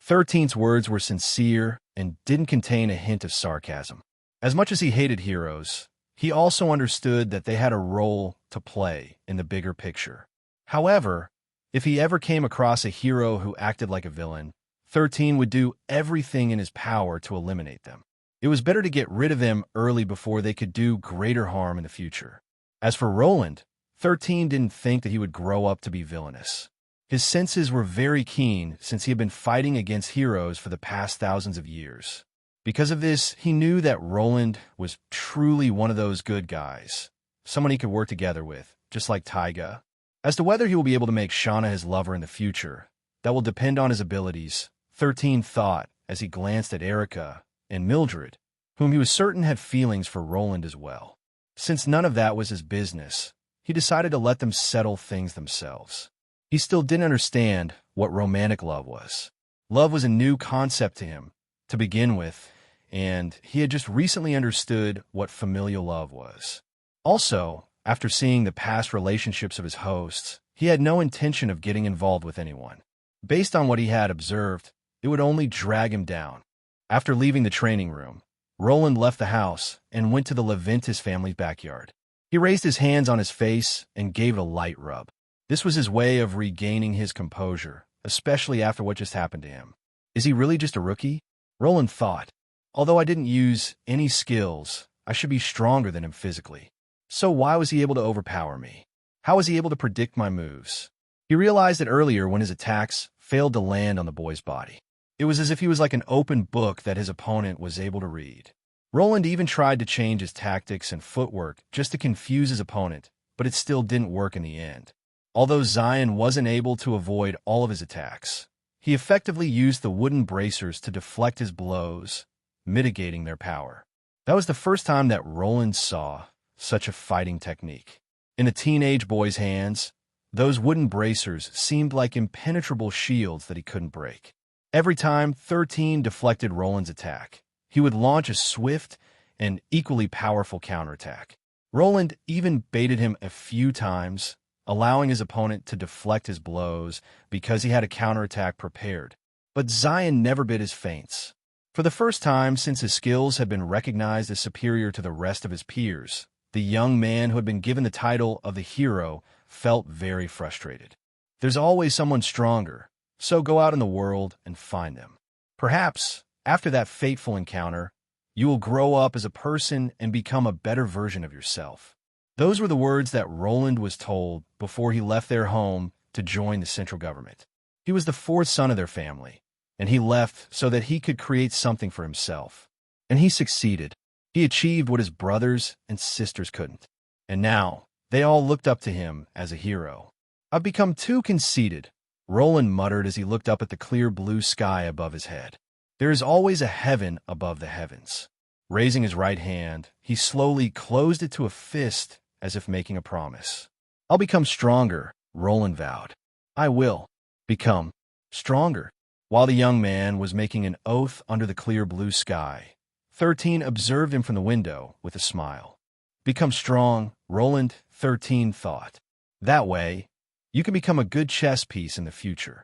13's words were sincere and didn't contain a hint of sarcasm. As much as he hated heroes, he also understood that they had a role to play in the bigger picture. However, if he ever came across a hero who acted like a villain, 13 would do everything in his power to eliminate them. It was better to get rid of them early before they could do greater harm in the future. As for Roland, 13 didn't think that he would grow up to be villainous. His senses were very keen since he had been fighting against heroes for the past thousands of years. Because of this, he knew that Roland was truly one of those good guys, someone he could work together with, just like Taiga. As to whether he will be able to make Shauna his lover in the future, that will depend on his abilities, 13 thought as he glanced at Erica and Mildred, whom he was certain had feelings for Roland as well. Since none of that was his business, he decided to let them settle things themselves. He still didn't understand what romantic love was. Love was a new concept to him, to begin with, and he had just recently understood what familial love was. Also, after seeing the past relationships of his hosts, he had no intention of getting involved with anyone. Based on what he had observed, it would only drag him down. After leaving the training room, Roland left the house and went to the Leventis family's backyard. He raised his hands on his face and gave it a light rub. This was his way of regaining his composure, especially after what just happened to him. Is he really just a rookie? Roland thought. Although I didn't use any skills, I should be stronger than him physically. So why was he able to overpower me? How was he able to predict my moves? He realized that earlier when his attacks failed to land on the boy's body. It was as if he was like an open book that his opponent was able to read. Roland even tried to change his tactics and footwork just to confuse his opponent, but it still didn't work in the end. Although Zion wasn't able to avoid all of his attacks, he effectively used the wooden bracers to deflect his blows, mitigating their power. That was the first time that Roland saw such a fighting technique. In a teenage boy's hands, those wooden bracers seemed like impenetrable shields that he couldn't break. Every time 13 deflected Roland's attack, he would launch a swift and equally powerful counterattack. Roland even baited him a few times, allowing his opponent to deflect his blows because he had a counterattack prepared. But Zion never bit his feints. For the first time since his skills had been recognized as superior to the rest of his peers, the young man who had been given the title of the hero felt very frustrated. There's always someone stronger, so go out in the world and find them. Perhaps, after that fateful encounter, you will grow up as a person and become a better version of yourself. Those were the words that Roland was told before he left their home to join the central government. He was the fourth son of their family, and he left so that he could create something for himself. And he succeeded. He achieved what his brothers and sisters couldn't. And now, they all looked up to him as a hero. "I've become too conceited," Roland muttered as he looked up at the clear blue sky above his head. "There is always a heaven above the heavens." Raising his right hand, he slowly closed it to a fist as if making a promise. "I'll become stronger," Roland vowed. "I will become stronger." While the young man was making an oath under the clear blue sky, 13 observed him from the window with a smile. "Become strong," Roland, 13 thought. "That way, you can become a good chess piece in the future."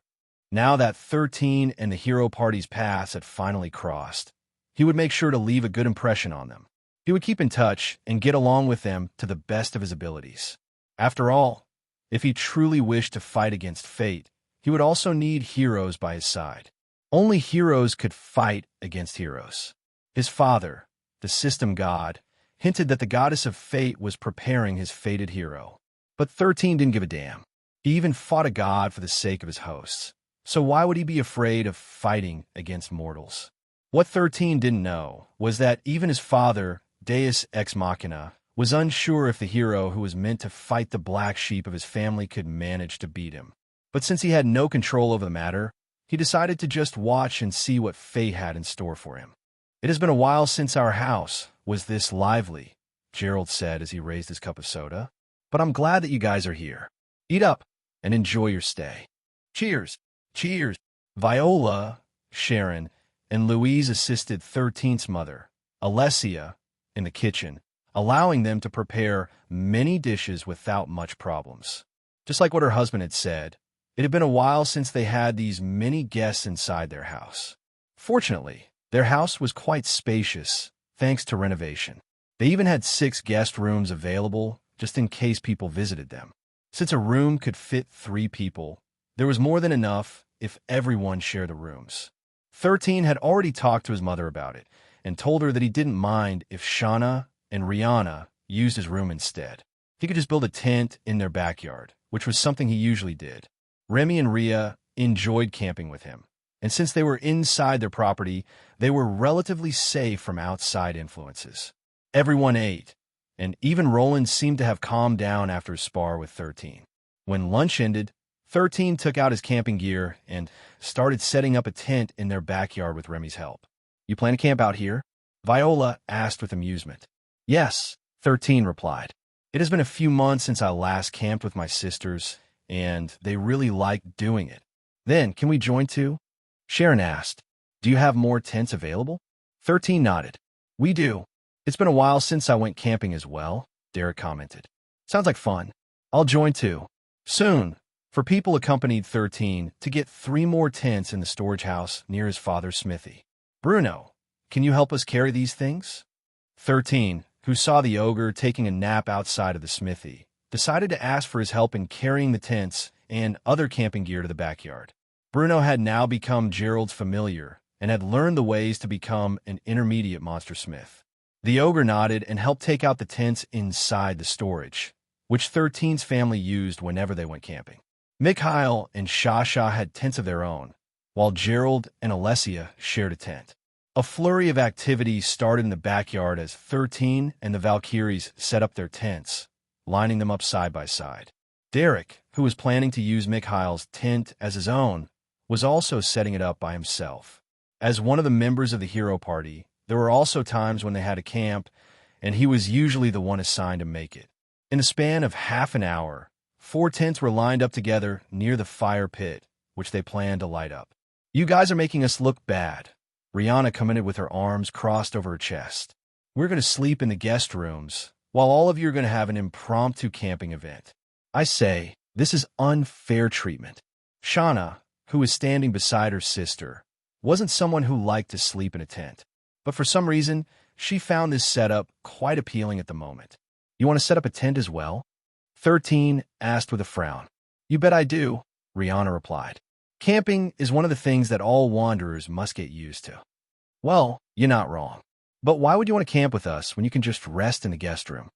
Now that 13 and the hero party's paths had finally crossed, he would make sure to leave a good impression on them. He would keep in touch and get along with them to the best of his abilities. After all, if he truly wished to fight against fate, he would also need heroes by his side. Only heroes could fight against heroes. His father, the system god, hinted that the goddess of fate was preparing his fated hero. But 13 didn't give a damn. He even fought a god for the sake of his hosts. So why would he be afraid of fighting against mortals? What 13 didn't know was that even his father, Deus Ex Machina, was unsure if the hero who was meant to fight the black sheep of his family could manage to beat him. But since he had no control over the matter, he decided to just watch and see what fate had in store for him. "It has been a while since our house was this lively," Gerald said as he raised his cup of soda. "But I'm glad that you guys are here. Eat up and enjoy your stay." "Cheers! Cheers!" Viola, Sharon, and Louise assisted 13's mother, Alessia, in the kitchen, allowing them to prepare many dishes without much problems. Just like what her husband had said, it had been a while since they had these many guests inside their house. Fortunately, their house was quite spacious, thanks to renovation. They even had 6 guest rooms available, just in case people visited them. Since a room could fit 3 people, there was more than enough if everyone shared the rooms. 13 had already talked to his mother about it, and told her that he didn't mind if Shauna and Rihanna used his room instead. He could just build a tent in their backyard, which was something he usually did. Remy and Rhea enjoyed camping with him, and since they were inside their property, they were relatively safe from outside influences. Everyone ate, and even Roland seemed to have calmed down after his spar with 13. When lunch ended, 13 took out his camping gear and started setting up a tent in their backyard with Remy's help. "You plan to camp out here?" Viola asked with amusement. "Yes," 13 replied. "It has been a few months since I last camped with my sisters, and they really liked doing it." "Then, can we join too?" Sharon asked. "Do you have more tents available?" 13 nodded. "We do. It's been a while since I went camping as well," Derek commented. "Sounds like fun. I'll join too." Soon, for people accompanied 13 to get 3 more tents in the storage house near his father's smithy. "Bruno, can you help us carry these things?" 13, who saw the ogre taking a nap outside of the smithy, decided to ask for his help in carrying the tents and other camping gear to the backyard. Bruno had now become Gerald's familiar and had learned the ways to become an intermediate monster smith. The ogre nodded and helped take out the tents inside the storage, which 13's family used whenever they went camping. Mikhail and Shasha had tents of their own, while Gerald and Alessia shared a tent. A flurry of activities started in the backyard as 13 and the Valkyries set up their tents, lining them up side by side. Derek, who was planning to use Mikhail's tent as his own, was also setting it up by himself. As one of the members of the hero party, there were also times when they had a camp, and he was usually the one assigned to make it. In the span of half an hour, 4 tents were lined up together near the fire pit, which they planned to light up. "You guys are making us look bad," Rihanna commented with her arms crossed over her chest. "We're going to sleep in the guest rooms, while all of you are going to have an impromptu camping event. I say, this is unfair treatment." Shauna, who was standing beside her sister, wasn't someone who liked to sleep in a tent, but for some reason, she found this setup quite appealing at the moment. "You want to set up a tent as well?" 13 asked with a frown. "You bet I do," Rihanna replied. "Camping is one of the things that all wanderers must get used to." "Well, you're not wrong. But why would you want to camp with us when you can just rest in the guest room?"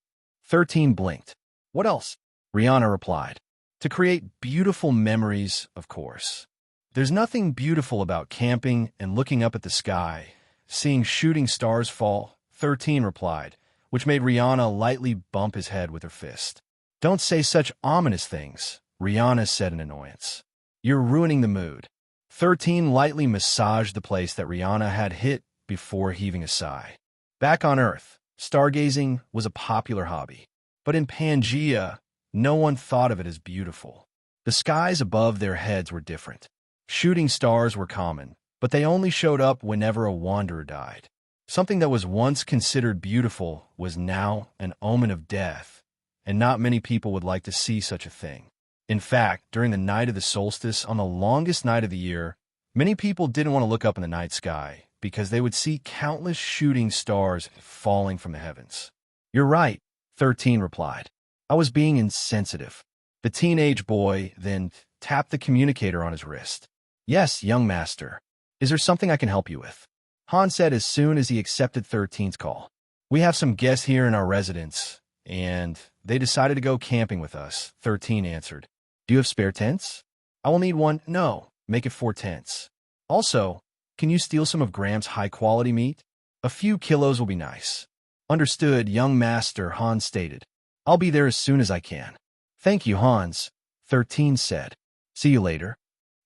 13 blinked. "What else?" Rihanna replied. "To create beautiful memories, of course." There's nothing beautiful about camping and looking up at the sky, seeing shooting stars fall, 13 replied, which made Rihanna lightly bump his head with her fist. Don't say such ominous things, Rihanna said in annoyance. You're ruining the mood. 13 lightly massaged the place that Rihanna had hit before heaving a sigh. Back on Earth, stargazing was a popular hobby. But in Pangea, no one thought of it as beautiful. The skies above their heads were different. Shooting stars were common, but they only showed up whenever a wanderer died. Something that was once considered beautiful was now an omen of death, and not many people would like to see such a thing. In fact, during the night of the solstice on the longest night of the year, many people didn't want to look up in the night sky because they would see countless shooting stars falling from the heavens. You're right, 13 replied. I was being insensitive. The teenage boy then tapped the communicator on his wrist. Yes, young master. Is there something I can help you with? Han said as soon as he accepted 13's call. We have some guests here in our residence, and they decided to go camping with us, 13 answered. Do you have spare tents? I will need one. No, make it 4 tents. Also, can you steal some of Graham's high-quality meat? A few kilos will be nice. Understood, young master, Hans stated. I'll be there as soon as I can. Thank you, Hans, 13 said. See you later.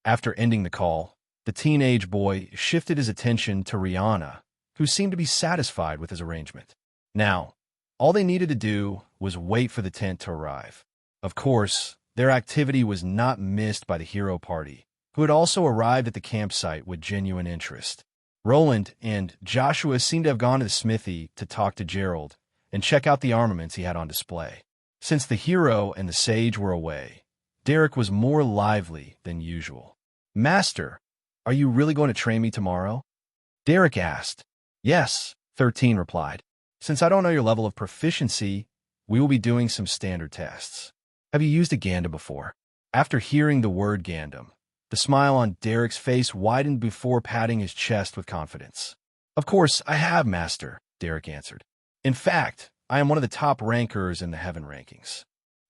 After ending the call, the teenage boy shifted his attention to Rihanna, who seemed to be satisfied with his arrangement. Now, all they needed to do was wait for the tent to arrive. Of course, their activity was not missed by the hero party, who had also arrived at the campsite with genuine interest. Roland and Joshua seemed to have gone to the smithy to talk to Gerald and check out the armaments he had on display. Since the hero and the sage were away, Derek was more lively than usual. Master, are you really going to train me tomorrow? Derek asked. Yes, 13 replied. Since I don't know your level of proficiency, we will be doing some standard tests. Have you used a GANDAM before? After hearing the word GANDAM, the smile on Derek's face widened before patting his chest with confidence. Of course, I have, Master, Derek answered. In fact, I am one of the top rankers in the heaven rankings.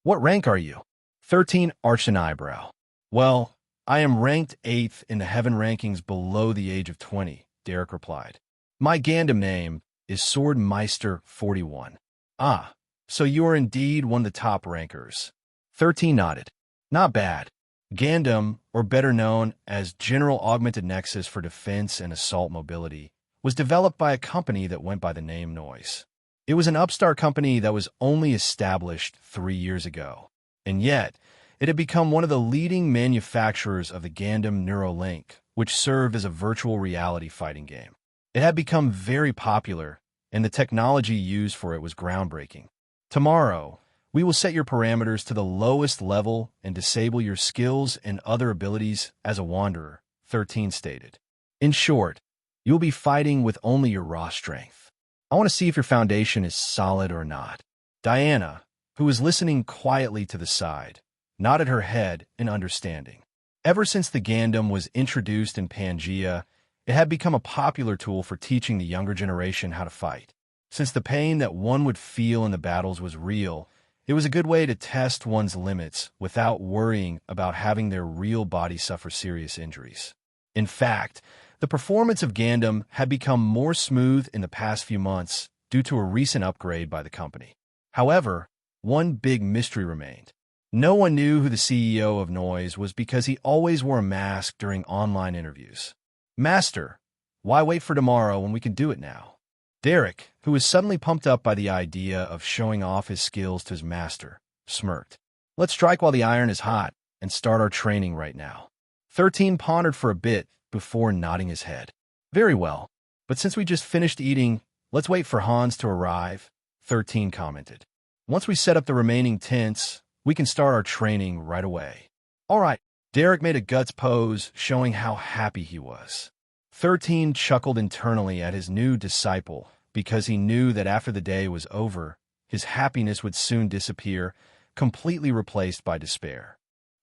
What rank are you? 13 arched an eyebrow. Well, I am ranked 8th in the heaven rankings below the age of 20, Derek replied. My GANDAM name is Swordmeister 41. Ah, so you are indeed one of the top rankers. 13 nodded. Not bad. GANDAM, or better known as General Augmented Nexus for Defense and Assault Mobility, was developed by a company that went by the name Noise. It was an upstart company that was only established 3 years ago, and yet it had become one of the leading manufacturers of the GANDAM Neuralink, which served as a virtual reality fighting game. It had become very popular, and the technology used for it was groundbreaking. Tomorrow, we will set your parameters to the lowest level and disable your skills and other abilities as a wanderer, 13 stated. In short, you'll be fighting with only your raw strength. I want to see if your foundation is solid or not. Diana, who was listening quietly to the side, nodded her head in understanding. Ever since the GANDAM was introduced in Pangea, it had become a popular tool for teaching the younger generation how to fight. Since the pain that one would feel in the battles was real, it was a good way to test one's limits without worrying about having their real body suffer serious injuries. In fact, the performance of GANDAM had become more smooth in the past few months due to a recent upgrade by the company. However, one big mystery remained. No one knew who the CEO of Noise was because he always wore a mask during online interviews. Master, why wait for tomorrow when we can do it now? Derek, who was suddenly pumped up by the idea of showing off his skills to his master, smirked. Let's strike while the iron is hot and start our training right now. 13 pondered for a bit before nodding his head. Very well, but since we just finished eating, let's wait for Hans to arrive, 13 commented. Once we set up the remaining tents, we can start our training right away. All right, Derek made a guts pose, showing how happy he was. 13 chuckled internally at his new disciple because he knew that after the day was over, his happiness would soon disappear, completely replaced by despair.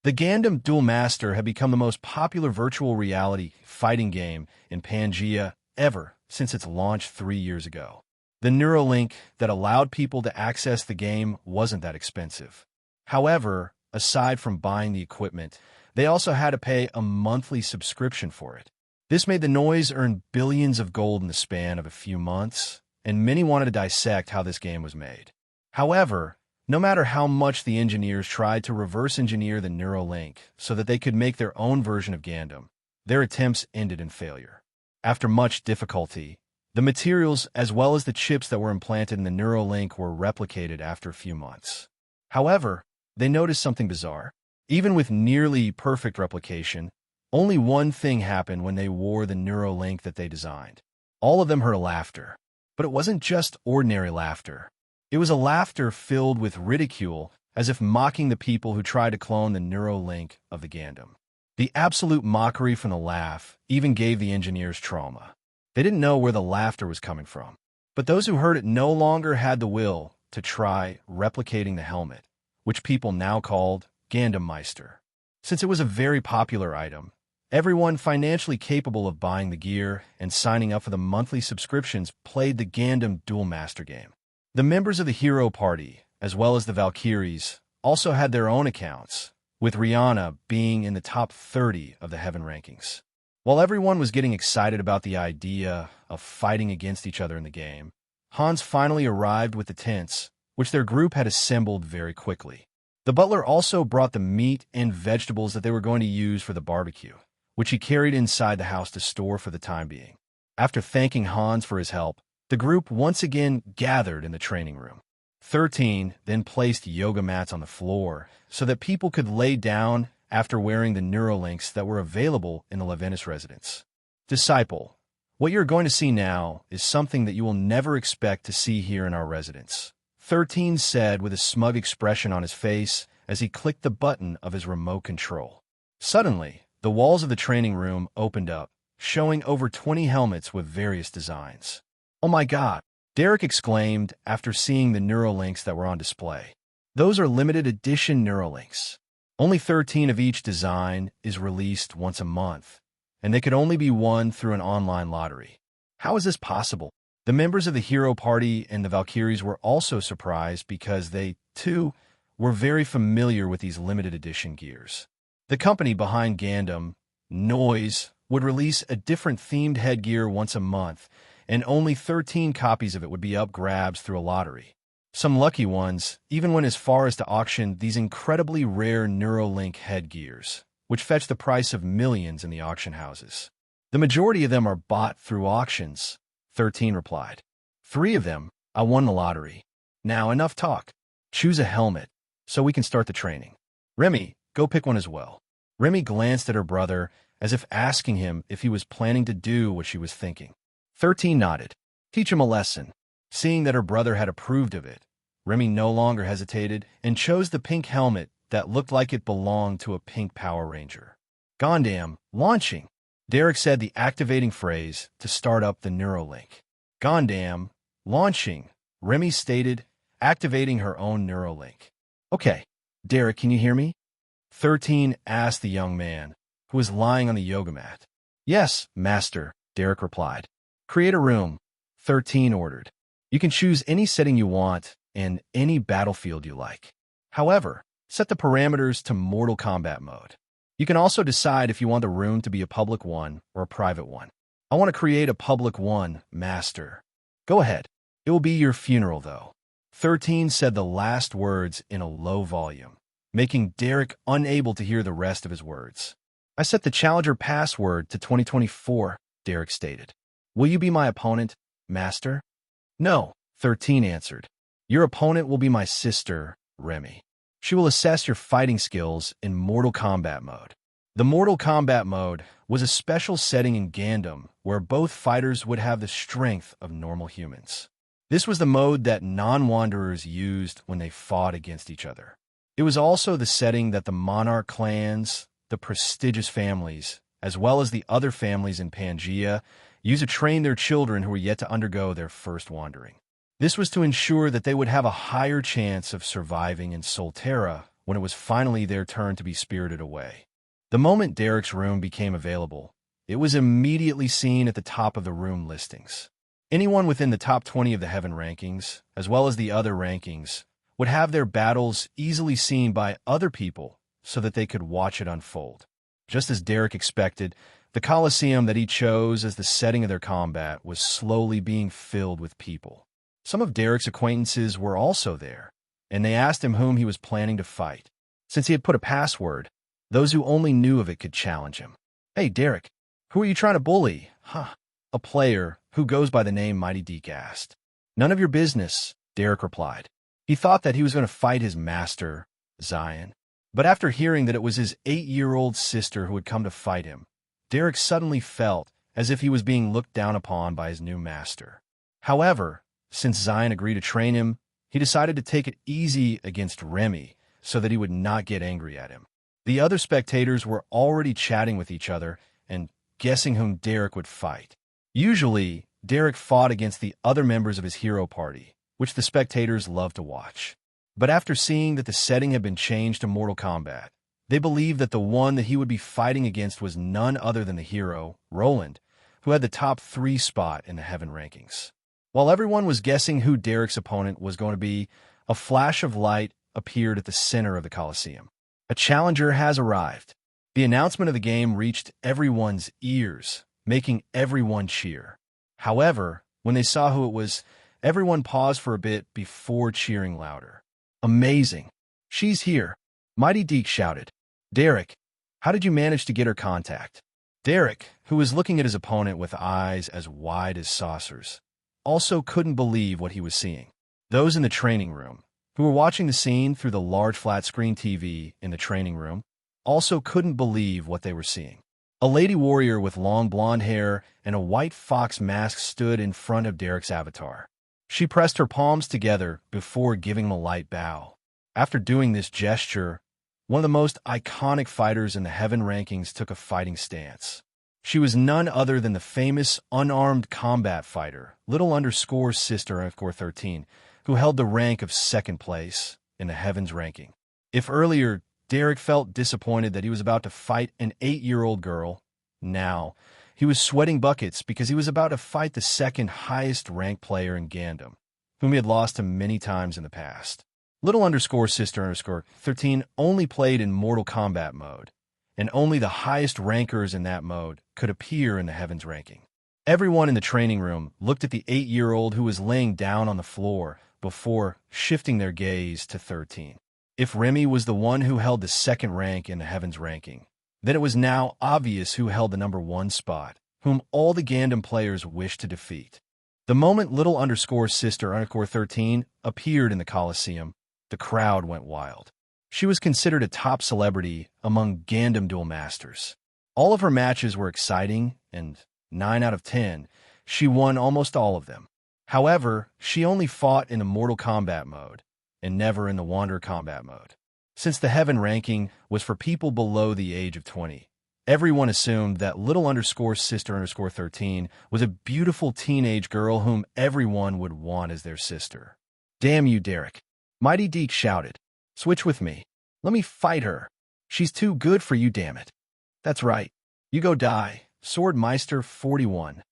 The GANDAM Duel Master had become the most popular virtual reality fighting game in Pangea ever since its launch 3 years ago. The Neuralink that allowed people to access the game wasn't that expensive. However, aside from buying the equipment, They also had to pay a monthly subscription for it. This made the noise earn billions of gold in the span of a few months, and many wanted to dissect how this game was made. However, no matter how much the engineers tried to reverse engineer the Neuralink so that they could make their own version of GANDAM, their attempts ended in failure. After much difficulty, the materials as well as the chips that were implanted in the Neuralink were replicated after a few months. However, they noticed something bizarre. Even with nearly perfect replication, only one thing happened when they wore the Neuralink that they designed. All of them heard laughter. But it wasn't just ordinary laughter. It was a laughter filled with ridicule, as if mocking the people who tried to clone the Neuralink of the GANDAM. The absolute mockery from the laugh even gave the engineers trauma. They didn't know where the laughter was coming from. But those who heard it no longer had the will to try replicating the helmet, which people now called GANDAM Meister. Since it was a very popular item, everyone financially capable of buying the gear and signing up for the monthly subscriptions played the GANDAM Duel Master game. The members of the Hero Party, as well as the Valkyries, also had their own accounts, with Rihanna being in the top 30 of the Heaven rankings. While everyone was getting excited about the idea of fighting against each other in the game, Hans finally arrived with the tents, which their group had assembled very quickly. The butler also brought the meat and vegetables that they were going to use for the barbecue, which he carried inside the house to store for the time being. After thanking Hans for his help, the group once again gathered in the training room. 13 then placed yoga mats on the floor so that people could lay down after wearing the Neuralinks that were available in the Levinas residence. Disciple, what you're going to see now is something that you will never expect to see here in our residence, 13 said with a smug expression on his face as he clicked the button of his remote control. Suddenly, the walls of the training room opened up, showing over 20 helmets with various designs. "Oh my God!" Derek exclaimed after seeing the Neuralinks that were on display. "Those are limited edition Neuralinks. Only 13 of each design is released once a month, and they could only be won through an online lottery. How is this possible?" The members of the Hero Party and the Valkyries were also surprised because they, too, were very familiar with these limited edition gears. The company behind GANDAM, Noise, would release a different themed headgear once a month, and only 13 copies of it would be up grabs through a lottery. Some lucky ones even went as far as to auction these incredibly rare Neuralink headgears, which fetch the price of millions in the auction houses. "The majority of them are bought through auctions," 13 replied. "3 of them, I won the lottery. Now enough talk. Choose a helmet, so we can start the training. Remy, go pick one as well." Remy glanced at her brother as if asking him if he was planning to do what she was thinking. 13 nodded. "Teach him a lesson." Seeing that her brother had approved of it, Remy no longer hesitated and chose the pink helmet that looked like it belonged to a pink Power Ranger. "GANDAM, launching!" Derek said the activating phrase to start up the Neuralink. "GANDAM, launching," Remy stated, activating her own Neuralink. "Okay, Derek, can you hear me?" 13 asked the young man, who was lying on the yoga mat. "Yes, master," Derek replied. "Create a room," 13 ordered. "You can choose any setting you want and any battlefield you like. However, set the parameters to Mortal Kombat mode. You can also decide if you want the room to be a public one or a private one. I want to create a public one, master." "Go ahead. It will be your funeral, though." 13 said the last words in a low volume, making Derek unable to hear the rest of his words. "I set the challenger password to 2024, Derek stated. "Will you be my opponent, master?" "No," 13 answered. "Your opponent will be my sister, Remy. She will assess your fighting skills in Mortal Kombat mode." The Mortal Kombat mode was a special setting in GANDAM where both fighters would have the strength of normal humans. This was the mode that non-wanderers used when they fought against each other. It was also the setting that the monarch clans, the prestigious families, as well as the other families in Pangea, used to train their children who were yet to undergo their first wandering. This was to ensure that they would have a higher chance of surviving in Solterra when it was finally their turn to be spirited away. The moment Derek's room became available, it was immediately seen at the top of the room listings. Anyone within the top 20 of the Heaven rankings, as well as the other rankings, would have their battles easily seen by other people so that they could watch it unfold. Just as Derek expected, the Colosseum that he chose as the setting of their combat was slowly being filled with people. Some of Derek's acquaintances were also there, and they asked him whom he was planning to fight. Since he had put a password, those who only knew of it could challenge him. "Hey, Derek, who are you trying to bully?" "Huh." A player, who goes by the name Mighty Deke, asked. "None of your business," Derek replied. He thought that he was going to fight his master, Zion. But after hearing that it was his 8-year-old sister who had come to fight him, Derek suddenly felt as if he was being looked down upon by his new master. However, since Zion agreed to train him, he decided to take it easy against Remy so that he would not get angry at him. The other spectators were already chatting with each other and guessing whom Derek would fight. Usually, Derek fought against the other members of his hero party, which the spectators loved to watch. But after seeing that the setting had been changed to Mortal Kombat, they believed that the one that he would be fighting against was none other than the hero, Roland, who had the top 3 spot in the Heaven rankings. While everyone was guessing who Derek's opponent was going to be, a flash of light appeared at the center of the Colosseum. A challenger has arrived. The announcement of the game reached everyone's ears, making everyone cheer. However, when they saw who it was, everyone paused for a bit before cheering louder. "Amazing! She's here!" Mighty Deke shouted. "Derek, how did you manage to get her contact?" Derek, who was looking at his opponent with eyes as wide as saucers, also couldn't believe what he was seeing. Those in the training room, who were watching the scene through the large flat-screen TV in the training room, also couldn't believe what they were seeing. A lady warrior with long blonde hair and a white fox mask stood in front of Derek's avatar. She pressed her palms together before giving him a light bow. After doing this gesture, one of the most iconic fighters in the Heaven rankings took a fighting stance. She was none other than the famous unarmed combat fighter, Sister_13, who held the rank of 2nd place in the Heavens ranking. If earlier Derek felt disappointed that he was about to fight an 8-year-old girl, now he was sweating buckets because he was about to fight the 2nd highest ranked player in GANDAM, whom he had lost to many times in the past. Sister_13 only played in Mortal Kombat mode, and only the highest rankers in that mode could appear in the Heavens ranking. Everyone in the training room looked at the 8-year-old who was laying down on the floor before shifting their gaze to 13. If Remy was the one who held the 2nd rank in the Heavens ranking, then it was now obvious who held the number 1 spot, whom all the GANDAM players wished to defeat. The moment Sister_13 appeared in the Colosseum, the crowd went wild. She was considered a top celebrity among GANDAM duel masters. All of her matches were exciting, and 9 out of 10, she won almost all of them. However, she only fought in the Mortal Kombat mode, and never in the Wanderer Combat mode. Since the Heaven ranking was for people below the age of 20, everyone assumed that Sister_13 was a beautiful teenage girl whom everyone would want as their sister. "Damn you, Derek!" Mighty Deke shouted. "Switch with me. Let me fight her. She's too good for you, damn it." "That's right. You go die, Swordmeister 41.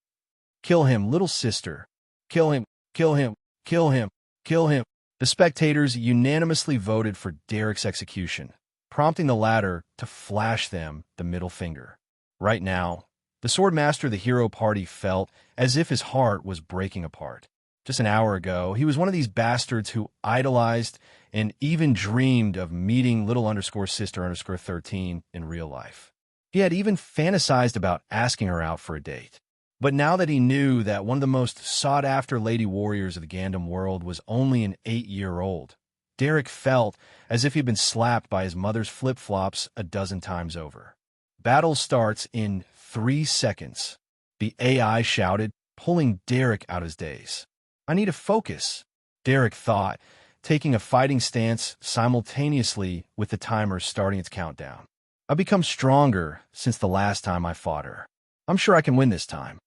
Kill him, little sister. Kill him, kill him, kill him, kill him." The spectators unanimously voted for Derek's execution, prompting the latter to flash them the middle finger. Right now, the Swordmaster of the hero party felt as if his heart was breaking apart. Just an hour ago, he was one of these bastards who idolized and even dreamed of meeting Sister_13 in real life. He had even fantasized about asking her out for a date. But now that he knew that one of the most sought-after lady warriors of the GANDAM world was only an 8-year-old, Derek felt as if he'd been slapped by his mother's flip-flops a dozen times over. "Battle starts in 3 seconds. The AI shouted, pulling Derek out of his daze. "I need to focus," Derek thought, taking a fighting stance simultaneously with the timer starting its countdown. "I've become stronger since the last time I fought her. I'm sure I can win this time.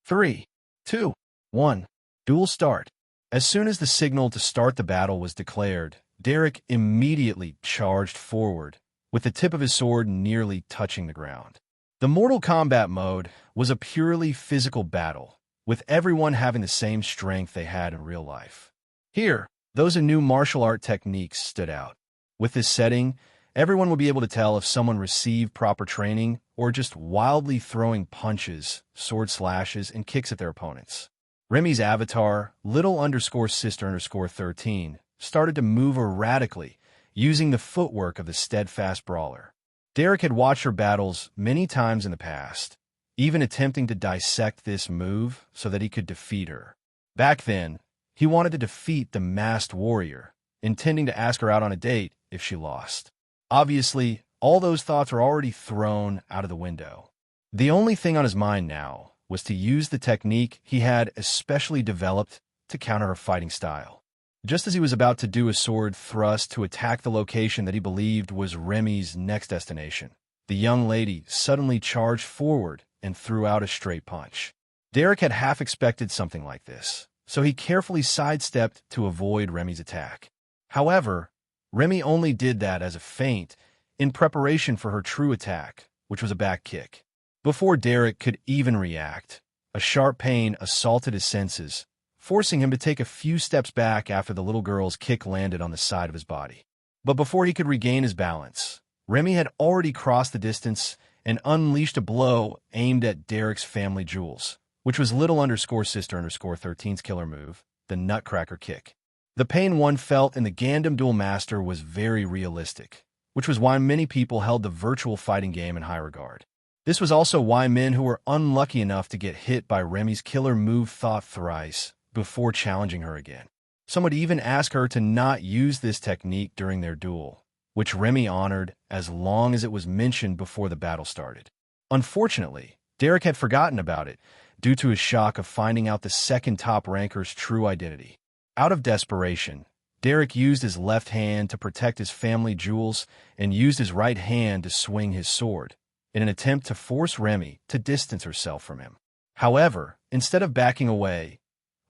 3, 2, 1. Duel start." As soon as the signal to start the battle was declared, Derek immediately charged forward, with the tip of his sword nearly touching the ground. The Mortal Kombat mode was a purely physical battle, with everyone having the same strength they had in real life. Here, those new martial art techniques stood out. With this setting, Everyone would be able to tell if someone received proper training or just wildly throwing punches, sword slashes, and kicks at their opponents. Remy's avatar, little_sister_13, started to move erratically, using the footwork of the steadfast brawler. Derek had watched her battles many times in the past, even attempting to dissect this move so that he could defeat her. Back then, he wanted to defeat the masked warrior, intending to ask her out on a date if she lost. Obviously, all those thoughts were already thrown out of the window. The only thing on his mind now was to use the technique he had especially developed to counter her fighting style. Just as he was about to do a sword thrust to attack the location that he believed was Remy's next destination, the young lady suddenly charged forward and threw out a straight punch. Derek had half expected something like this, so he carefully sidestepped to avoid Remy's attack. However, Remy only did that as a feint in preparation for her true attack, which was a back kick. Before Derek could even react, a sharp pain assaulted his senses, forcing him to take a few steps back after the little girl's kick landed on the side of his body. But before he could regain his balance, Remy had already crossed the distance and unleashed a blow aimed at Derek's family jewels, which was little_sister_13's killer move, the Nutcracker kick. The pain one felt in the GANDAM Duel Master was very realistic, which was why many people held the virtual fighting game in high regard. This was also why men who were unlucky enough to get hit by Remy's killer move thought thrice before challenging her again. Some would even ask her to not use this technique during their duel, which Remy honored as long as it was mentioned before the battle started. Unfortunately, Derek had forgotten about it due to his shock of finding out the second top ranker's true identity. Out of desperation, Derek used his left hand to protect his family jewels and used his right hand to swing his sword, in an attempt to force Remy to distance herself from him. However, instead of backing away,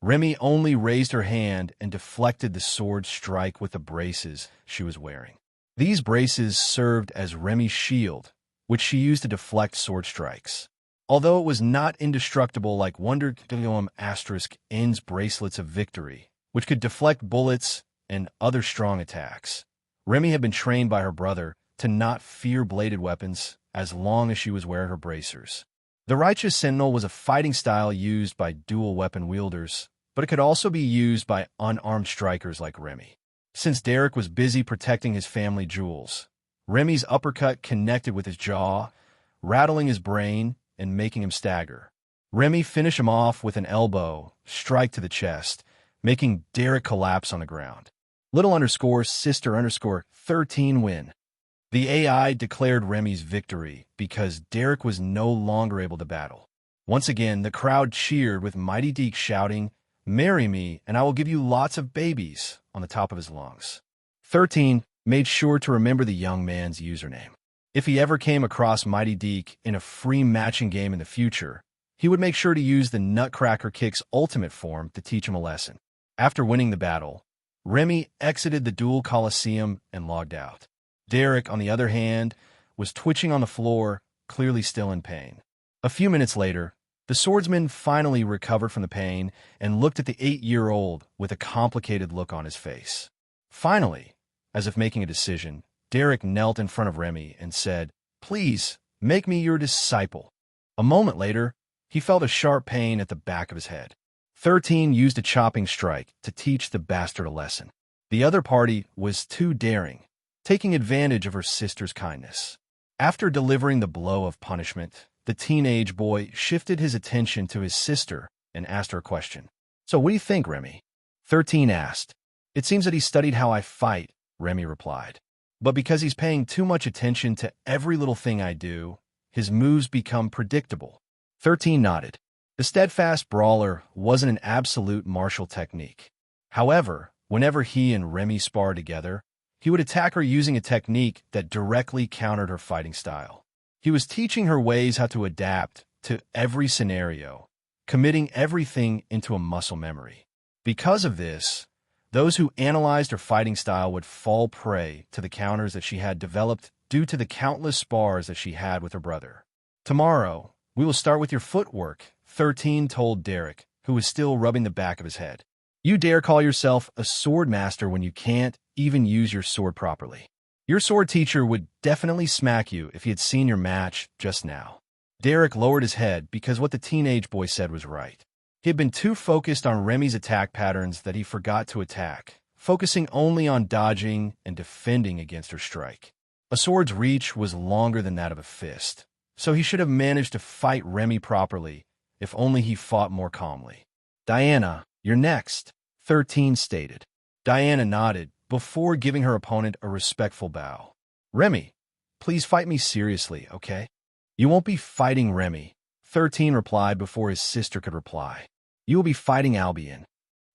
Remy only raised her hand and deflected the sword strike with the braces she was wearing. These braces served as Remy's shield, which she used to deflect sword strikes. Although it was not indestructible like Wonder****''''''''''''''''''''''''''''***********************************************************************************e which could deflect bullets and other strong attacks. Remy had been trained by her brother to not fear bladed weapons as long as she was wearing her bracers. The righteous Sentinel was a fighting style used by dual weapon wielders, but it could also be used by unarmed strikers like Remy. Since Derek was busy protecting his family jewels, Remy's uppercut connected with his jaw, rattling his brain and making him stagger. Remy finished him off with an elbow strike to the chest, making Derek collapse on the ground. Little_sister_13 win. The AI declared Remy's victory because Derek was no longer able to battle. Once again, the crowd cheered with Mighty Deke shouting, "Marry me, and I will give you lots of babies," on the top of his lungs. 13 made sure to remember the young man's username. If he ever came across Mighty Deke in a free matching game in the future, he would make sure to use the Nutcracker Kick's ultimate form to teach him a lesson. After winning the battle, Remy exited the duel coliseum and logged out. Derek, on the other hand, was twitching on the floor, clearly still in pain. A few minutes later, the swordsman finally recovered from the pain and looked at the 8-year-old with a complicated look on his face. Finally, as if making a decision, Derek knelt in front of Remy and said, "Please, make me your disciple." A moment later, he felt a sharp pain at the back of his head. 13 used a chopping strike to teach the bastard a lesson. The other party was too daring, taking advantage of her sister's kindness. After delivering the blow of punishment, the teenage boy shifted his attention to his sister and asked her a question. "So what do you think, Remy?" 13 asked. "It seems that he studied how I fight," Remy replied. "But because he's paying too much attention to every little thing I do, his moves become predictable." 13 nodded. The steadfast brawler wasn't an absolute martial technique. However, whenever he and Remy sparred together, he would attack her using a technique that directly countered her fighting style. He was teaching her ways how to adapt to every scenario, committing everything into a muscle memory. Because of this, those who analyzed her fighting style would fall prey to the counters that she had developed due to the countless spars that she had with her brother. "Tomorrow, we will start with your footwork," 13 told Derek, who was still rubbing the back of his head. "You dare call yourself a sword master when you can't even use your sword properly." Your sword teacher would definitely smack you if he had seen your match just now. Derek lowered his head because what the teenage boy said was right. He had been too focused on Remy's attack patterns that he forgot to attack, focusing only on dodging and defending against her strike. A sword's reach was longer than that of a fist, so he should have managed to fight Remy properly if only he fought more calmly. Diana, you're next, 13 stated. Diana nodded before giving her opponent a respectful bow. Remy, please fight me seriously, okay? You won't be fighting Remy, 13 replied before his sister could reply. You will be fighting Albion.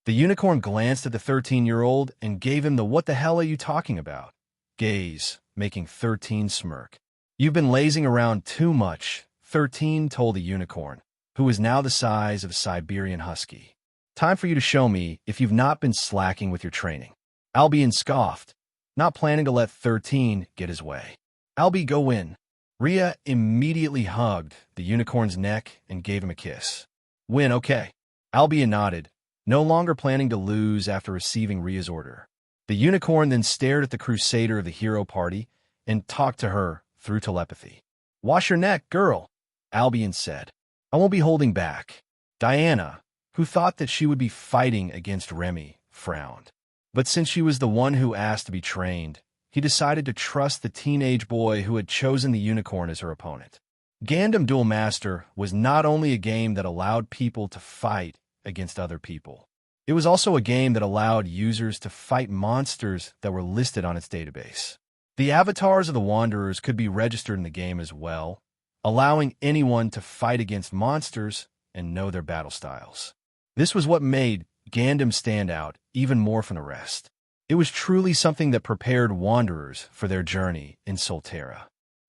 The unicorn glanced at the 13-year-old and gave him the "what the hell are you talking about?" gaze, making 13 smirk. You've been lazing around too much, 13 told the unicorn, who was now the size of a Siberian husky. Time for you to show me if you've not been slacking with your training. Albion scoffed, not planning to let 13 get his way. Albi, go win. Rhea immediately hugged the unicorn's neck and gave him a kiss. Win, okay. Albion nodded, no longer planning to lose after receiving Rhea's order. The unicorn then stared at the crusader of the hero party and talked to her through telepathy. Wash your neck, girl, Albion said. I won't be holding back. Diana, who thought that she would be fighting against Remy, frowned. But since she was the one who asked to be trained, he decided to trust the teenage boy who had chosen the unicorn as her opponent. GANDAM Duel Master was not only a game that allowed people to fight against other people. It was also a game that allowed users to fight monsters that were listed on its database. The avatars of the Wanderers could be registered in the game as well, allowing anyone to fight against monsters and know their battle styles. This was what made GANDAM stand out even more from the rest. It was truly something that prepared Wanderers for their journey in Solterra.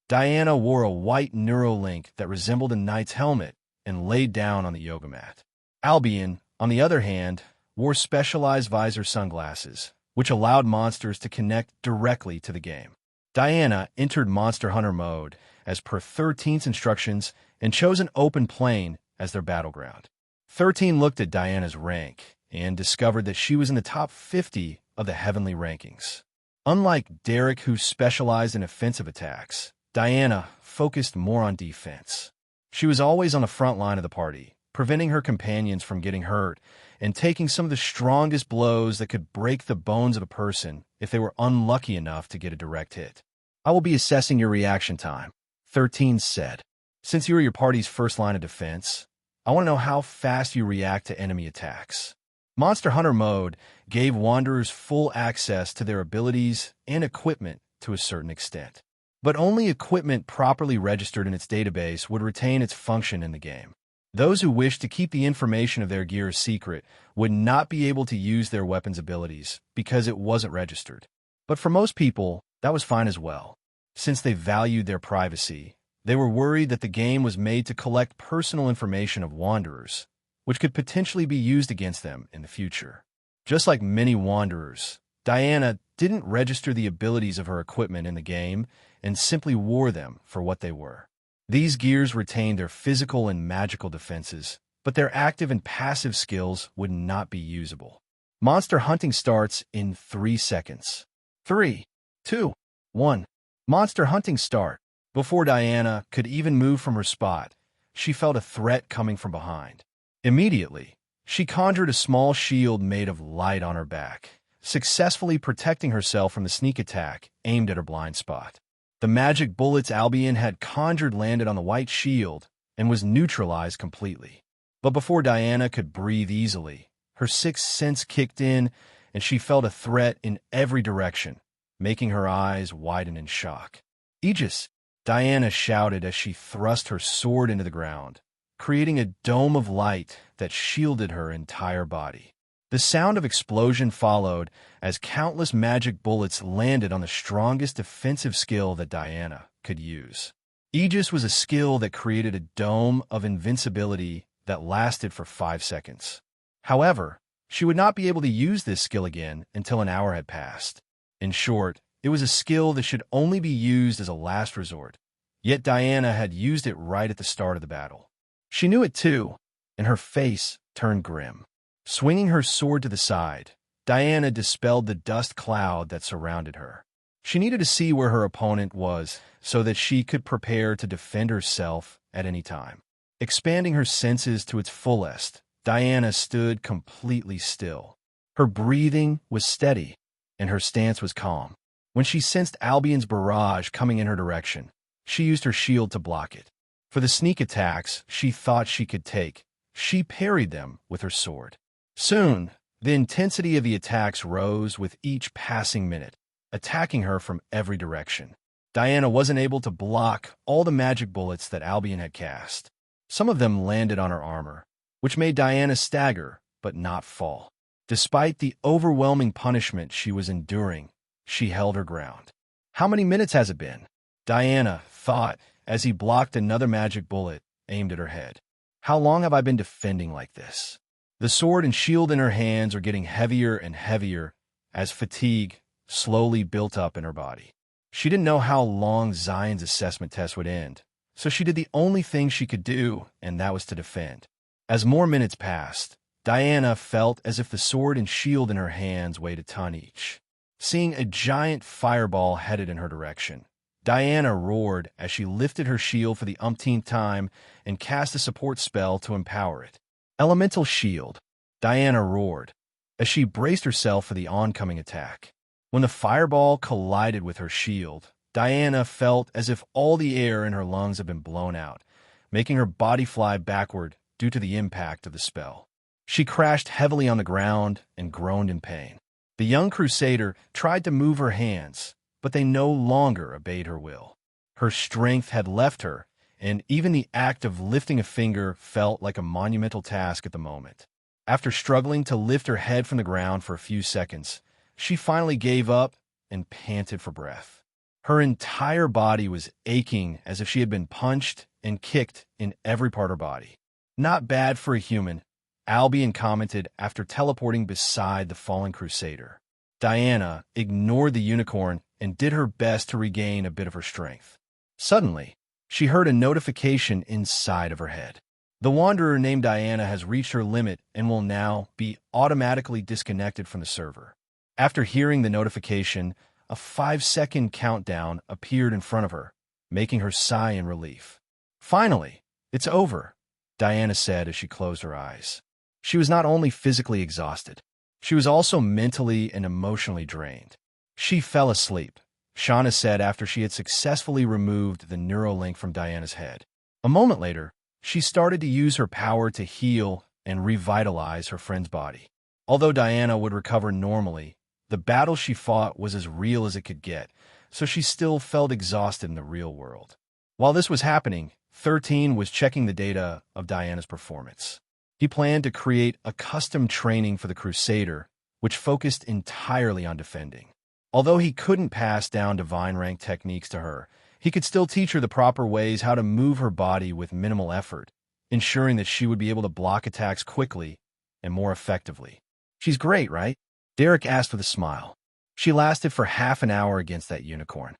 Diana wore a white Neuralink that resembled a knight's helmet and laid down on the yoga mat. Albion, on the other hand, wore specialized visor sunglasses, which allowed monsters to connect directly to the game. Diana entered Monster Hunter mode as per 13's instructions and chose an open plain as their battleground. 13 looked at Diana's rank and discovered that she was in the top 50 of the heavenly rankings. Unlike Derek, who specialized in offensive attacks, Diana focused more on defense. She was always on the front line of the party, preventing her companions from getting hurt and taking some of the strongest blows that could break the bones of a person if they were unlucky enough to get a direct hit. I will be assessing your reaction time, 13 said. Since you are your party's first line of defense, I want to know how fast you react to enemy attacks. Monster Hunter mode gave Wanderers full access to their abilities and equipment to a certain extent. But only equipment properly registered in its database would retain its function in the game. Those who wished to keep the information of their gear a secret would not be able to use their weapons' abilities because it wasn't registered. But for most people, that was fine as well. Since they valued their privacy, they were worried that the game was made to collect personal information of Wanderers, which could potentially be used against them in the future. Just like many Wanderers, Diana didn't register the abilities of her equipment in the game and simply wore them for what they were. These gears retained their physical and magical defenses, but their active and passive skills would not be usable. Monster hunting starts in 3 seconds. 3, 2, 1. Monster hunting start. Before Diana could even move from her spot, she felt a threat coming from behind. Immediately, she conjured a small shield made of light on her back, successfully protecting herself from the sneak attack aimed at her blind spot. The magic bullets Albion had conjured landed on the white shield and was neutralized completely. But before Diana could breathe easily, her sixth sense kicked in and she felt a threat in every direction, making her eyes widen in shock. Aegis, Diana shouted as she thrust her sword into the ground, creating a dome of light that shielded her entire body. The sound of explosion followed as countless magic bullets landed on the strongest defensive skill that Diana could use. Aegis was a skill that created a dome of invincibility that lasted for 5 seconds. However, she would not be able to use this skill again until an hour had passed. In short, it was a skill that should only be used as a last resort, yet Diana had used it right at the start of the battle. She knew it too, and her face turned grim. Swinging her sword to the side, Diana dispelled the dust cloud that surrounded her. She needed to see where her opponent was so that she could prepare to defend herself at any time. Expanding her senses to its fullest, Diana stood completely still. Her breathing was steady, and her stance was calm. When she sensed Albion's barrage coming in her direction, she used her shield to block it. For the sneak attacks she thought she could take, she parried them with her sword. Soon, the intensity of the attacks rose with each passing minute, attacking her from every direction. Diana wasn't able to block all the magic bullets that Albion had cast. Some of them landed on her armor, which made Diana stagger but not fall. Despite the overwhelming punishment she was enduring, she held her ground. "How many minutes has it been?" Diana thought as he blocked another magic bullet aimed at her head. "How long have I been defending like this?" The sword and shield in her hands are getting heavier and heavier as fatigue slowly built up in her body. She didn't know how long Zion's assessment test would end, so she did the only thing she could do, and that was to defend. As more minutes passed, Diana felt as if the sword and shield in her hands weighed a ton each. Seeing a giant fireball headed in her direction, Diana roared as she lifted her shield for the umpteenth time and cast a support spell to empower it. "Elemental Shield," Diana roared as she braced herself for the oncoming attack. When the fireball collided with her shield, Diana felt as if all the air in her lungs had been blown out, making her body fly backward due to the impact of the spell. She crashed heavily on the ground and groaned in pain. The young crusader tried to move her hands, but they no longer obeyed her will. Her strength had left her, and even the act of lifting a finger felt like a monumental task at the moment. After struggling to lift her head from the ground for a few seconds, she finally gave up and panted for breath. Her entire body was aching as if she had been punched and kicked in every part of her body. "Not bad for a human," Albion commented after teleporting beside the fallen crusader. Diana ignored the unicorn and did her best to regain a bit of her strength. Suddenly, she heard a notification inside of her head. "The wanderer named Diana has reached her limit and will now be automatically disconnected from the server." After hearing the notification, a 5-second countdown appeared in front of her, making her sigh in relief. "Finally, it's over," Diana said as she closed her eyes. She was not only physically exhausted, she was also mentally and emotionally drained. She fell asleep, Shauna said after she had successfully removed the Neuralink from Diana's head. A moment later, she started to use her power to heal and revitalize her friend's body. Although Diana would recover normally, the battle she fought was as real as it could get, so she still felt exhausted in the real world. While this was happening, 13 was checking the data of Diana's performance. He planned to create a custom training for the Crusader, which focused entirely on defending. Although he couldn't pass down divine rank techniques to her, he could still teach her the proper ways how to move her body with minimal effort, ensuring that she would be able to block attacks quickly and more effectively. "She's great, right?" Derek asked with a smile. "She lasted for half an hour against that unicorn."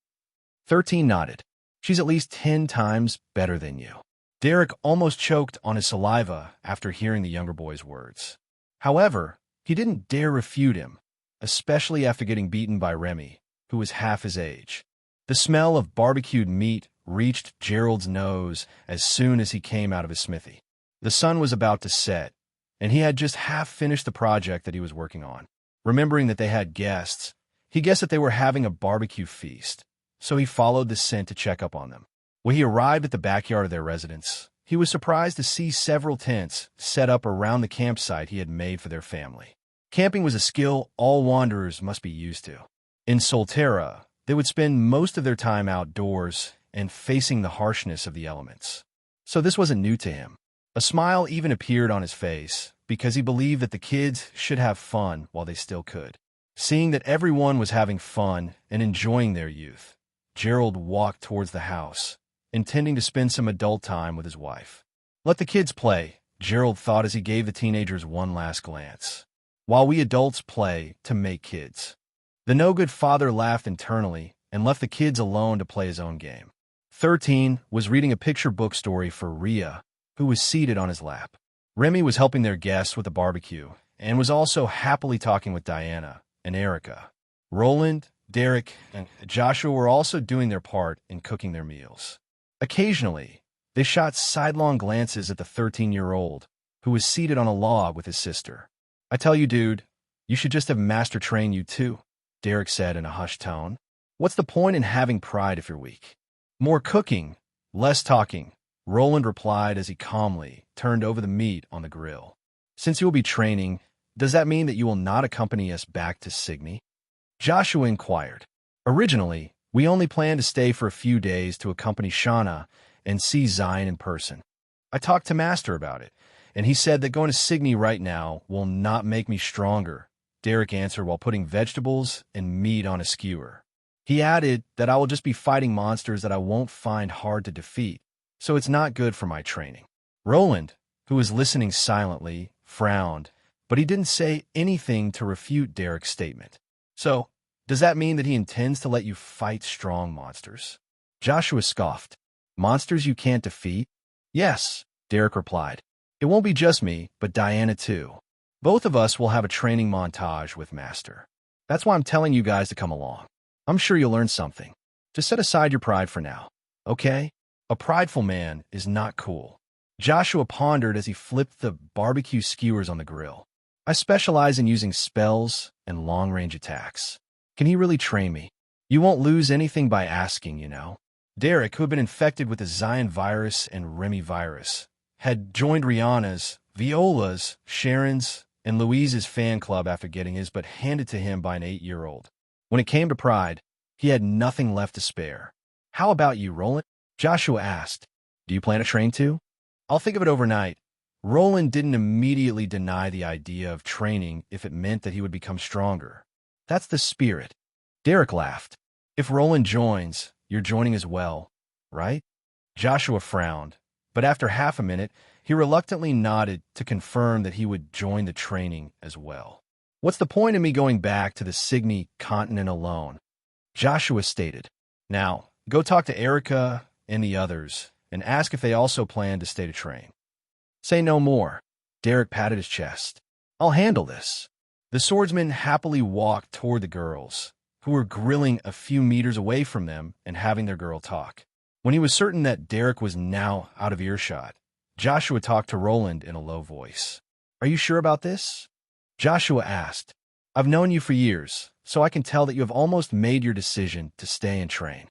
13 nodded. "She's at least 10 times better than you." Derek almost choked on his saliva after hearing the younger boy's words. However, he didn't dare refute him, especially after getting beaten by Remy, who was half his age. The smell of barbecued meat reached Gerald's nose as soon as he came out of his smithy. The sun was about to set, and he had just half finished the project that he was working on. Remembering that they had guests, he guessed that they were having a barbecue feast, so he followed the scent to check up on them. When he arrived at the backyard of their residence, he was surprised to see several tents set up around the campsite he had made for their family. Camping was a skill all wanderers must be used to. In Solterra, they would spend most of their time outdoors and facing the harshness of the elements. So this wasn't new to him. A smile even appeared on his face because he believed that the kids should have fun while they still could. Seeing that everyone was having fun and enjoying their youth, Gerald walked towards the house, intending to spend some adult time with his wife. "Let the kids play," Gerald thought as he gave the teenagers one last glance. "While we adults play to make kids." The no-good father laughed internally and left the kids alone to play his own game. 13 was reading a picture book story for Rhea, who was seated on his lap. Remy was helping their guests with the barbecue and was also happily talking with Diana and Erica. Roland, Derek and Joshua were also doing their part in cooking their meals. Occasionally, they shot sidelong glances at the 13-year-old, who was seated on a log with his sister. "I tell you, dude, you should just have master train you too," Derek said in a hushed tone. "What's the point in having pride if you're weak?" "More cooking, less talking," Roland replied as he calmly turned over the meat on the grill. "Since you will be training, does that mean that you will not accompany us back to Signy?" Joshua inquired. "Originally, we only planned to stay for a few days to accompany Shauna and see Zion in person. I talked to Master about it, and he said that going to Signy right now will not make me stronger," Derek answered while putting vegetables and meat on a skewer. He added that I will just be fighting monsters that I won't find hard to defeat, so it's not good for my training. Roland, who was listening silently, frowned, but he didn't say anything to refute Derek's statement. "So, does that mean that he intends to let you fight strong monsters?" Joshua scoffed. "Monsters you can't defeat?" "Yes," Derek replied. "It won't be just me, but Diana too. Both of us will have a training montage with Master. That's why I'm telling you guys to come along. I'm sure you'll learn something. Just set aside your pride for now, okay? A prideful man is not cool." Joshua pondered as he flipped the barbecue skewers on the grill. "I specialize in using spells and long-range attacks. Can he really train me? You won't lose anything by asking, you know." Derek, who had been infected with the Zion virus and Remy virus, had joined Rihanna's, Viola's, Sharon's, and Louise's fan club after getting his but handed to him by an 8-year-old. When it came to pride, he had nothing left to spare. "How about you, Roland?" Joshua asked. "Do you plan to train too?" "I'll think of it overnight." Roland didn't immediately deny the idea of training if it meant that he would become stronger. "That's the spirit." Derek laughed. "If Roland joins, you're joining as well, right?" Joshua frowned, but after half a minute, he reluctantly nodded to confirm that he would join the training as well. "What's the point of me going back to the Signy continent alone?" Joshua stated. "Now, go talk to Erica and the others and ask if they also plan to stay to train." "Say no more." Derek patted his chest. "I'll handle this." The swordsman happily walked toward the girls, who were grilling a few meters away from them and having their girl talk. When he was certain that Derek was now out of earshot, Joshua talked to Roland in a low voice. "Are you sure about this?" Joshua asked. "I've known you for years, so I can tell that you have almost made your decision to stay and train."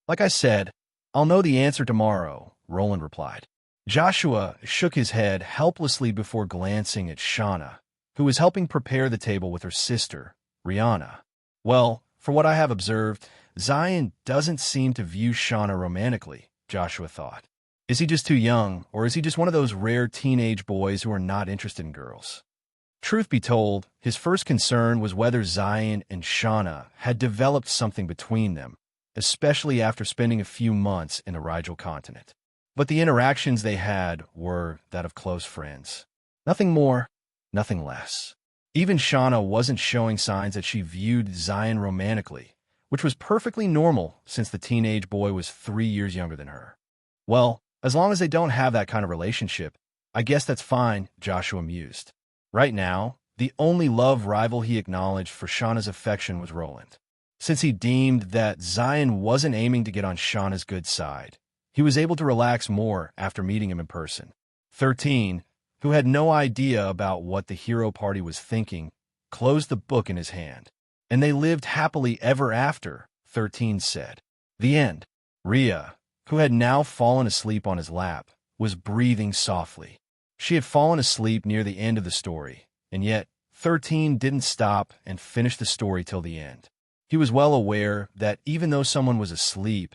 "Like I said, I'll know the answer tomorrow," Roland replied. Joshua shook his head helplessly before glancing at Shauna, who was helping prepare the table with her sister, Rihanna. "Well, for what I have observed, Zion doesn't seem to view Shauna romantically," Joshua thought. "Is he just too young, or is he just one of those rare teenage boys who are not interested in girls?" Truth be told, his first concern was whether Zion and Shauna had developed something between them, especially after spending a few months in the Rigel continent. But the interactions they had were that of close friends. Nothing more, nothing less. Even Shauna wasn't showing signs that she viewed Zion romantically, which was perfectly normal since the teenage boy was 3 years younger than her. "Well, as long as they don't have that kind of relationship, I guess that's fine," Joshua mused. Right now, the only love rival he acknowledged for Shauna's affection was Roland. Since he deemed that Zion wasn't aiming to get on Shauna's good side, he was able to relax more after meeting him in person. 13, who had no idea about what the hero party was thinking, closed the book in his hand. "And they lived happily ever after," 13 said. The end. Rhea, who had now fallen asleep on his lap, was breathing softly. She had fallen asleep near the end of the story, and yet 13 didn't stop and finish the story till the end. He was well aware that even though someone was asleep,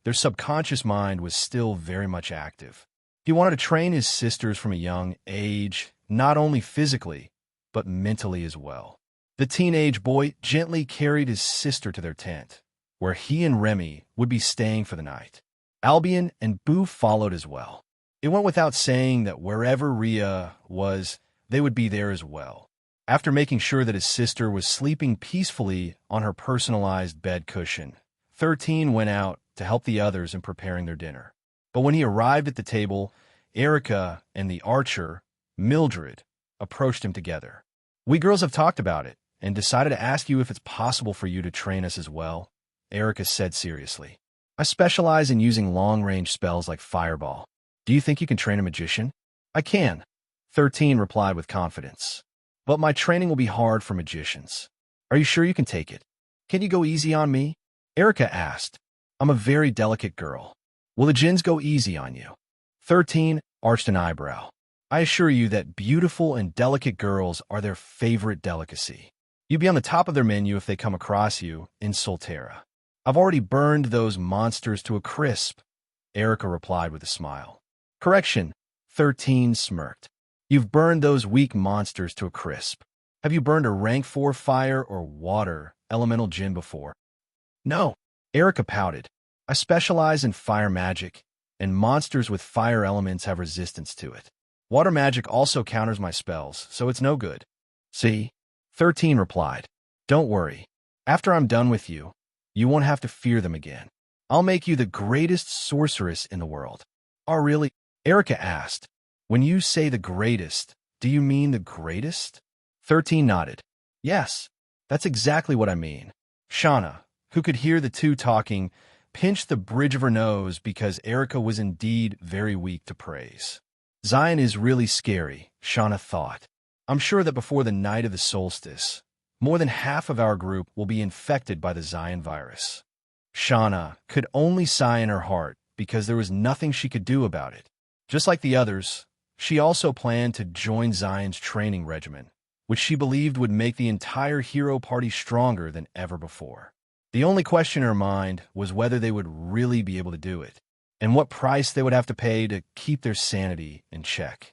their subconscious mind was still very much active. He wanted to train his sisters from a young age, not only physically, but mentally as well. The teenage boy gently carried his sister to their tent, where he and Remy would be staying for the night. Albion and Boo followed as well. It went without saying that wherever Rhea was, they would be there as well. After making sure that his sister was sleeping peacefully on her personalized bed cushion, 13 went out to help the others in preparing their dinner. But when he arrived at the table, Erica and the archer, Mildred, approached him together. "We girls have talked about it, and decided to ask you if it's possible for you to train us as well, Erica said seriously. I specialize in using long-range spells like Fireball. Do you think you can train a magician? I can, 13 replied with confidence. But my training will be hard for magicians. Are you sure you can take it? Can you go easy on me? Erica asked. I'm a very delicate girl. Will the jinns go easy on you? 13 arched an eyebrow. I assure you that beautiful and delicate girls are their favorite delicacy. You'd be on the top of their menu if they come across you in Solterra. I've already burned those monsters to a crisp, Erica replied with a smile. Correction, 13 smirked. You've burned those weak monsters to a crisp. Have you burned a rank 4 fire or water elemental djinn before? No, Erica pouted. I specialize in fire magic, and monsters with fire elements have resistance to it. Water magic also counters my spells, so it's no good. See? 13 replied. Don't worry. After I'm done with you, you won't have to fear them again. I'll make you the greatest sorceress in the world. Oh, really? Erica asked. When you say the greatest, do you mean the greatest? 13 nodded. Yes, that's exactly what I mean. Shauna, who could hear the two talking, pinched the bridge of her nose because Erica was indeed very weak to praise. Zion is really scary, Shauna thought. I'm sure that before the night of the solstice, more than half of our group will be infected by the Zion virus. Shauna could only sigh in her heart because there was nothing she could do about it. Just like the others, she also planned to join Zion's training regimen, which she believed would make the entire hero party stronger than ever before. The only question in her mind was whether they would really be able to do it, and what price they would have to pay to keep their sanity in check.